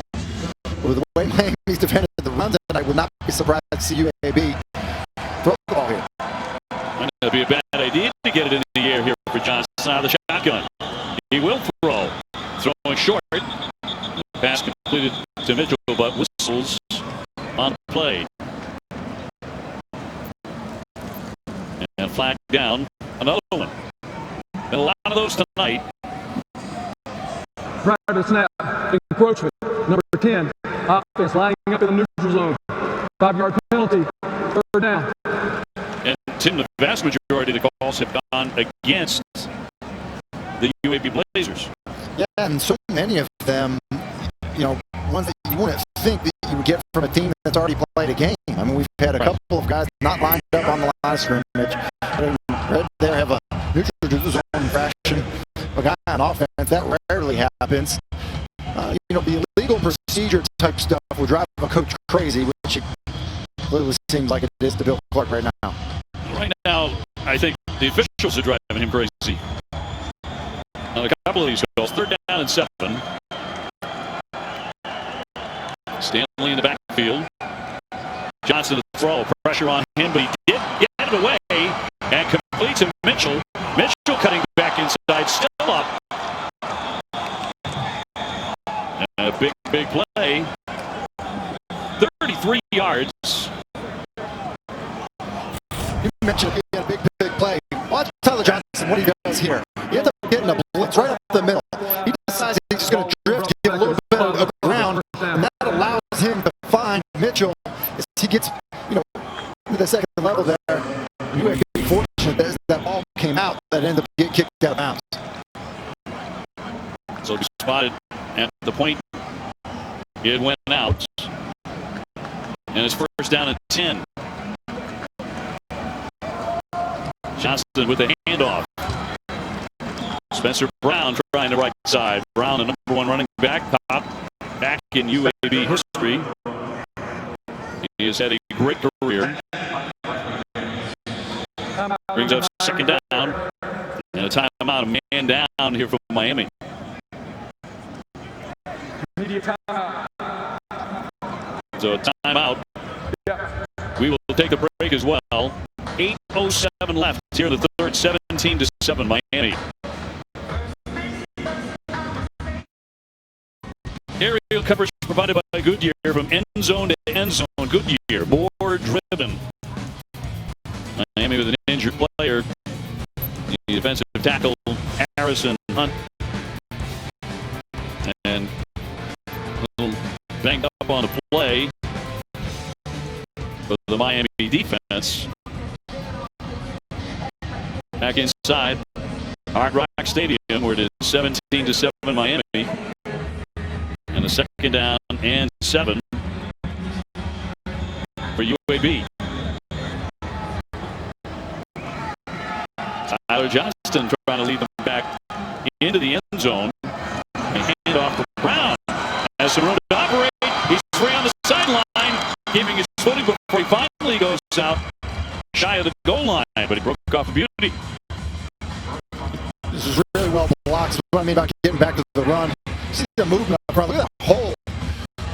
[SPEAKER 6] With the way Miami's defended the runs, I would not be surprised to see UAB throw the ball here.
[SPEAKER 1] Might not be a bad idea to get it in the air here for Johnson out of the shotgun. He will throw. Throwing short. Pass completed to Mitchell, but whistles on play. And flag down. Another one. And a lot of those tonight.
[SPEAKER 8] Prior to snap, encroachment, number 10, offense lining up in the neutral zone. 5-yard penalty, third down.
[SPEAKER 1] And Tim, the vast majority of the calls have gone against the UAB Blazers.
[SPEAKER 6] Yeah, and so many of them, ones that you wouldn't think that you would get from a team that's already played a game. I mean, we've had a couple of guys not lined up on the line of scrimmage. Right there have a neutral zone infraction. A guy on offense, that rarely happens. The illegal procedure type stuff will drive a coach crazy, which it clearly seems like it is to Bill Clark right now.
[SPEAKER 1] Right now, I think the officials are driving him crazy. On a couple of these calls, 3rd down and 7. Stanley in the backfield. Johnson to throw, pressure on him, but he did get it away and completes to Mitchell. Mitchell cutting back inside, still up. And a big play. 33 yards.
[SPEAKER 6] You mentioned he had a big play. Watch Tyler Johnson, what he does here. He ends up getting a blitz right up the middle. He decides he's just going to drift, get a little bit of ground, and that allows him to find Mitchell as he gets, to the second level there. You have to be fortunate that that ball came out that ended up getting kicked out of bounds.
[SPEAKER 1] So he spotted at the point. It went out. And it's 1st down and 10. Johnston with the handoff. Spencer Brown trying the right side. Brown, the number 1 running back in UAB history. He has had a great career. Brings up 2nd down. And a timeout, a man down here from Miami. So a timeout. We will take the break as well. 8:07 left here in the 3rd, 17-7 Miami. Aerial coverage provided by Goodyear from end zone to end zone. Goodyear, more driven. Miami with an injured player. The defensive tackle, Harrison Hunt. And a little banged up on the play for the Miami defense. Back inside Hard Rock Stadium where it is 17-7 Miami. And a 2nd down and 7 for UAB. Tyler Johnston trying to lead them back into the end zone. And hand off to Brown. Has some room to operate. He's free on the sideline, keeping his footing before he finally goes out shy of the goal line, but he broke off a beauty.
[SPEAKER 6] This is really well blocked. So what I mean about getting back to the run. See the movement up front. Look at that hole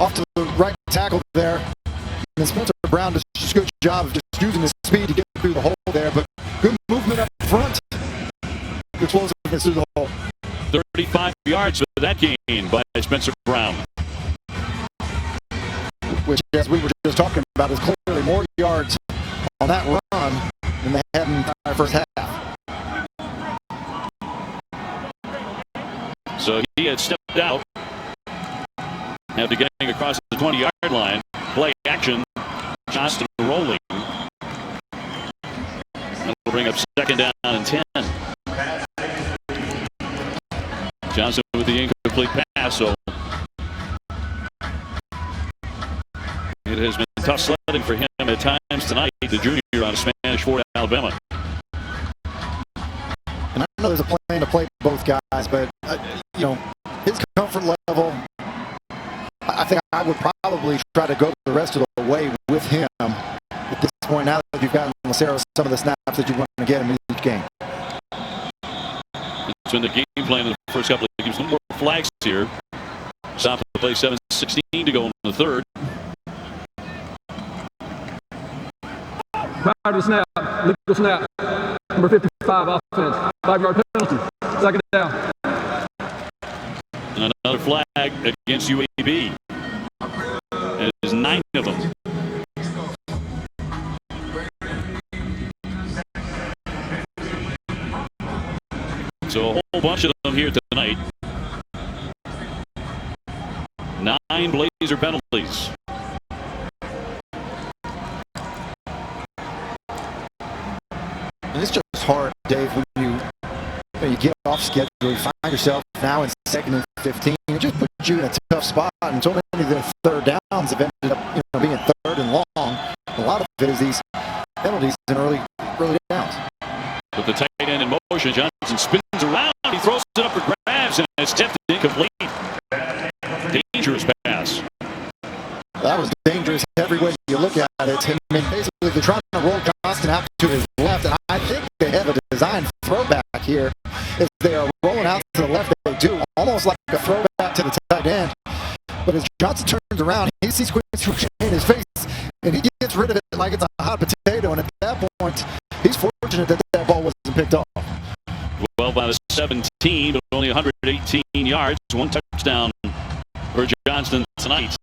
[SPEAKER 6] off to the right tackle there. And Spencer Brown does just a good job of just using his speed to get through the hole there, but good movement up front. Good explosiveness through the hole.
[SPEAKER 1] 35 yards for that gain by Spencer Brown.
[SPEAKER 6] Which, as we were just talking about, is clearly more yards on that run than they had in the first half.
[SPEAKER 1] So he had stepped out after getting across the 20-yard line. Play action. Johnston rolling. That'll bring up 2nd down and 10. Johnson with the incomplete pass. So it has been tough sledding for him at times tonight. The junior on a Spanish Fort, Alabama.
[SPEAKER 6] And I know there's a plan to play both guys, but his comfort level, I think I would probably try to go the rest of the way with him at this point, now that you've gotten Lucero some of the snaps that you want to get him in each game.
[SPEAKER 1] It's been the game plan in the first couple of games. Some more flags here. Stop the play, 7:16 to go in the 3rd.
[SPEAKER 8] Prior to the snap, legal snap, number 55 offense, 5-yard penalty, 2nd down.
[SPEAKER 1] And another flag against UAB. And there's 9 of them. So a whole bunch of them here tonight. 9 Blazer penalties.
[SPEAKER 6] And it's just hard, Dave, when you get off schedule, you find yourself now in 2nd and 15. It just puts you in a tough spot, and so many of the third downs have ended up being 3rd and long. A lot of it is these penalties in early downs.
[SPEAKER 1] With the tight end in motion, Johnson spins around. He throws it up for grabs, and it's tipped incomplete. Dangerous pass.
[SPEAKER 6] That was dangerous every way you look at it. I mean, basically, they're trying to roll Johnston out to his left, and I think they have a design throwback here. If they are rolling out to the left, they do, almost like a throwback to the tight end. But as Johnson turns around, he sees Quincy in his face, and he gets rid of it like it's a hot potato. And at that point, he's fortunate that that ball wasn't picked off.
[SPEAKER 1] 12 out of 17, but only 118 yards. 1 touchdown for Johnston tonight.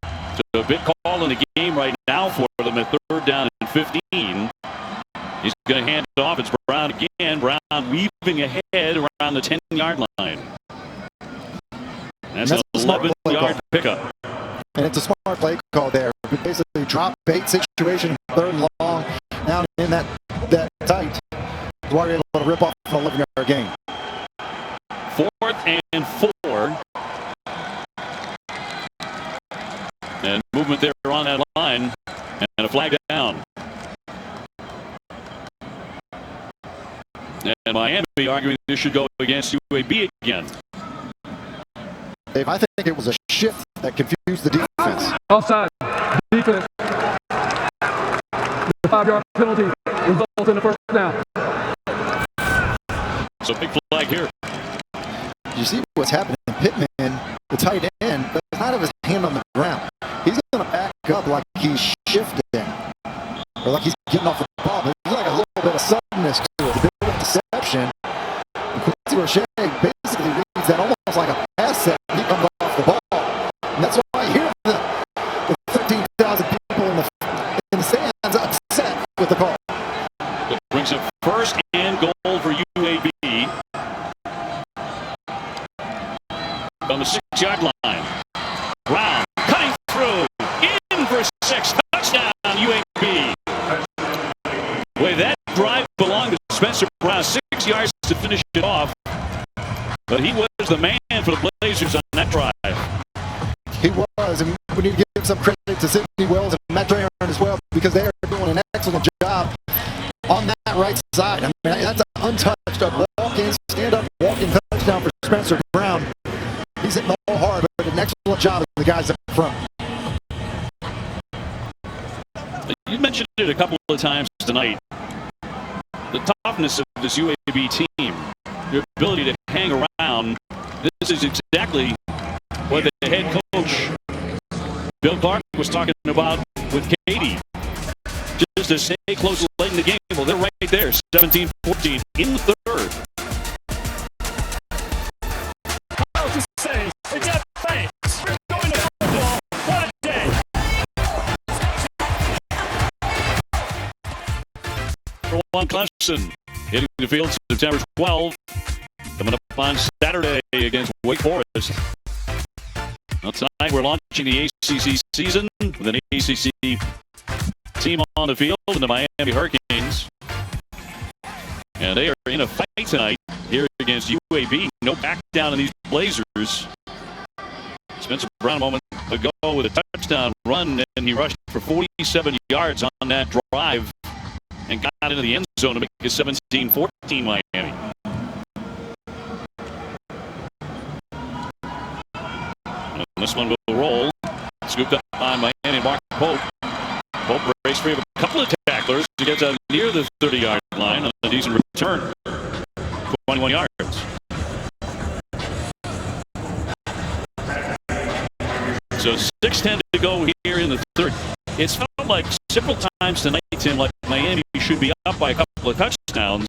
[SPEAKER 1] So a big call in the game right now for them at 3rd down and 15. He's going to hand it off. It's Brown again. Brown weaving ahead around the 10-yard line. That's an 11-yard pickup.
[SPEAKER 6] And it's a smart play call there. Basically, drop bait situation, 3rd and long, down in that tight. That's why you're able to rip off an 11-yard gain.
[SPEAKER 1] 4th and 4. And movement there on that line. And a flag down. And Miami arguing this should go against UAB again.
[SPEAKER 6] Dave, I think it was a shift that confused the defense.
[SPEAKER 8] Offside. Defense. The 5-yard penalty results in a 1st down.
[SPEAKER 1] So big flag here.
[SPEAKER 6] You see what's happening. Pittman, the tight end, does not have his hand on the ground. He's going to back up like he's shifting, or like he's getting off the ball. There's like a little bit of suddenness to it, a bit of deception. And Quincy Roche basically reads that almost like a pass set, and he comes off the ball. And that's why you hear the 13,000 people in the stands upset with the call.
[SPEAKER 1] It brings up 1st and goal for UAB. On the 6-yard line. Brown cutting through. In for 6. Touchdown, UAB. Boy, that drive belonged to Spencer Brown. 6 yards to finish it off. But he was the man for the Blazers on that drive.
[SPEAKER 6] He was, and we need to give some credit to Sidney Wells and Matt Trahern as well, because they are doing an excellent job on that right side. I mean, that's an untouched walk-in, stand-up, walk-in touchdown for Spencer Brown. He's hitting the ball hard, but an excellent job of the guys up front.
[SPEAKER 1] You mentioned it a couple of times tonight. The toughness of this UAB team, your ability to hang around. This is exactly what the head coach, Bill Clark, was talking about with Katie. Just to stay close late in the game. Well, they're right there, 17-14 in the 3rd.
[SPEAKER 3] To say, it's that thanks. We're going to football. What a day.
[SPEAKER 1] For Juan Clemson, hitting the field September 12th. Coming up on Saturday against Wake Forest. Well, tonight we're launching the ACC season with an ACC team on the field in the Miami Hurricanes. And they are in a fight tonight here against UAB. No back down in these Blazers. Spencer Brown a moment ago with a touchdown run, and he rushed for 47 yards on that drive and got into the end zone to make it 17-14 Miami. And this one will roll. Scooped up by Miami Mark Pope. Pope breaks free of a couple of tacklers to get near the 30-yard line on a decent return. 21 yards. So 6:10 to go here in the 3rd. It's felt like several times tonight, Tim, like Miami should be up by a couple of touchdowns.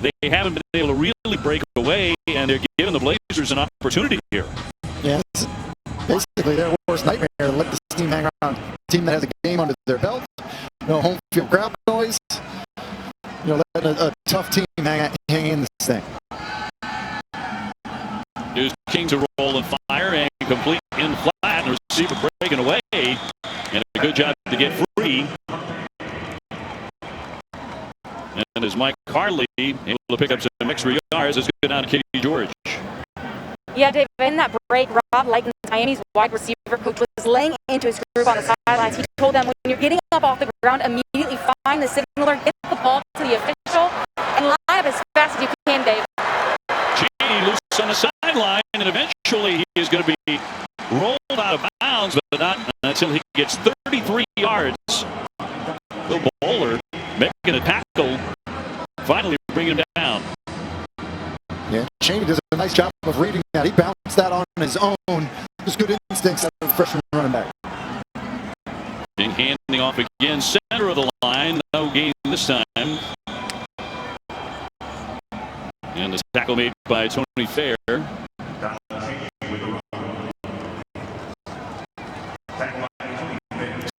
[SPEAKER 1] They haven't been able to really break away, and they're giving the Blazers an opportunity here.
[SPEAKER 6] Yeah, it's basically their worst nightmare to let this team hang around. A team that has a game under their belt, no home field crowd noise. Letting a tough team hang in this thing.
[SPEAKER 1] Here's King to roll and fire and complete in flat, and the receiver breaking away, and a good job to get free. And as Mike Harley able to pick up some extra yards. Let's go down to Katie George.
[SPEAKER 7] Yeah, Dave, in that break, Rob Likens, Miami's wide receiver coach, was laying into his group on the sidelines. He told them, when you're getting up off the ground, immediately find the signaler, get the ball to the official, and line up as fast as you can, Dave.
[SPEAKER 1] Cheney loose on the sideline, and eventually he is going to be rolled out of bounds, but not until he gets 33 yards. Bill Bowler making a tackle, finally bringing him down.
[SPEAKER 6] Yeah, Cheney does a nice job of reading that. He bounced that on his own. Just good instincts out of the freshman running back.
[SPEAKER 1] Being handing off again, center of the line. No gain this time. And the tackle made by Tony Fair.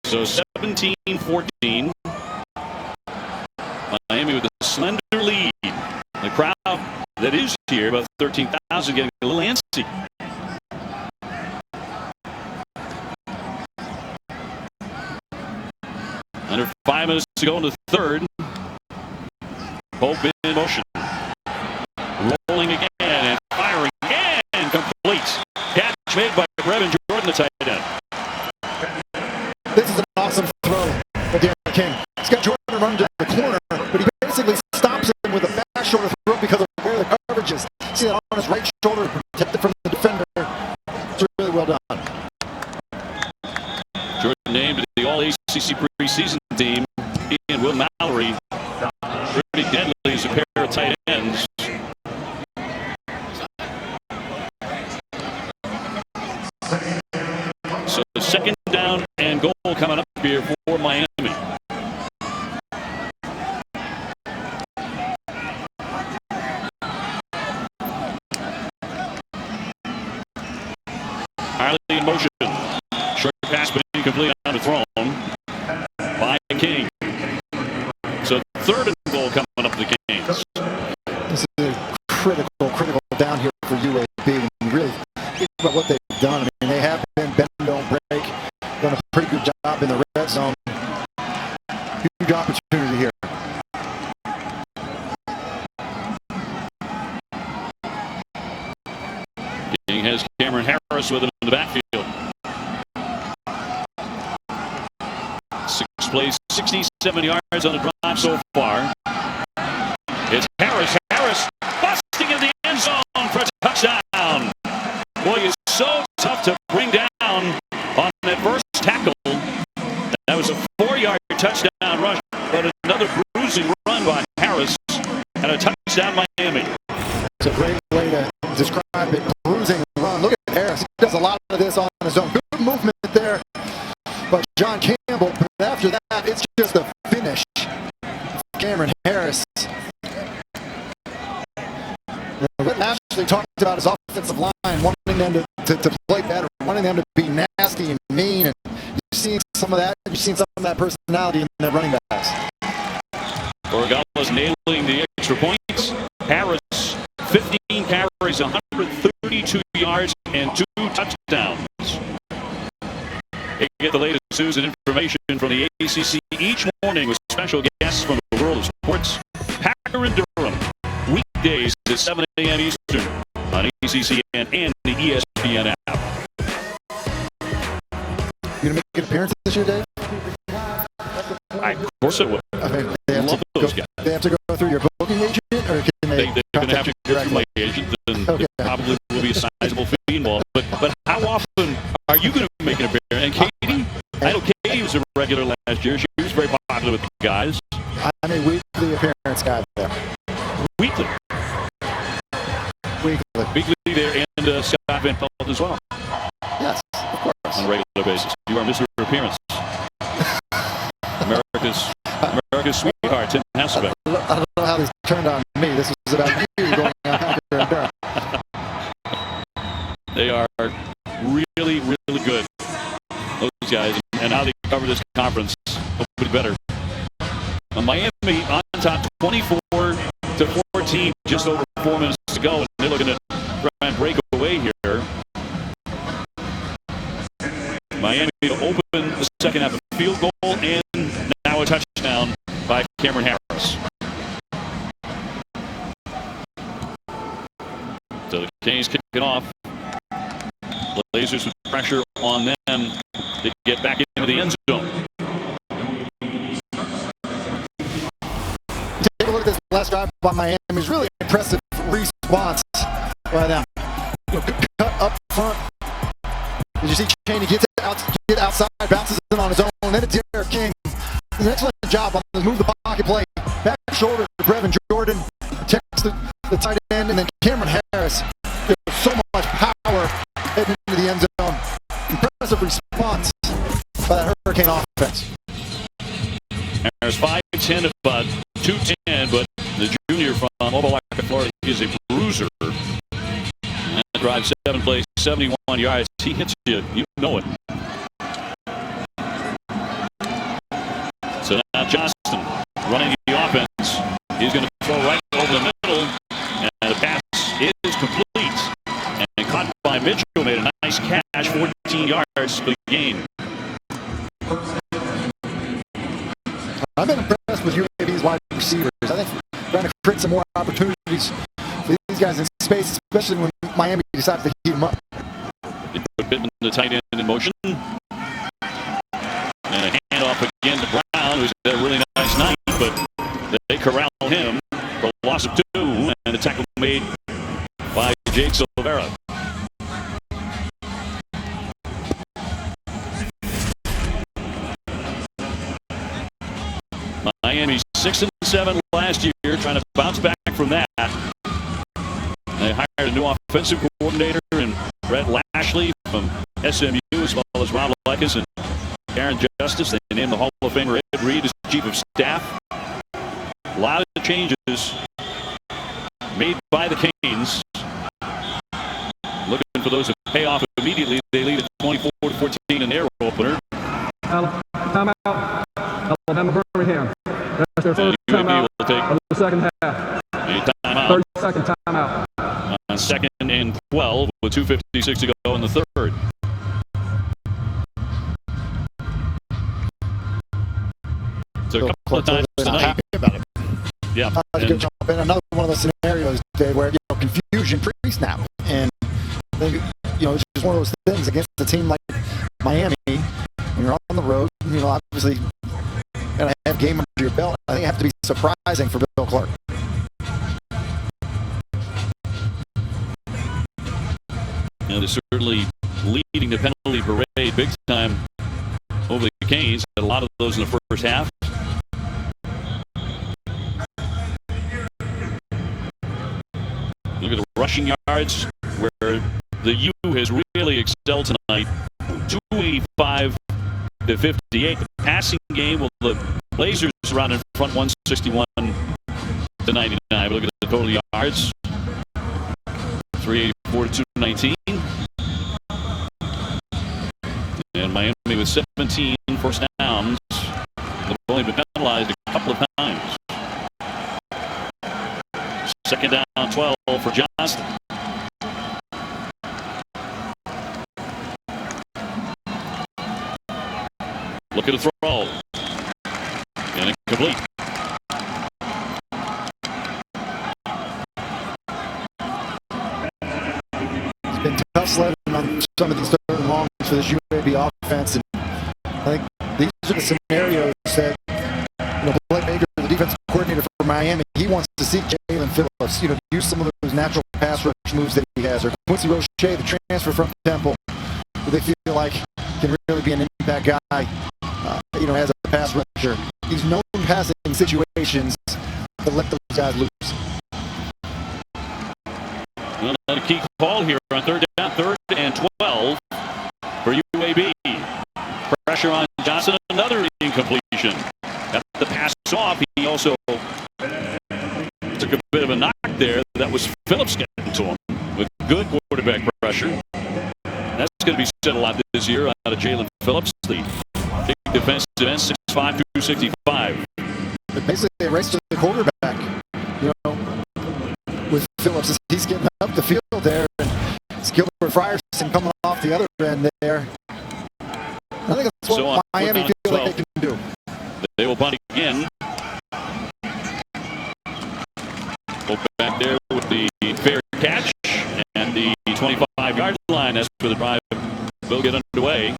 [SPEAKER 1] So 17-14. Miami with a slender lead. The crowd that is here, about 13,000, getting a little antsy. Under 5 minutes to go in the third. Pope in motion. Rolling again and firing again. Complete. Catch made by Brevin Jordan, the tight end.
[SPEAKER 6] This is an awesome throw by Darren King. He's got Jordan running to the corner, but he basically stops him with a back shoulder throw because of where the coverage is. See that on his right shoulder, protected from the defender. It's really well done.
[SPEAKER 1] Jordan named to the All-ACC preseason team. He and Will Mallory, pretty deadly as a pair of tight ends. So second down and goal coming up here for Miami. Harley in motion. Short pass but incomplete on the thrown by King. So third and goal coming up for the Canes.
[SPEAKER 6] This is a critical down here for UAB. When you really think about what they've done, I mean, they have been bend, don't break. Done a pretty good job in the red zone. Huge opportunity here.
[SPEAKER 1] King has Cameron Harris with him in the backfield. 6 plays, 67 yards on the drive so far. It's Harris. Harris busting in the end zone for a touchdown. Boy, it's so tough to bring down on that first tackle. That was a 4-yard touchdown rush, but another bruising run by Harris and a touchdown Miami.
[SPEAKER 6] It's a great way to describe it. Bruising run. Look at Harris. He does a lot of this on his own. Good movement there. But John Campbell, but after that, it's just a finish. Cameron Harris. Ashley talked about his offensive line, wanting them to play better, wanting them to be nasty and mean. And you've seen some of that. You've seen some of that personality in the running backs.
[SPEAKER 1] Orgales nailing the extra points. Harris, 15 carries, 132 yards, and 2 touchdowns. They get the latest news and information from the ACC each morning with special guests from the world of sports. Packer and Durham, weekdays at 7 a.m. Eastern on ACC and the ESPN app.
[SPEAKER 6] You gonna make an appearance this year, Dave?
[SPEAKER 1] Of course it would.
[SPEAKER 6] I mean,
[SPEAKER 1] Love those guys.
[SPEAKER 6] They have to go through your booking agent, or can they?
[SPEAKER 1] They're going to have to go through my agent, and there probably will be a sizable fee involved. But how often are you going to make an appearance? And Katie, I know Katie was a regular last year. She was very popular with the guys.
[SPEAKER 6] I'm a weekly appearance guy there.
[SPEAKER 1] Weekly there, and Scott Van Pelt as well.
[SPEAKER 6] Yes, of course.
[SPEAKER 1] On a regular basis. You are Mr. Appearance. America's sweetheart, Tim Hasselbeck.
[SPEAKER 6] I don't know how this turned on me. This was about you going on Packer and Durham.
[SPEAKER 1] They are really, really good, those guys, and how they cover this conference. Hopefully better. Miami on top 24-14, just over 4 minutes to go, and they're looking to try and break away here. Miami to open the second half, a field goal and now a touchdown by Cameron Harris. Hurricanes kick it off. Blazers with pressure on them to get back into the end zone.
[SPEAKER 6] Take a look at this last drive by Miami's really impressive response by them. Cut up front. Did you see Chaney get outside, bounces in on his own, and then it's Derek King. An excellent job on the move the pocket play. Back shoulder to Brevin Jordan. Checks the tight end, and then Cameron Harris. There's so much power heading into the end zone. Impressive response by that Hurricane offense.
[SPEAKER 1] Harris 5'10", about 210, but the junior from Opelika, Florida, is a bruiser. That drive 7 plays, 71 yards. He hits you, you know it. So now Johnston running the offense. He's going to throw right over the middle, and the pass is complete. And caught by Mitchell, made a nice catch, 14 yards for the gain.
[SPEAKER 6] I've been impressed with UAB's wide receivers. I think trying to create some more opportunities for these guys in space, especially when Miami decides to heat them up.
[SPEAKER 1] They put Pittman, the tight end, in motion. And a handoff again to Brown, who's had a really nice night, but they corral him for a loss of 2, and a tackle made by Jake Silvera. Miami 6-7 last year, trying to bounce back from that. They hired a new offensive coordinator in Brett Lashley from SMU, as well as Rob Likas and Aaron Justice. They named the Hall of Famer Ed Reed as chief of staff. A lot of changes made by the Canes. Looking for those to pay off immediately. They lead at 24-14 in their opener.
[SPEAKER 8] Timeout. Alabama Birmingham. That's their first timeout of the second half.
[SPEAKER 1] A timeout.
[SPEAKER 8] 30-second timeout.
[SPEAKER 1] On 2nd and 12 with 2:56 to go in the third. So a couple of times tonight.
[SPEAKER 6] Happy about it.
[SPEAKER 1] Yeah.
[SPEAKER 6] I'd go jump in another one of those scenarios, Dave, where confusion increased now, and I think it's just one of those things against a team like Miami. When you're on the road, obviously, gotta have game under your belt. I think it have to be surprising for Bill Clark.
[SPEAKER 1] They're certainly leading the penalty parade big time over the Canes. Had a lot of those in the first half. Look at the rushing yards, where the U has really excelled tonight. 285 to 58. The passing game, well, the Blazers around in front, 161 to 99. But look at the total yards. 384 to 219. And Miami with 17 first downs. They've only been penalized a couple of times. 2nd down, 12 for Johnston. Look at the throw. And incomplete.
[SPEAKER 6] It's been tough sledding on some of these third and longs for this UAB offense, and I think these are the scenarios that Blake Baker, the defensive coordinator for Miami, he wants to see Jalen Phillips, use some of those natural pass rush moves that he has, or Quincy Roche, the transfer from Temple, who they feel like can really be an impact guy, as a pass rusher. These known passing situations to let those guys loose.
[SPEAKER 1] Well, a key call here on 3rd down, 3rd and 12 for UAB. Pressure on Johnson, another incompletion. Got the pass off. He also took a bit of a knock there. That was Phillips getting to him with good quarterback pressure. That's going to be said a lot this year out of Jalen Phillips, the big defensive end, 6'5", 265.
[SPEAKER 6] But basically, they race to the quarterback, with Phillips. He's getting up the field there, and it's Gilbert Frierson coming off the other end there. I think that's what Miami feel like they can do.
[SPEAKER 1] They will punt again. Back there with the fair catch, and 5-yard line. That's where the drive will get underway.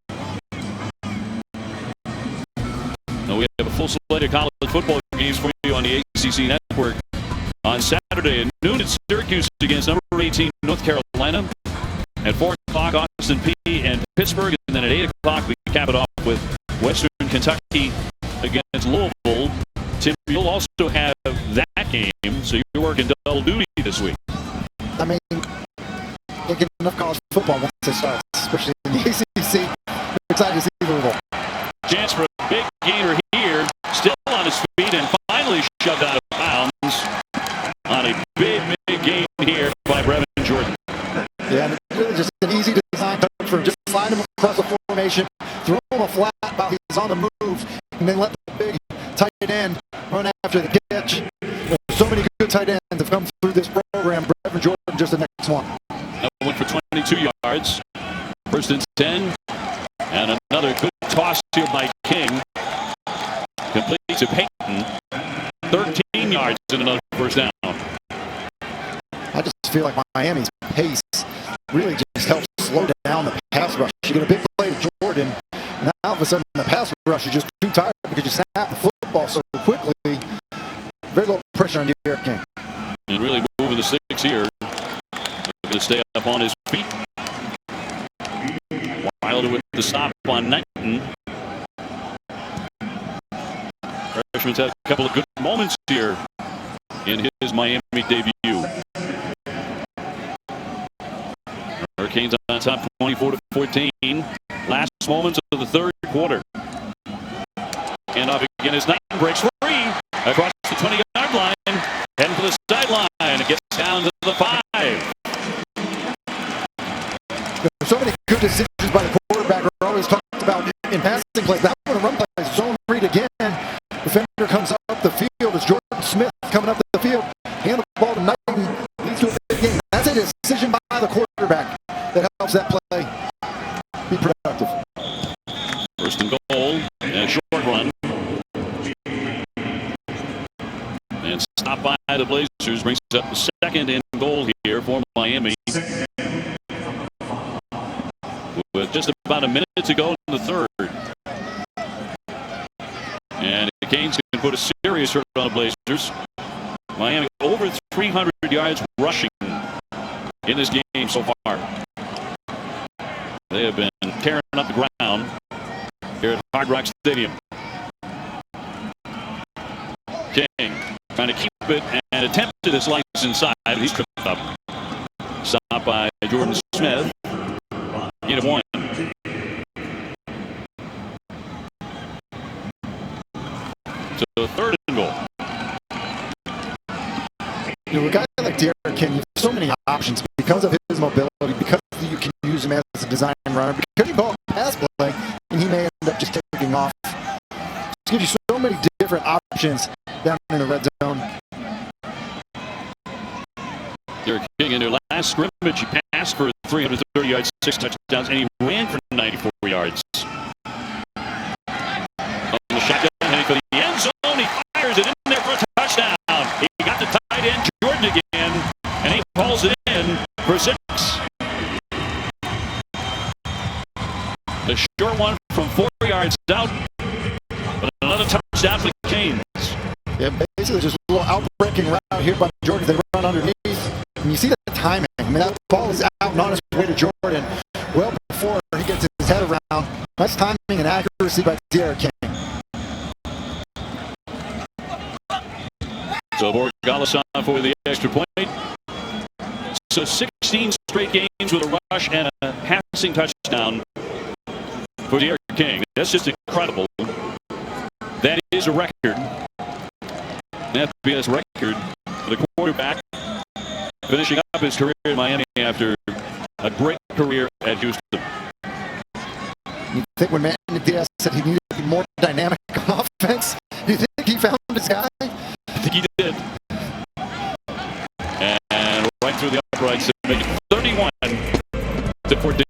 [SPEAKER 1] Now we have a full slate of college football games for you on the ACC Network. On Saturday at noon, it's Syracuse against number 18 North Carolina. At 4 o'clock, Austin Peay and Pittsburgh. And then at 8 o'clock, we cap it off with Western Kentucky against Louisville. Tim, you'll also have that game, so you're working double duty this week.
[SPEAKER 6] I mean, can't get enough college football once it starts, especially in the ACC. I'm excited to see Louisville.
[SPEAKER 1] Chance for a big gainer here, still on his feet and finally shoved out of bounds on a big gain here by Brevin Jordan.
[SPEAKER 6] Yeah, really just an easy design touch for him. Just slide him across the formation, throw him a flat while he's on the move, and then let the big tight end run after the catch. There's so many good tight ends have come through this program. Brevin Jordan just the next one.
[SPEAKER 1] That went for 22 yards. First and 10. And another good toss here by King. Complete to Payton. 13 yards and another first down.
[SPEAKER 6] I just feel like Miami's pace really just helps slow down the pass rush. You get a big play to Jordan, and now all of a sudden the pass rush is just too tired because you snap the football so quickly. Very low pressure on Derek King.
[SPEAKER 1] And really moving the sticks here. Going to stay up on his feet. Wilder with the stop on Knighton. Freshman's had a couple of good moments here in his Miami debut. Hurricanes on top 24-14. Last moments of the third quarter. And off again as Knighton breaks free across the 20-yard line. Heading for the sideline. It gets down to the 5.
[SPEAKER 6] There's so many good decisions by the quarterback. We're always talked about in passing plays. That one run play, zone read again. Defender comes up the field. It's Jordan Smith coming up the field. Hand the ball to Knighton. Leads to a big game. That's a decision by the quarterback that helps that play be productive.
[SPEAKER 1] First and goal, and a short run. And stopped by the Blazers, brings up the second and goal here for Miami. With just about a minute to go in the third. And the Canes can put a serious hurt on the Blazers. Miami over 300 yards rushing in this game so far. They have been tearing up the ground here at Hard Rock Stadium. King trying to keep it and attempted to slice inside. He's tripped up. Stopped by Jordan Smith. Gain of 1. So third and goal.
[SPEAKER 6] You know, a guy like Derek King, you have so many options because of his mobility, because you can use him as a design runner, because you call pass play, and he may end up just taking off. It gives you so many different options down in the red zone.
[SPEAKER 1] Derek King in their last scrimmage, he passed for 330 yards, 6 touchdowns, and he ran for 94 yards. On the shotgun, heading for the end zone, he fires it in there for a touchdown. He got the tight end Jordan again, and he pulls it in for 6. The short one from 4 yards out, but another touchdown for the Canes.
[SPEAKER 6] Yeah, basically just a little out-breaking route here by Jordan. They run underneath. And you see the timing. I mean, that ball is out and on his way to Jordan well before he gets his head around. Nice timing and accuracy by Derek King.
[SPEAKER 1] So Borgalis on for the extra point. So 16 straight games with a rush and a passing touchdown for Derek King. That's just incredible. That is a record. An FBS record for the quarterback, finishing up his career in Miami after a great career at Houston.
[SPEAKER 6] You think when Manny Diaz said he needed to be more dynamic on offense, do you think he found his guy?
[SPEAKER 1] I think he did. And right through the uprights to make it 31-14.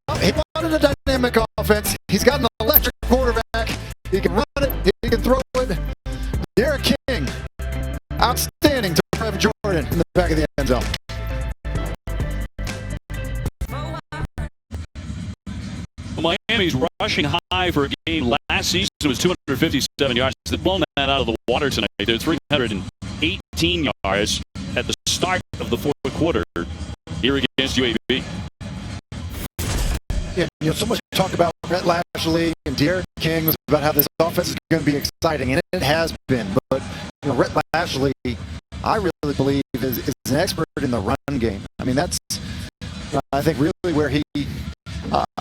[SPEAKER 6] Well, he wanted a dynamic offense. He's got an electric quarterback. He can run it. He can throw it. Derek King, outstanding to Brevin Jordan in the back of the end zone.
[SPEAKER 1] Miami's rushing high for a game last season was 257 yards. They've blown that out of the water tonight. They're 318 yards at the start of the fourth quarter here against UAB.
[SPEAKER 6] Yeah, so much talk about Brett Lashley and Derek King was about how this offense is going to be exciting, and it has been. But Brett Lashley, I really believe, is an expert in the run game. I mean, that's I think really where he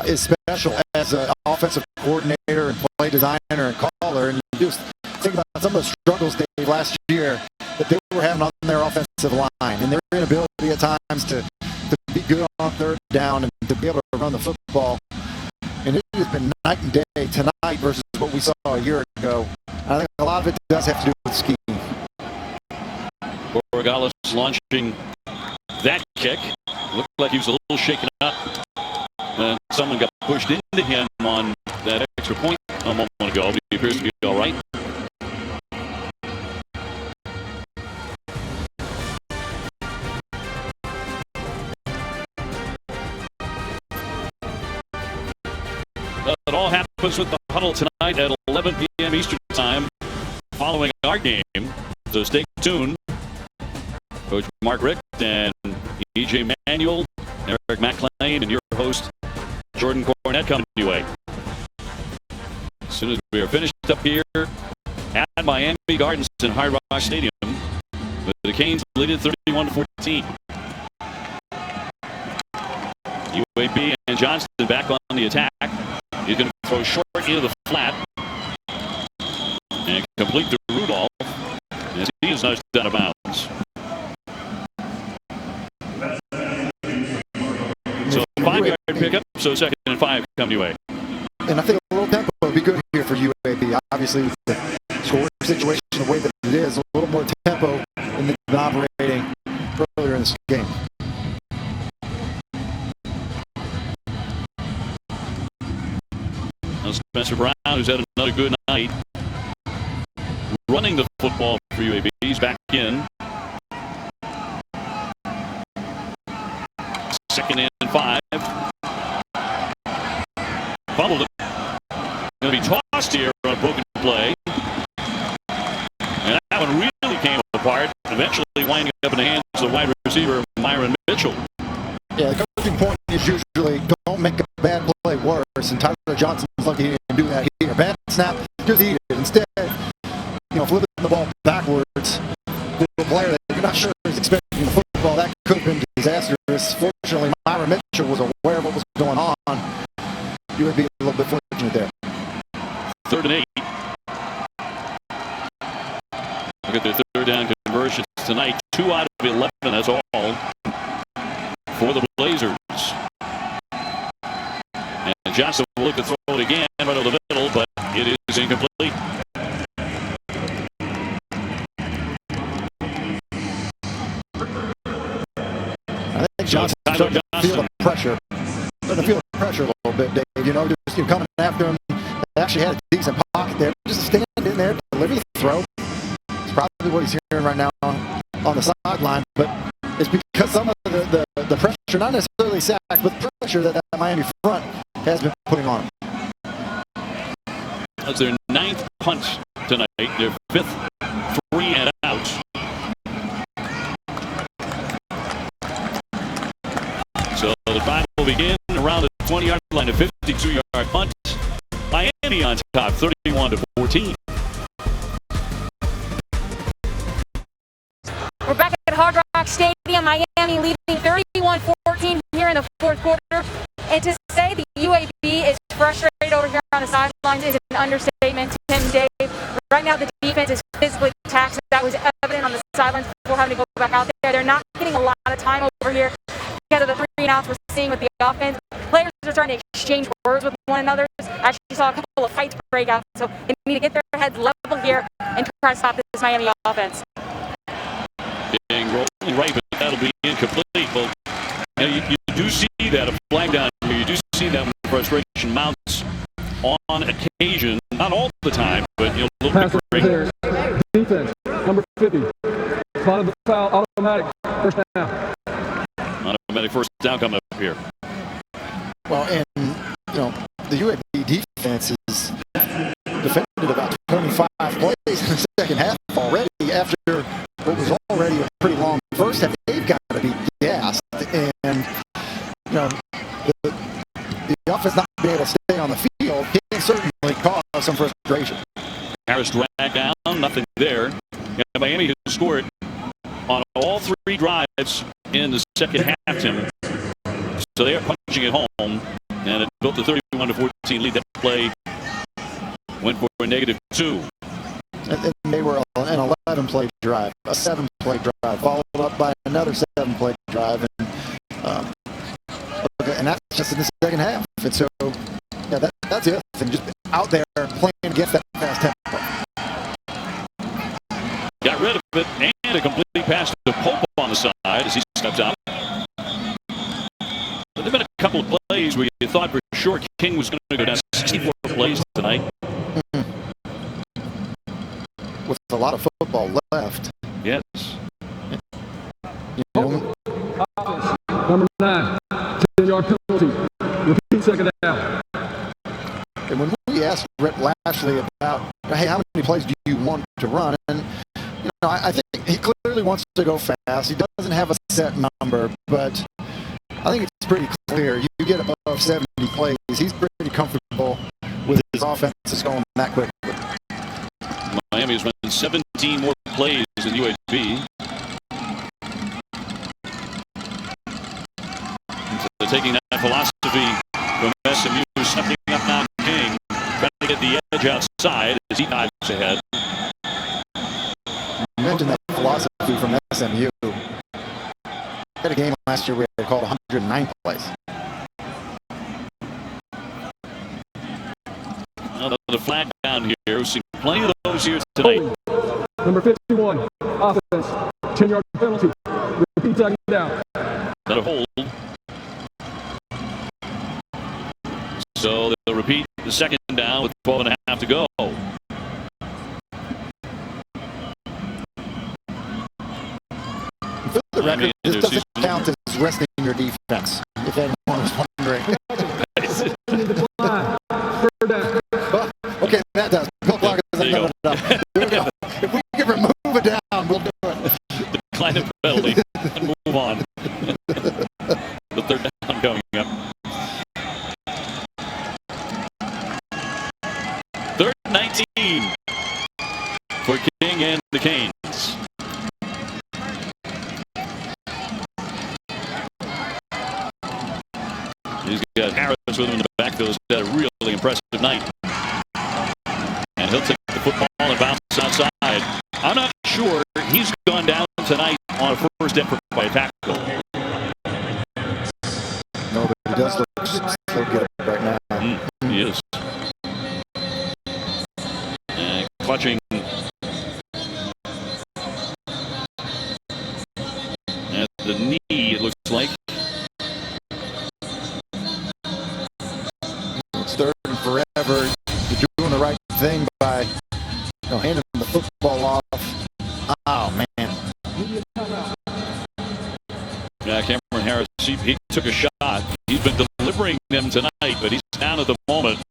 [SPEAKER 6] is special as an offensive coordinator and play designer and caller. And you just think about some of the struggles, Dave, last year that they were having on their offensive line, and their inability at times to be good on third down and to be able to run the football. And it has been night and day tonight versus what we saw a year ago. I think a lot of it does have to do with scheme.
[SPEAKER 1] Borregales launching that kick. Looked like he was a little shaken up. Someone got pushed into him on that extra point a moment ago. He appears to be all right. It all happens with the huddle tonight at 11 p.m. Eastern Time following our game. So stay tuned. Coach Mark Richt and E.J. Manuel, Eric McClain, and your host, Jordan Cornett, coming your way. As soon as we are finished up here at Miami Gardens in Hard Rock Stadium, the Canes lead it 31-14. UAB and Johnston back on the attack. He's going to throw short into the flat and complete to Rudolph as he is nudged out of bounds. So 5-yard pickup, so 2nd and 5 come your way.
[SPEAKER 6] And I think a little tempo would be good here for UAB. Obviously, with the score situation the way that it is, a little more tempo than they've been operating earlier in this game.
[SPEAKER 1] Now Spencer Brown, who's had another good night running the football for UAB. He's back in. 2nd and 5. Fumbled it. Going to be tossed here on a broken play. And that one really came apart, eventually winding up in the hands of the wide receiver, Myron Mitchell.
[SPEAKER 6] Yeah, the coaching point is usually don't make a bad play worse, and Tyler Johnson's lucky he didn't do that here. Bad snap, just eat it. Instead, flipping the ball backwards to a player that you're not sure is expecting the football, that could have been disastrous. Fortunately, Myron Mitchell was aware of what was going on. You would be a little bit fortunate there.
[SPEAKER 1] 3rd and 8. Look at their 3rd down conversions tonight. 2 out of 11, that's all for the Blazers. And Johnson will look to throw it again right over the middle, but it is incomplete.
[SPEAKER 6] I think Johnson's starting to feel the pressure. Starting to feel the pressure a little bit, Dave. Just coming after him. They actually had a decent pocket there. Just stand in there, deliver the throw. It's probably what he's hearing right now on the sideline, but it's because some of the pressure, not necessarily sack, but the pressure that Miami front has been putting on him.
[SPEAKER 1] That's their 9th punt tonight, their 5th 3 and out. So the drive will begin around the 20-yard line, a 52-yard punt. Miami on top, 31-14.
[SPEAKER 7] We're back at Hard Rock Stadium. Miami leading 31-14 here in the fourth quarter. And to say the UAB is frustrated over here on the sidelines is an understatement. Tim, Dave, right now the defense is physically taxed. That was evident on the sidelines before having to go back out there. They're not getting a lot of time over here because of the 3 and outs we're seeing with the offense. Players are starting to exchange words with one another. I actually saw a couple of fights break out. So they need to get their heads level here and try to stop this Miami offense.
[SPEAKER 1] Being rolling right, but that'll be incomplete. Well, you do see that, a flag down here. You do see that when frustration mounts on occasion. Not all the time, but a little bit break.
[SPEAKER 8] Defense, number 50. Spotted the foul, automatic, first down.
[SPEAKER 1] Automatic first down coming up here.
[SPEAKER 6] Well, and, the UAB defense is defended about 25 plays in the second half already after what was already a pretty long first half. They've got to be gassed, and the offense not being able to stay on the field can certainly cause some frustration.
[SPEAKER 1] Harris dragged down, nothing there. And Miami has scored on all 3 drives in the second half, Tim. So they are punching it home, and it built a 31-14 lead. That play went for a -2.
[SPEAKER 6] And they were an 11-play drive, a 7-play drive, followed up by another 7-play drive, and that's just in the second half. And so, yeah, that's the other thing, just out there playing against that fast tempo.
[SPEAKER 1] Got rid of it, and a complete pass to Pope on the side as he steps out. There have been a couple of plays where you thought for sure King was going to go down 64 plays tonight.
[SPEAKER 6] With a lot of football left.
[SPEAKER 1] Yes.
[SPEAKER 8] Number 9, 10-yard penalty. Repeat second down.
[SPEAKER 6] And when we asked Rhett Lashley about, hey, how many plays do you want to run? And, I think he clearly wants to go fast. He doesn't have a set number, but I think it's pretty clear. You get above 70 plays, he's pretty comfortable with his offenses going that quickly.
[SPEAKER 1] Miami has run 17 more plays than UAB. So taking that philosophy from SMU, stepping up now King, trying to get the edge outside as he dives ahead.
[SPEAKER 6] You mentioned that philosophy from SMU. We had a game last year where they called 109 plays.
[SPEAKER 1] Another flag down here. We've seen plenty of those here tonight.
[SPEAKER 8] Number 51, offense, 10-yard penalty. Repeat second down.
[SPEAKER 1] Not a hold. So they'll repeat the second down with 12.5 to go.
[SPEAKER 6] For the record, this doesn't count as resting your defense, if anyone was wondering. Okay, that does. Bill Clark doesn't know it up. Here we go. If we can remove it down, we'll do it.
[SPEAKER 1] Decline the penalty and move on. The third down coming up. Third 19 for King and the Canes. He's got Harris with him in the backfield. He's had a really impressive night. And he'll take the football and bounce outside. I'm not sure he's gone down tonight on a first effort by a tackle.
[SPEAKER 6] No, but he does look so good right now.
[SPEAKER 1] He is. And clutching. At the knee, it looks like.
[SPEAKER 6] It's third and forever. You're doing the right thing by handing the football off. Oh, man.
[SPEAKER 1] Yeah, Cameron Harris, he took a shot. He's been delivering them tonight, but he's down at the moment.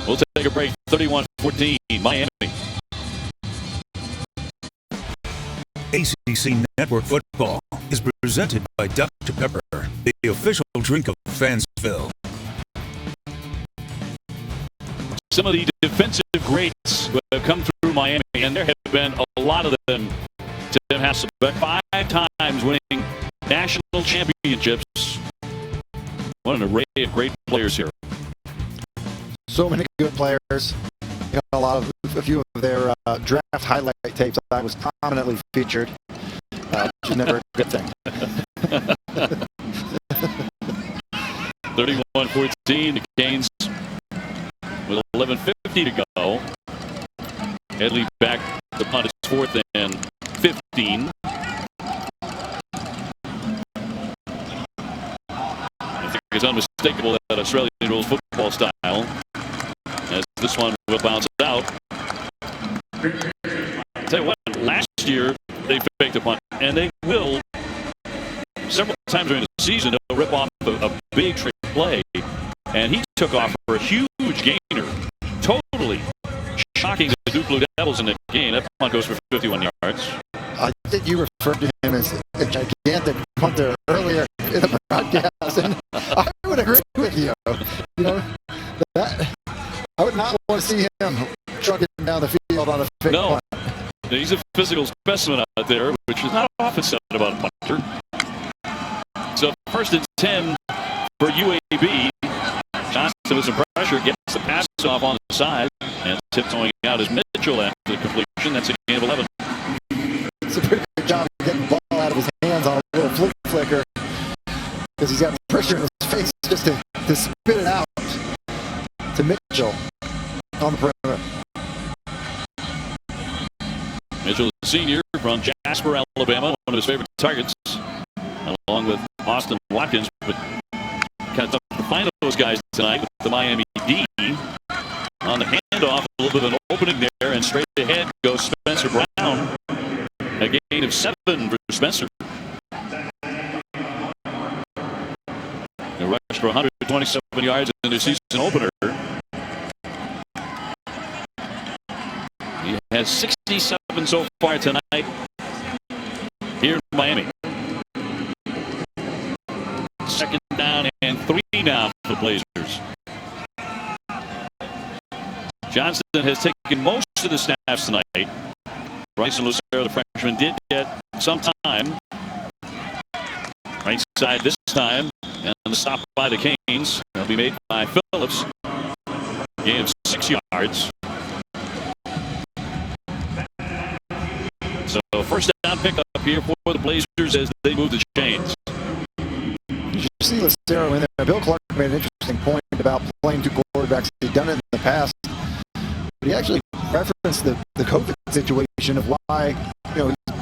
[SPEAKER 1] We'll take a break. 31-14, Miami.
[SPEAKER 9] ACC Network Football is presented by Dr. Pepper, the official drink of Fansville.
[SPEAKER 1] Some of the defensive greats who have come through Miami, and there have been a lot of them. Tim Hasselbeck, 5 times winning national championships. What an array of great players here.
[SPEAKER 6] So many good players. A few of their draft highlight tapes I was prominently featured. Which is never a good thing.
[SPEAKER 1] 31-14, the Canes with 11:50 to go. Headley back to punt. It's 4th and 15. I think it's unmistakable that Australian rules football style, as this one will bounce out. I'll tell you what, last year they faked a punt, and they will several times during the season. They'll rip off a big trick play, and and he took off for a huge gainer, totally shocking the Duke Blue Devils in the game. That punt goes for 51 yards.
[SPEAKER 6] I think you referred to him as a gigantic punter earlier in the broadcast, and I would agree with you. You know, that I would not want to see him trucking down the field on a fake punt.
[SPEAKER 1] He's a physical specimen out there, which is not often said about a punter. So 1st and 10 for UAB. Johnson with some pressure, gets the pass off on the side, and tiptoeing out is Mitchell after the completion. That's a gain of 11.
[SPEAKER 6] It's a pretty good job of getting the ball out of his hands on a little flicker, because he's got pressure in his face just to spit it out to Mitchell on the perimeter.
[SPEAKER 1] Mitchell, the senior from Jasper, Alabama, one of his favorite targets, along with Austin Watkins. But kind of tough to find those guys tonight with the Miami D. On the handoff, a little bit of an opening there, and straight ahead goes Spencer Brown. A gain of 7 for Spencer. He rushed for 127 yards in the season opener. He has 67 so far tonight here in Miami. 2nd down and 3 down for the Blazers. Johnson has taken most of the snaps tonight. Bryson Lucero, the freshman, did get some time. Right side this time, and the stop by the Canes. That'll be made by Phillips. Gain of 6 yards. So 1st down pickup here for the Blazers as they move the chains.
[SPEAKER 6] You see Lucero in there. Bill Clark made an interesting point about playing 2 quarterbacks. He'd done it in the past. But he actually referenced the COVID situation of why, you know, he's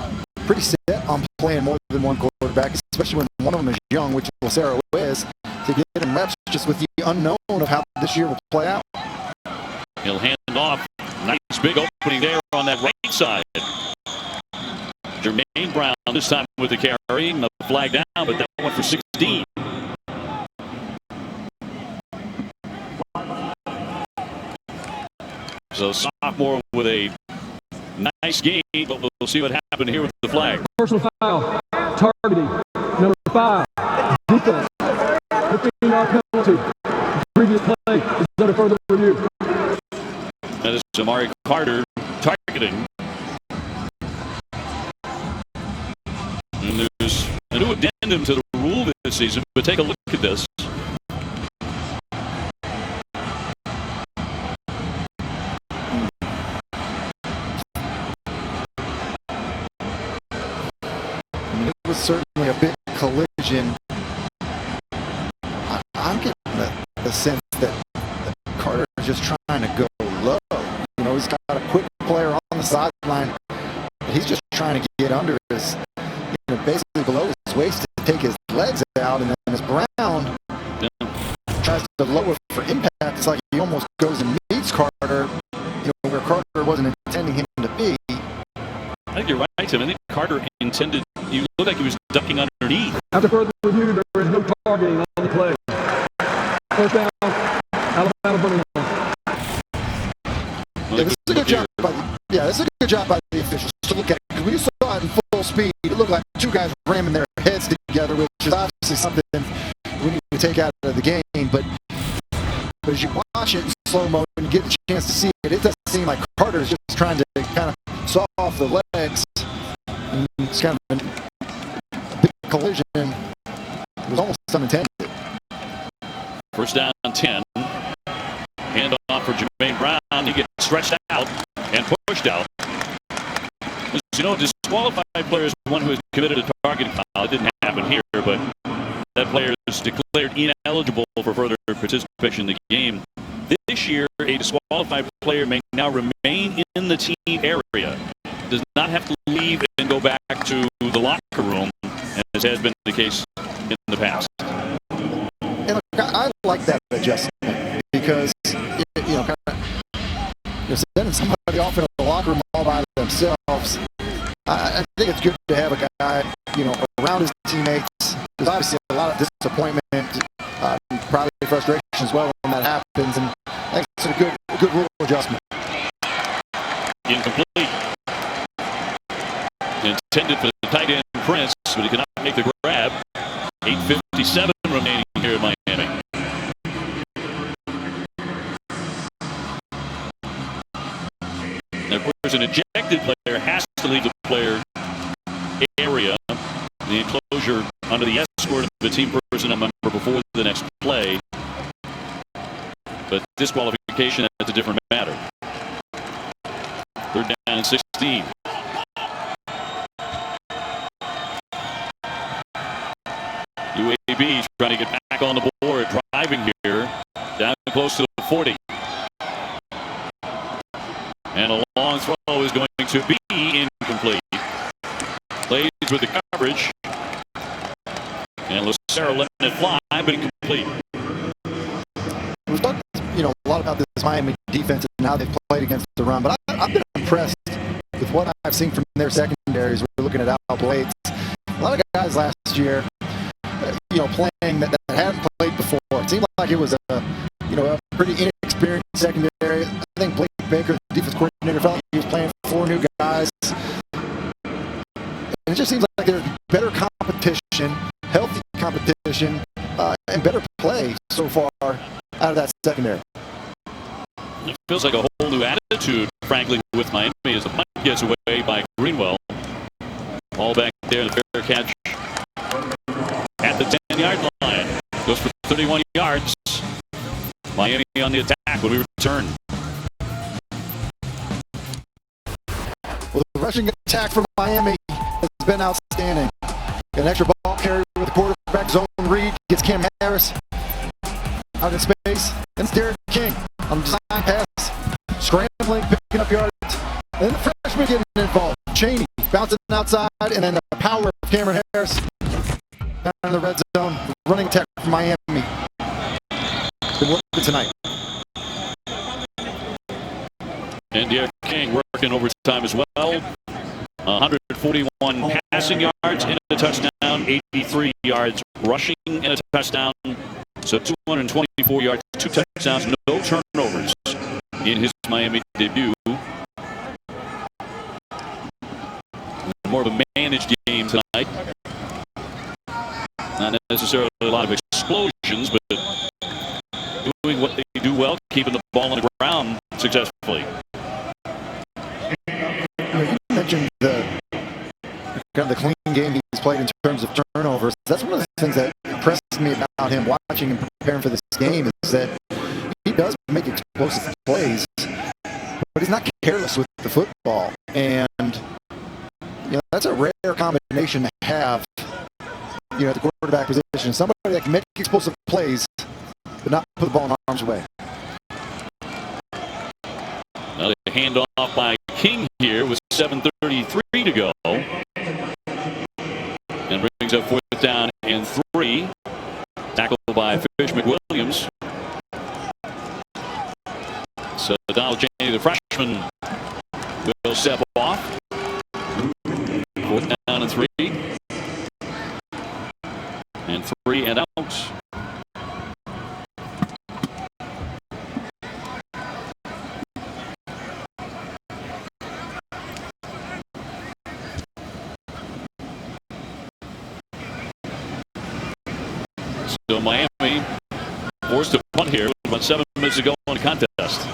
[SPEAKER 6] pretty set on playing more than 1 quarterback, especially when one of them is young, which Lucero is, to get him reps just with the unknown of how this year will play out.
[SPEAKER 1] He'll hand off. Nice big opening there on that right side. Jermaine Brown this time with the carry. The flag down, but that one for 16. So sophomore with a nice game, but we'll see what happened here with the flag.
[SPEAKER 8] Personal foul, targeting, number 5, defense, 15-yard penalty. Previous play is under further review.
[SPEAKER 1] That is Amari Carter targeting. And there's a new addendum to the rule this season, but take a look at this.
[SPEAKER 6] It was certainly a big collision. I'm getting the sense that Carter is just trying to go low. You know, he's got a quick player on the sideline. He's just trying to get under his, you know, basically below his waist to take his legs out, and then as Brown tries to lower for impact, it's like he almost goes and meets Carter, you know, where Carter wasn't intending him to be.
[SPEAKER 1] I think you're right, Tim. I think Carter intended, you looked like he was ducking underneath.
[SPEAKER 8] After further review, there is no targeting on the play. 1st down, Alabama Birmingham.
[SPEAKER 6] Yeah, this is a good job by the officials to look at it. Because when you saw it in full speed, it looked like 2 guys ramming their heads together, which is obviously something we need to take out of the game. But as you watch it in slow mo and you get the chance to see it, it doesn't seem like Carter's just trying to kind of saw off the legs. And it's kind of a big collision. It was almost unintended.
[SPEAKER 1] 1st down 10. Hand off for Jermaine Brown. He gets stretched out and pushed out. As you know, disqualified player is one who is committed a targeting foul. It didn't happen here, but that player is declared ineligible for further participation in the game. This year, a disqualified player may now remain in the team area. Does not have to leave and go back to the locker room, as has been the case in the past.
[SPEAKER 6] And look, I like that adjustment because, you know, kind of, you're sending somebody off in the locker room all by themselves. I think it's good to have a guy, you know, around his teammates. There's obviously a lot of disappointment Probably frustration as well when that happens, and I think it's a good rule adjustment.
[SPEAKER 1] Incomplete. Intended for the tight end Prince, but he cannot make the grab. 8:57 remaining here in Miami. And of course, an ejected player has to leave the player area, the enclosure, under the escort of the team personnel member before the next play. But disqualification, that's a different matter. 3rd down and 16. UAB trying to get back on the board, driving here, down close to the 40. And a long throw is going to be incomplete. Plays with the coverage. And Lucero letting it fly, but incomplete.
[SPEAKER 6] We've talked, a lot about this Miami defense and how they've played against the run, but I've been impressed with what I've seen from their secondaries. We're looking at Al Blades. A lot of guys last year, playing that hadn't played before. It seemed like it was a pretty inexperienced secondary. I think Blake Baker, the defense coordinator, felt like he was playing 4 new guys. And it just seems like there's better competition, healthy competition, and better play so far out of that secondary.
[SPEAKER 1] It feels like a whole new attitude, frankly, with Miami as the punt gets away by Greenwell. All back there, the fair catch at the 10-yard line. Goes for 31 yards. Miami on the attack when we return.
[SPEAKER 6] Well, the rushing attack from Miami has been outstanding. An extra ball carry with the quarterback zone read, gets Cam Harris out in space. Then it's Derek King on the design pass, scrambling, picking up yards. And the freshman getting involved. Cheney bouncing outside, and then the power of Cameron Harris down in the red zone. Running attack from Miami. Been working tonight.
[SPEAKER 1] And Derek King working overtime as well. 141 passing yards and a touchdown, 83 yards rushing and a touchdown. So 224 yards, 2 touchdowns, no turnovers in his Miami debut. More of a managed game tonight. Not necessarily a lot of explosions, but doing what they do well, keeping the ball on the ground successfully.
[SPEAKER 6] You mentioned the clean game he's played in terms of turnovers. That's one of the things that impressed me about him watching and preparing for this game is that he does make explosive plays, but he's not careless with the football. And that's a rare combination to have, at the quarterback position. Somebody that can make explosive plays, but not put the ball in harm's way.
[SPEAKER 1] Now the handoff by King here with 7:33 to go. And brings up 4th down and 3. Tackled by Fish McWilliams. So Donald Cheney, the freshman, will step off. 4th down and 3. And 3 and out. So Miami forced to punt here with about 7 minutes to go in the contest.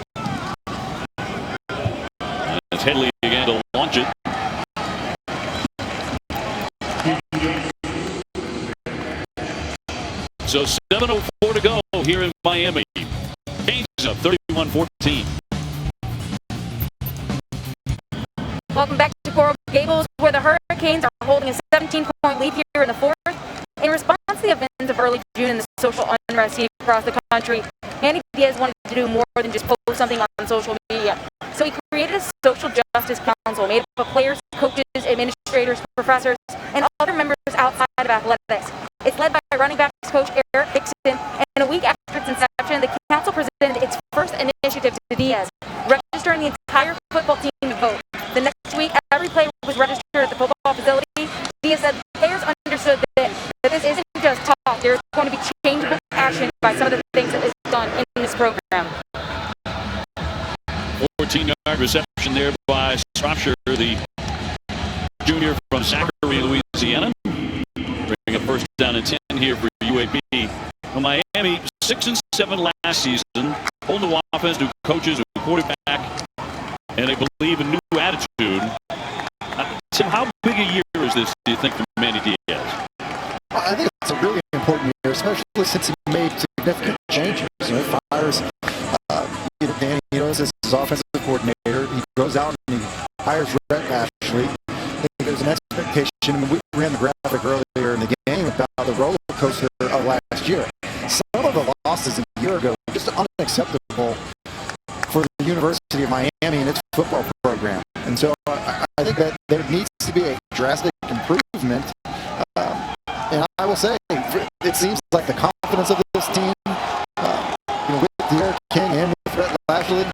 [SPEAKER 1] And it's Headley again to launch it. So 7:04 to go here in Miami. Canes up 31-14.
[SPEAKER 7] Welcome back to Coral Gables, where the Hurricanes are holding a 17-point lead here in the 4th. In response to the events of early June and the social unrest seen across the country, Manny Diaz wanted to do more than just post something on social media. So he created a social justice council made up of players, coaches, administrators, professors, and other members outside of athletics. It's led by running backs coach Eric Dixon, and a week after its inception, the council presented its first initiative to Diaz, registering the entire football team to vote. The next week, every player was registered at the football facility. Diaz said players understood that this isn't just talk. There's going to be changeable action by some of the things that is done in this program.
[SPEAKER 1] 14-yard reception there by Shropshire, the junior from Zachary, Louisiana. Bring a first down and 10 here for UAB. Well, Miami 6-7 last season. Whole new offense, new coaches, new quarterback, and they believe in new attitude. Tim, how big a year is this, do you think, for Manny Diaz?
[SPEAKER 6] I think it's a really important year, especially since he made significant changes. You know, he fires Danny Enos as his offensive coordinator. He goes out and he hires Rhett Ashley. I think there's an expectation. I mean, we ran the graphic earlier in the game about the roller coaster of last year. Some of the losses a year ago were just unacceptable for the University of Miami and its football program. And so I think that there needs to be a drastic improvement. And I will say, it seems like the confidence of this team, with Derek King and with Rhett Lashley,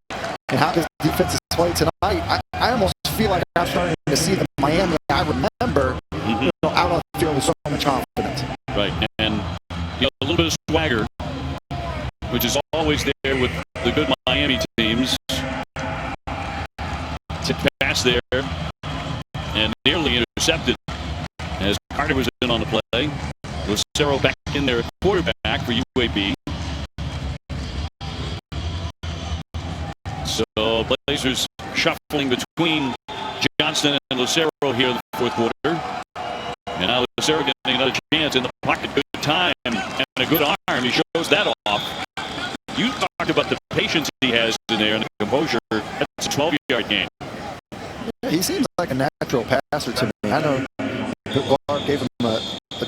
[SPEAKER 6] and how this defense is played tonight, I almost feel like I'm starting to see the Miami I remember out on the field with so much confidence.
[SPEAKER 1] Right, and a little bit of swagger, which is always there with the good Miami teams. Tip pass there, and nearly intercepted as Carter was in on the play. Lucero back in there at quarterback for UAB. So Blazers shuffling between Johnston and Lucero here in the fourth quarter. And now Lucero getting another chance in the pocket. Good time and a good arm. He shows that off. You talked about the patience he has in there and the composure. That's a 12-yard game.
[SPEAKER 6] Yeah, he seems like a natural passer to me. I know Bill Clark gave him a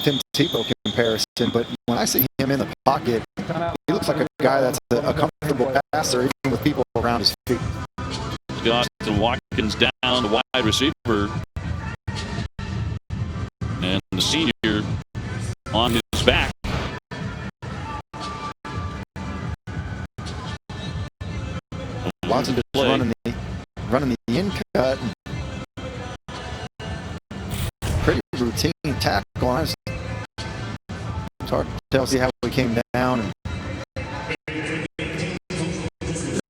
[SPEAKER 6] Tim Tebow comparison, but when I see him in the pocket, he looks like a guy that's a comfortable passer, even with people around his feet.
[SPEAKER 1] Austin Watkins down, the wide receiver. And the senior on his back.
[SPEAKER 6] Watson just running the in cut. Pretty routine tackle. It's hard to tell, see how he came down. And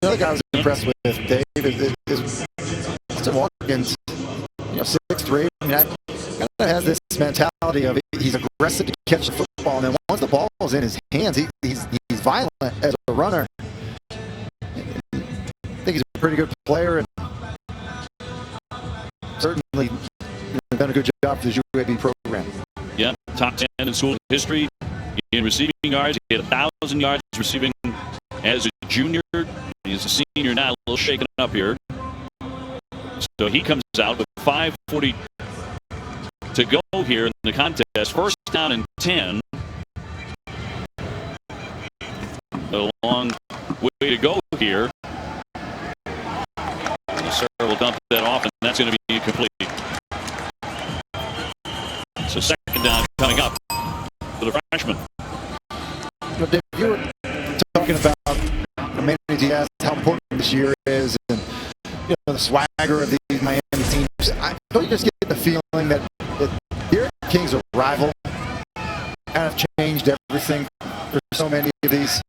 [SPEAKER 6] the other guy I was impressed with, Dave, is Watson Watkins. 6'3". I mean, kind of has this mentality of he's aggressive to catch the football, and then once the ball is in his hands, he's violent as a runner. I think he's a pretty good player, and certainly done a good job for the UAB program.
[SPEAKER 1] Yeah, top 10 in school history in receiving yards. He had 1,000 yards receiving as a junior. He's a senior now, a little shaken up here. So he comes out with 5:40 to go here in the contest. First down and 10. A long way to go here. Sarah will dump that off, and that's going to be incomplete. So second down coming up for the freshman.
[SPEAKER 6] Dave, you were talking about Manny Diaz, how important this year is, and the swagger of these Miami teams. Don't you just get the feeling that Derek King's arrival kind of changed everything for so many of these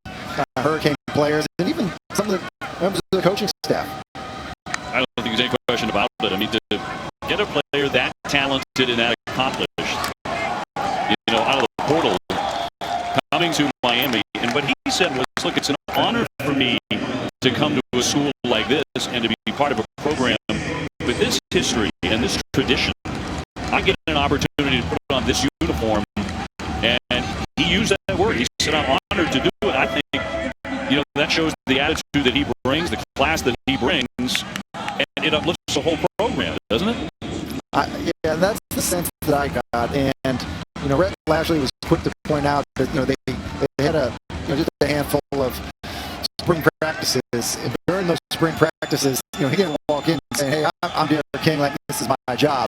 [SPEAKER 6] Hurricane players, and even some of the members of the coaching staff?
[SPEAKER 1] I don't think there's any question about it. I mean, to get a player that talented and that accomplished, out of the portal, coming to Miami, and what he said was, look, it's an honor for me to come to a school like this and to be part of a program with this history and this tradition. I get an opportunity to put on this uniform, and he used that word. He said, I'm honored to do it. I think, that shows the attitude that he brings, the class that he brings, and it uplifts the whole program, doesn't it?
[SPEAKER 6] Yeah, that's the sense that I got. And, Rhett Lashley was quick to point out that, they had just a handful of spring practices. And during those spring practices, he didn't walk in saying, hey, I'm Derek King, like this is my job.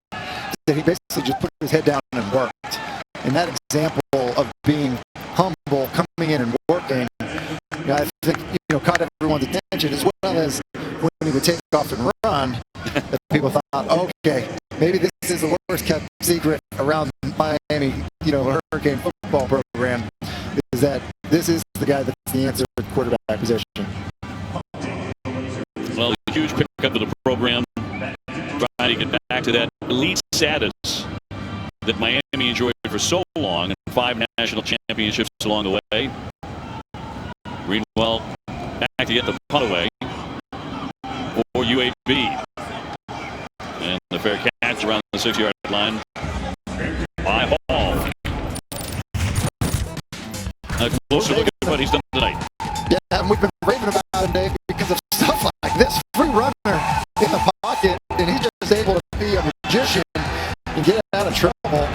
[SPEAKER 6] He basically just put his head down and worked. And that example of being humble, coming in and working, I think, caught everyone's attention, as well as when he would take off and run, that people thought, okay, maybe this is the worst kept secret around Miami, Hurricane football program, is that this is the guy that's the answer at quarterback position.
[SPEAKER 1] Well, a huge pickup to the program, trying to get back to that elite status that Miami enjoyed for so long, and 5 national championships along the way. Greenwell back to get the punt away for UAB. And the fair catch around the 6-yard line by Hall. A closer look at what he's done tonight.
[SPEAKER 6] Yeah, and we've been raving about him, Dave, because of stuff like this. Free runner in the pocket, and he's just able to be a magician and get out of trouble.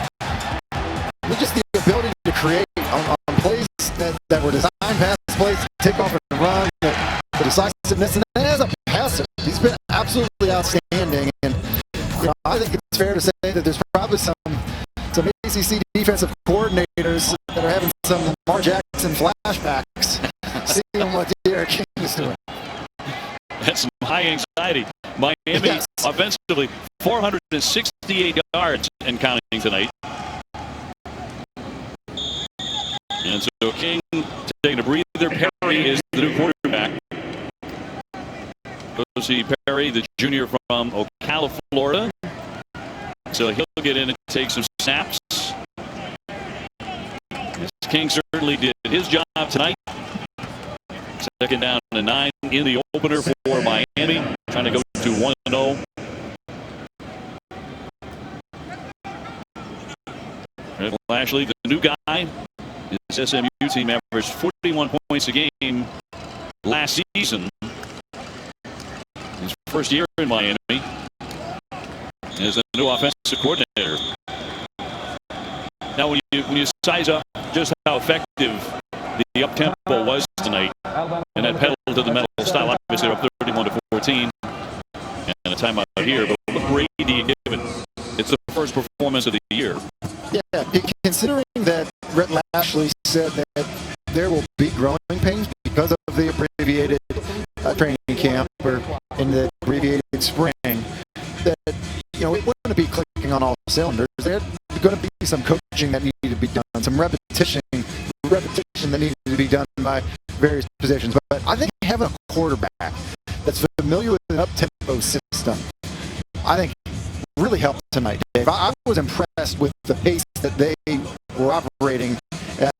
[SPEAKER 6] Just the ability to create on plays that were designed past plays, take off and run, the decisiveness, and then as a passer, he's been absolutely outstanding. And I think it's fair to say that there's probably some ACC defensive coordinators that are having some Lamar Jackson flashbacks, seeing what Derek King is doing.
[SPEAKER 1] That's some high anxiety. Miami offensively, 468 yards and counting tonight. And so King taking a breather. Perry is the new quarterback. Go see Perry, the junior from Ocala, Florida. So he'll get in and take some snaps. King certainly did his job tonight. 2nd down and 9 in the opener for Miami. Trying to go to 1-0. Lashley, the new guy. His SMU team averaged 41 points a game last season. His first year in Miami as the new offensive coordinator. Now, when you size up just how effective the up-tempo was tonight, and that pedal to the metal style, obviously up 31-14, and a timeout here, but what grade do you give it? It's the first performance of the year.
[SPEAKER 6] Yeah, considering that Rhett Lashley said that there will be growing pains because of the abbreviated training camp or in the abbreviated spring, that it wouldn't be clicking on all cylinders. There's going to be some coaching that needed to be done, some repetition that needed to be done by various positions. But I think having a quarterback that's familiar with an up-tempo system, I think really helped tonight, Dave. I was impressed with the pace that they were operating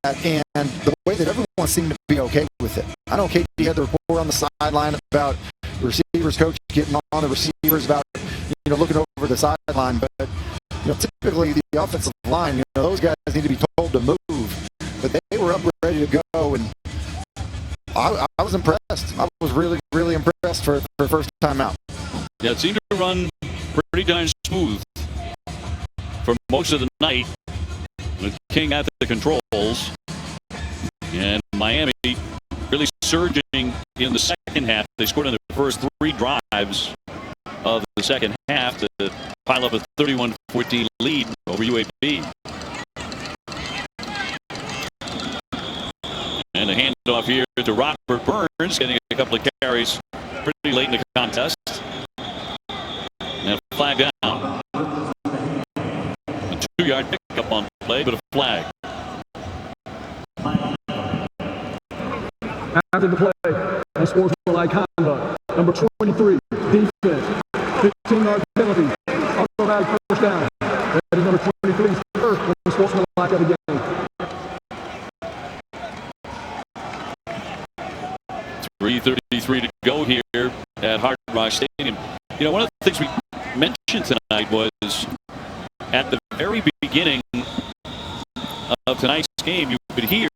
[SPEAKER 6] at and the way that everyone seemed to be okay with it. I know Katie had the report on the sideline about the receivers coach getting on the receivers about looking over the sideline, but typically the offensive line, those guys need to be told to move, but they were up ready to go, and I was impressed. I was really, really impressed for the first time out.
[SPEAKER 1] Yeah, it seemed to run pretty darn smooth for most of the night with King at the controls, and Miami really surging in the second half. They scored in the first 3 drives of the second half to pile up a 31-14 lead over UAB. And a handoff here to Robert Burns, getting a couple of carries pretty late in the contest. And a flag down. A 2-yard pickup on play, but a flag.
[SPEAKER 8] After the play, unsportsmanlike conduct. Number 23, defense. 15-yard penalty. Automatic first down. That is number 23's first unsportsmanlike of the game.
[SPEAKER 1] 3:33 to go here at Hard Rock Stadium. One of the things we mentioned tonight was at the very beginning of tonight's game, you could hear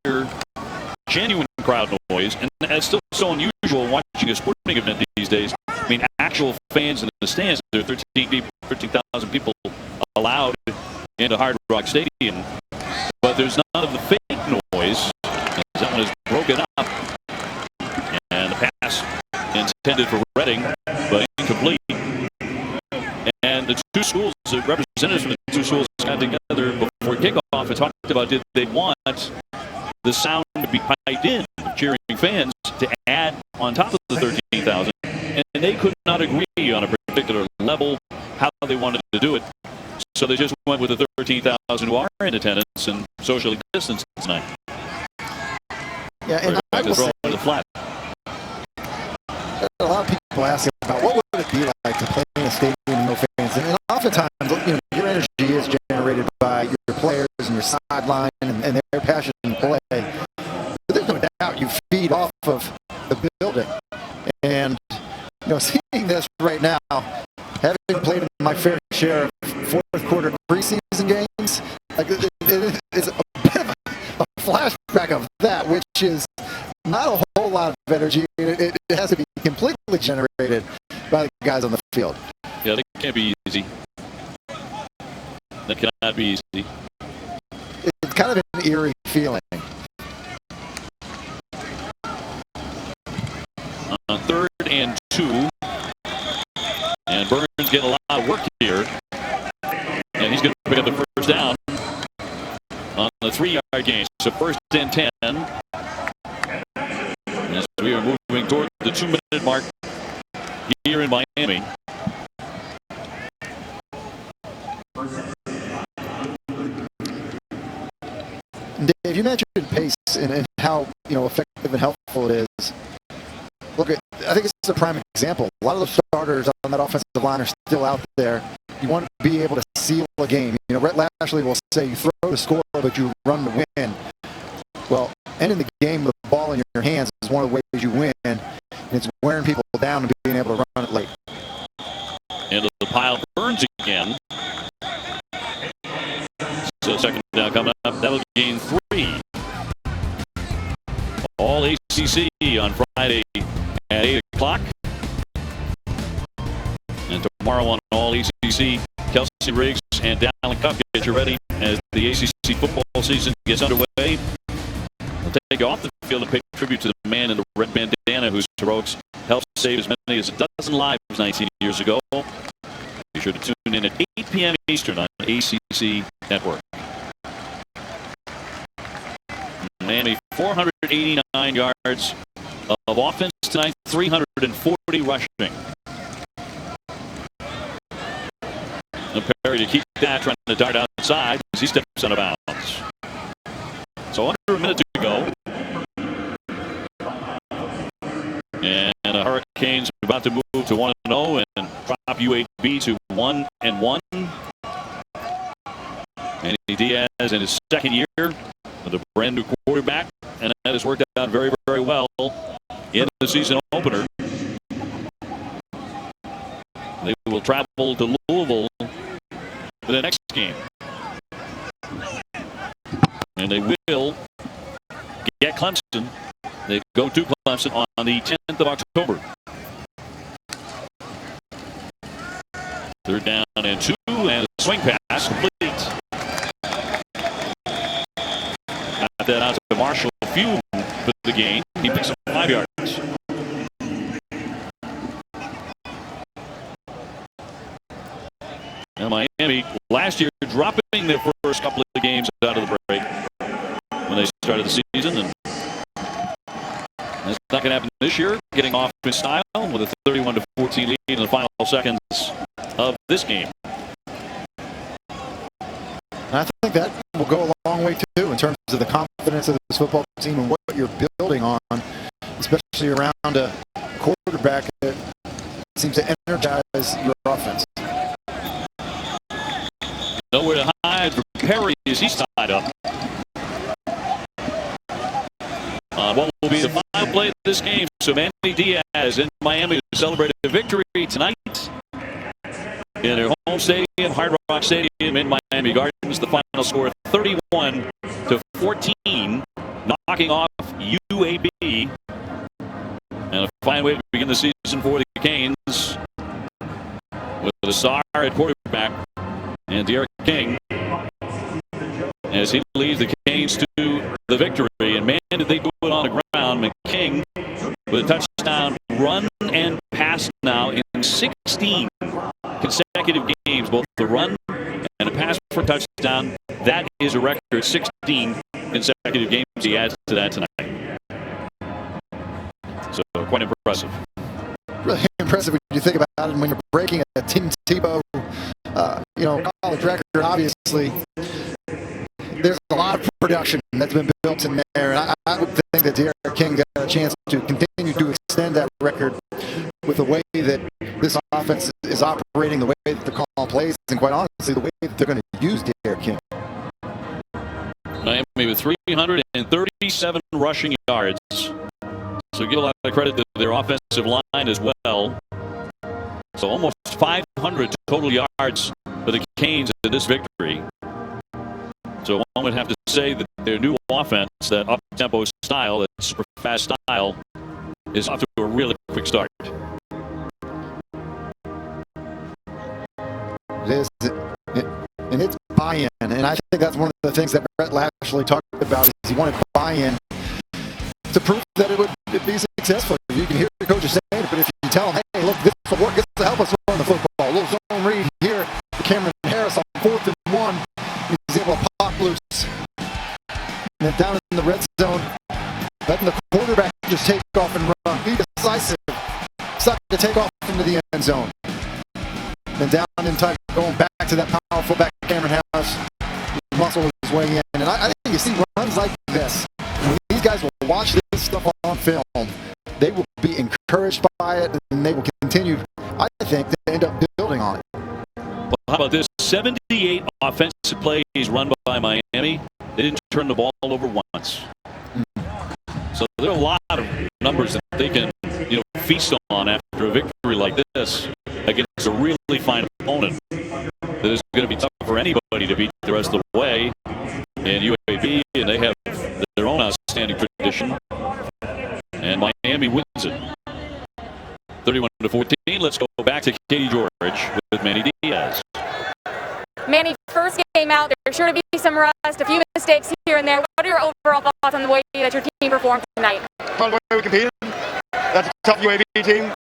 [SPEAKER 1] genuine crowd noise, and that's still so unusual watching a sporting event these days. I mean, actual fans in the stands. There are 13,000 people allowed into Hard Rock Stadium, but there's none of the fake noise. That one is broken up, and the pass intended for Reading, but incomplete. And the two schools, the representatives from the two schools got together before kickoff and talked about did they want the sound to be piped in, cheering fans to add on top of the 13,000, and they could not agree on a particular level how they wanted to do it. So they just went with the 13,000 who are in attendance and socially distanced tonight.
[SPEAKER 6] Yeah, and I
[SPEAKER 1] Back to
[SPEAKER 6] will
[SPEAKER 1] throw
[SPEAKER 6] say,
[SPEAKER 1] to the flat.
[SPEAKER 6] a lot of people ask about what would it be like to play in a stadium with no fans, and oftentimes, your energy is generated by your players and your sideline and their passion to play. But there's no doubt you feed off of the building, and seeing this right now, having played in my fair share of fourth quarter preseason games, like it's a bit of a flashback of that, which is not a whole lot of energy. It has to be completely generated by the guys on the field.
[SPEAKER 1] Yeah, that can't be easy. That cannot be easy.
[SPEAKER 6] It's kind of an eerie feeling.
[SPEAKER 1] On 3rd and 2. And Burns getting a lot of work here. And he's going to pick up the first down on the 3-yard gain. So 1st and 10. As we are moving toward the 2-minute mark here in Miami.
[SPEAKER 6] Dave, you mentioned pace and how effective and helpful it is. Look, I think it's a prime example. A lot of the starters on that offensive line are still out there. You want to be able to seal a game. Rhett Lashley will say you throw to score, but you run to win. Well, ending the game with the ball in your hands is one of the ways you win, and it's wearing people down and being able to run it late.
[SPEAKER 1] Into the pile, Burns again. So 2nd down coming up. That'll gain 3. All ACC on Friday at 8 o'clock. And tomorrow on All ACC, Kelsey Riggs and Dallin Cup get you ready as the ACC football season gets underway. We'll take you off the field and pay tribute to the man in the red bandana whose heroics helped save as many as a dozen lives 19 years ago. Be sure to tune in at 8 p.m. Eastern on ACC Network. Miami 489 yards of offense tonight, 340 rushing. And Perry to keep that, trying to dart outside as he steps out of bounds. So under a minute to go. And the Hurricanes about to move to 1-0 and drop UAB to 1-1. Manny Diaz in his 2nd year with a brand new quarterback, and that has worked out very, very well in the season opener. They will travel to Louisville for the next game. And they will get Clemson. They go to Clemson on the 10th of October. 3rd down and 2, and a swing pass complete. Got that out to Marshall Few for the gain. He picks up 5 yards. And Miami last year dropping their first couple of games out of the break when they started the season, and that's not going to happen this year. Getting off in style with a 31-14 lead in the final seconds of this game.
[SPEAKER 6] I think that will go a long way too in terms of the confidence of this football team and what you're building on, especially around a quarterback that seems to energize your offense.
[SPEAKER 1] Nowhere to hide for Perry as he's tied up. What will be the final play of this game? So Manny Diaz in Miami to celebrate a victory tonight in their home stadium, Hard Rock Stadium in Miami Gardens. The final score 31-14, knocking off UAB. And a fine way to begin the season for the Canes with a star at quarterback and Derek King as he leads the Canes to the victory. And man, did they do it on the ground. McKing with a touchdown run and pass now in 16 consecutive games, both the run and a pass for a touchdown. That is a record. 16 consecutive games he adds to that tonight. So quite impressive.
[SPEAKER 6] Really impressive when you think about it. When you're breaking a Tim Tebow, college record, obviously, there's a lot of production that's been built in there. And I would think that Derek King got a chance to continue to extend that record with the way that this offense is operating, the way that they're calling plays, and quite honestly, the way that they're going to use Derek King.
[SPEAKER 1] Miami with 337 rushing yards. So give a lot of credit to their offensive line as well. So almost 500 total yards for the Canes in this victory. So one would have to say that their new offense, that up-tempo style, that super fast style, is off to a really quick start.
[SPEAKER 6] It is, and it's buy-in, and I think that's one of the things that Brett Lashley talked about, is he wanted buy-in to prove that it would be successful. You can hear the coaches saying it, but if you tell them, hey, look, this will work, this will help us run the football. A little zone read here to Cameron Harris on 4th and 1. He's able to pop loose. And then down in the red zone, letting the quarterback just take off and run. Be decisive. Suck to take off into the end zone. And down in time, going back to that powerful back Cameron Harris. Muscle his way in. And I think you see runs like this. When these guys will watch this stuff on film, they will be encouraged by it, and they will continue, I think, to end up building on it.
[SPEAKER 1] Well, how about this? 78 offensive plays run by Miami. They didn't turn the ball over once. So there are a lot of numbers that they can, feast on after a victory like this against a really fine opponent that is going to be tough for anybody to beat the rest of the way. And UAB, and they have their own outstanding tradition. And Miami wins it. 31-14. Let's go back to Katie George with Manny Diaz.
[SPEAKER 7] Manny, first game out, there's sure to be some rust, a few mistakes here and there. What are your overall thoughts on the way that your team performed tonight?
[SPEAKER 10] On the way we competed. That's a tough UAB team.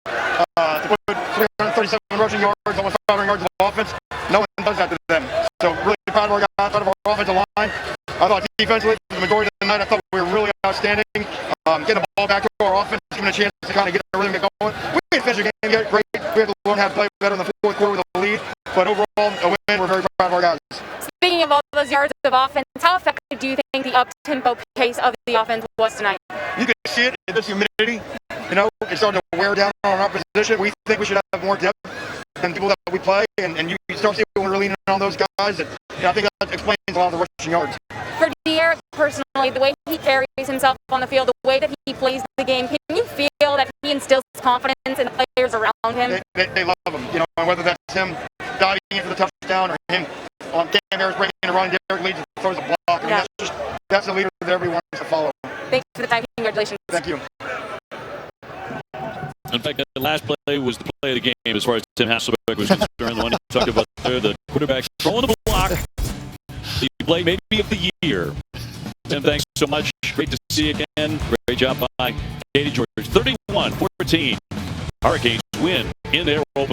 [SPEAKER 10] To put 337 rushing yards, almost 500 yards of offense, no one does that to them. So really proud of our guys, proud of our offensive line. I thought defensively, for the majority of the night, I thought we were really outstanding. Getting the ball back to our offense, giving a chance to kind of get the rhythm, get going. We didn't finish the game yet, great. We had to learn how to play better in the fourth quarter with a lead. But overall, a win, we're very proud of our guys.
[SPEAKER 7] Speaking of all those yards of offense, how effective do you think the up-tempo pace of the offense was tonight?
[SPEAKER 10] You can see it in this humidity. It's starting to wear down on our position. We think we should have more depth than people that we play, and you start seeing when we're leaning on those guys. And I think that explains a lot of the rushing yards.
[SPEAKER 7] For Derek personally, the way he carries himself on the field, the way that he plays the game, can you feel that he instills confidence in the players around him?
[SPEAKER 10] They love him, and whether that's him diving in for the touchdown or him on Cam Harris breaking and running, Derek leads and throws a block. I mean, that's the leader that everyone wants to follow.
[SPEAKER 7] Thanks for the time. Congratulations.
[SPEAKER 10] Thank you.
[SPEAKER 1] In fact, the last play was the play of the game as far as Tim Hasselbeck was concerned. The one you talked about there, the quarterback throwing the block. The play maybe of the year. Tim, thanks so much. Great to see you again. Great job by Katie George. 31-14. Hurricanes win in their opener.